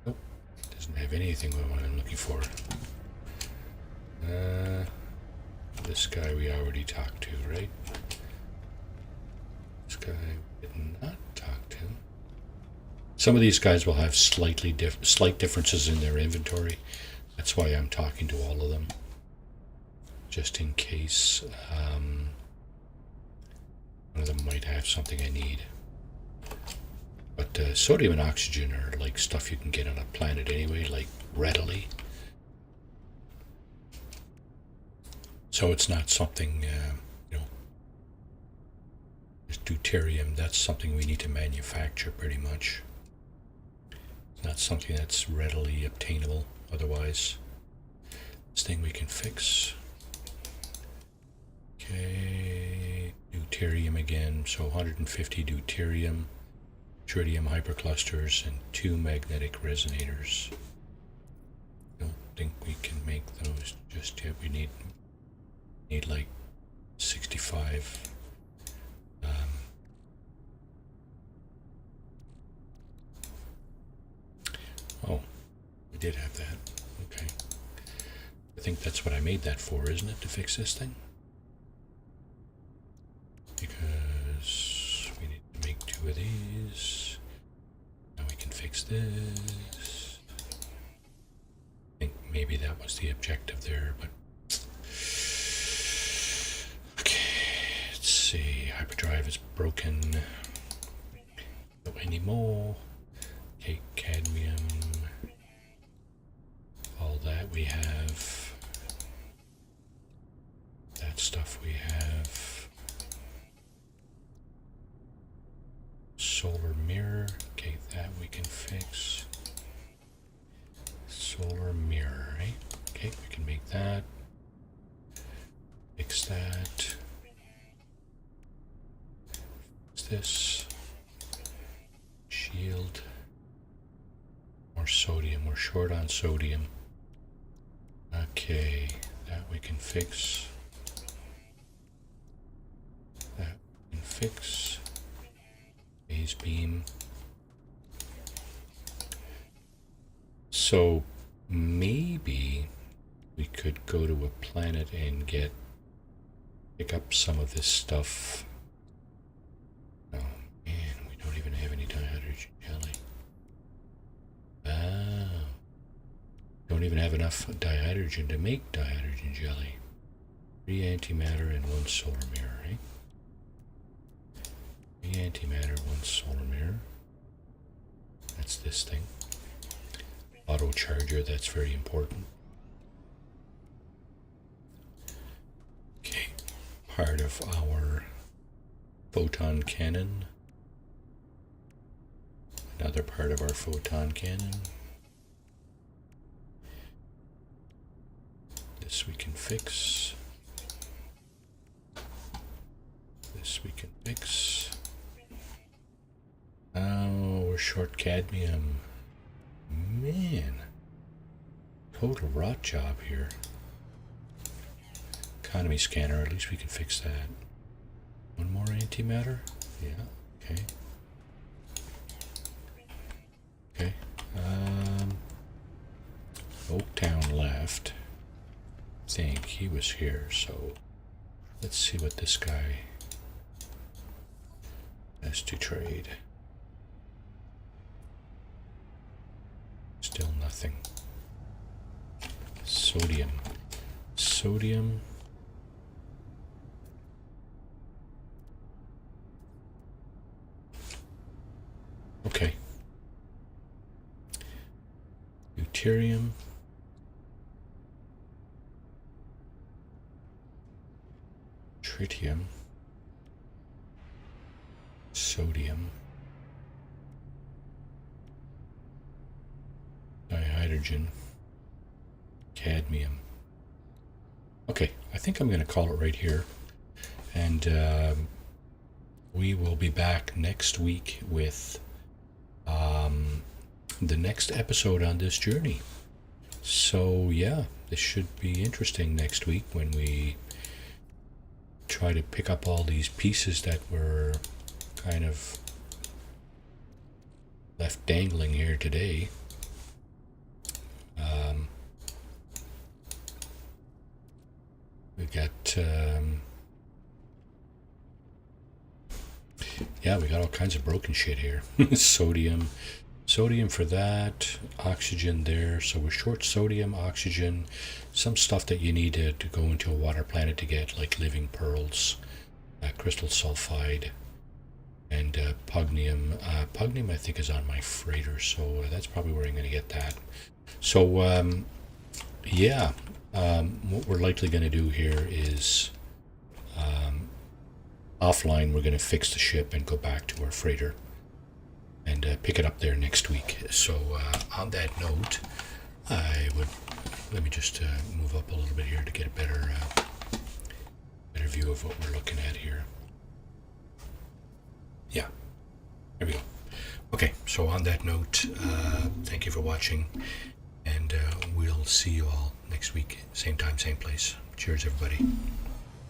[SPEAKER 1] Nope. Doesn't have anything I'm looking for. This guy we already talked to, right? This guy we did not talk to. Some of these guys will have slight differences in their inventory. That's why I'm talking to all of them. just in case one of them might have something I need. But sodium and oxygen are like stuff you can get on a planet anyway, like readily. So it's not something, deuterium, that's something we need to manufacture pretty much. It's not something that's readily obtainable otherwise. This thing we can fix. Okay, deuterium again, so 150 deuterium, tritium hyperclusters, and 2 magnetic resonators. Don't think we can make those just yet. We need like 65. Oh, we did have that. Okay. I think that's what I made that for, isn't it? To fix this thing? Because we need to make 2 of these. Now we can fix this. I think maybe that was the objective there, but okay, let's see. Hyperdrive is broken. Don't any more. Okay, cadmium. All that we have. That stuff we have. Solar mirror. Okay, that we can fix. Solar mirror, right? Okay, we can make that. Fix that. Fix this. Shield. More sodium. We're short on sodium. Okay, that we can fix. That we can fix. Phase beam. So maybe we could go to a planet and pick up some of this stuff. Oh man, we don't even have any dihydrogen jelly. Oh. Don't even have enough dihydrogen to make dihydrogen jelly. 3 antimatter and 1 solar mirror, right? 3 antimatter, 1 solar mirror. That's this thing. Auto charger, that's very important. Okay, part of our photon cannon. Another part of our photon cannon. This we can fix. This we can fix. Oh, we're short cadmium. Man. Total rot job here. Economy scanner, at least we can fix that. 1 more antimatter? Yeah, okay. Okay. Oaktown left. I think he was here, so let's see what this guy has to trade. Still nothing. Sodium. Sodium. Okay. Deuterium. Tritium. Sodium. Dihydrogen. Cadmium. Okay, I think I'm going to call it right here. And we will be back next week with the next episode on this journey. So yeah, this should be interesting next week when we try to pick up all these pieces that were kind of left dangling here today. We got yeah, we got all kinds of broken shit here. Sodium, Sodium for that, oxygen there. So we're short sodium, oxygen, some stuff that you need to go into a water planet to get, like living pearls, crystal sulfide, and pugnium. Pugnium, I think, is on my freighter, so that's probably where I'm going to get that. So, yeah, what we're likely going to do here is offline, we're going to fix the ship and go back to our freighter and pick it up there next week. So on that note, let me just move up a little bit here to get a better view of what we're looking at here. Yeah, there we go. Okay, so on that note, thank you for watching, and we'll see you all next week, same time, same place. Cheers, everybody.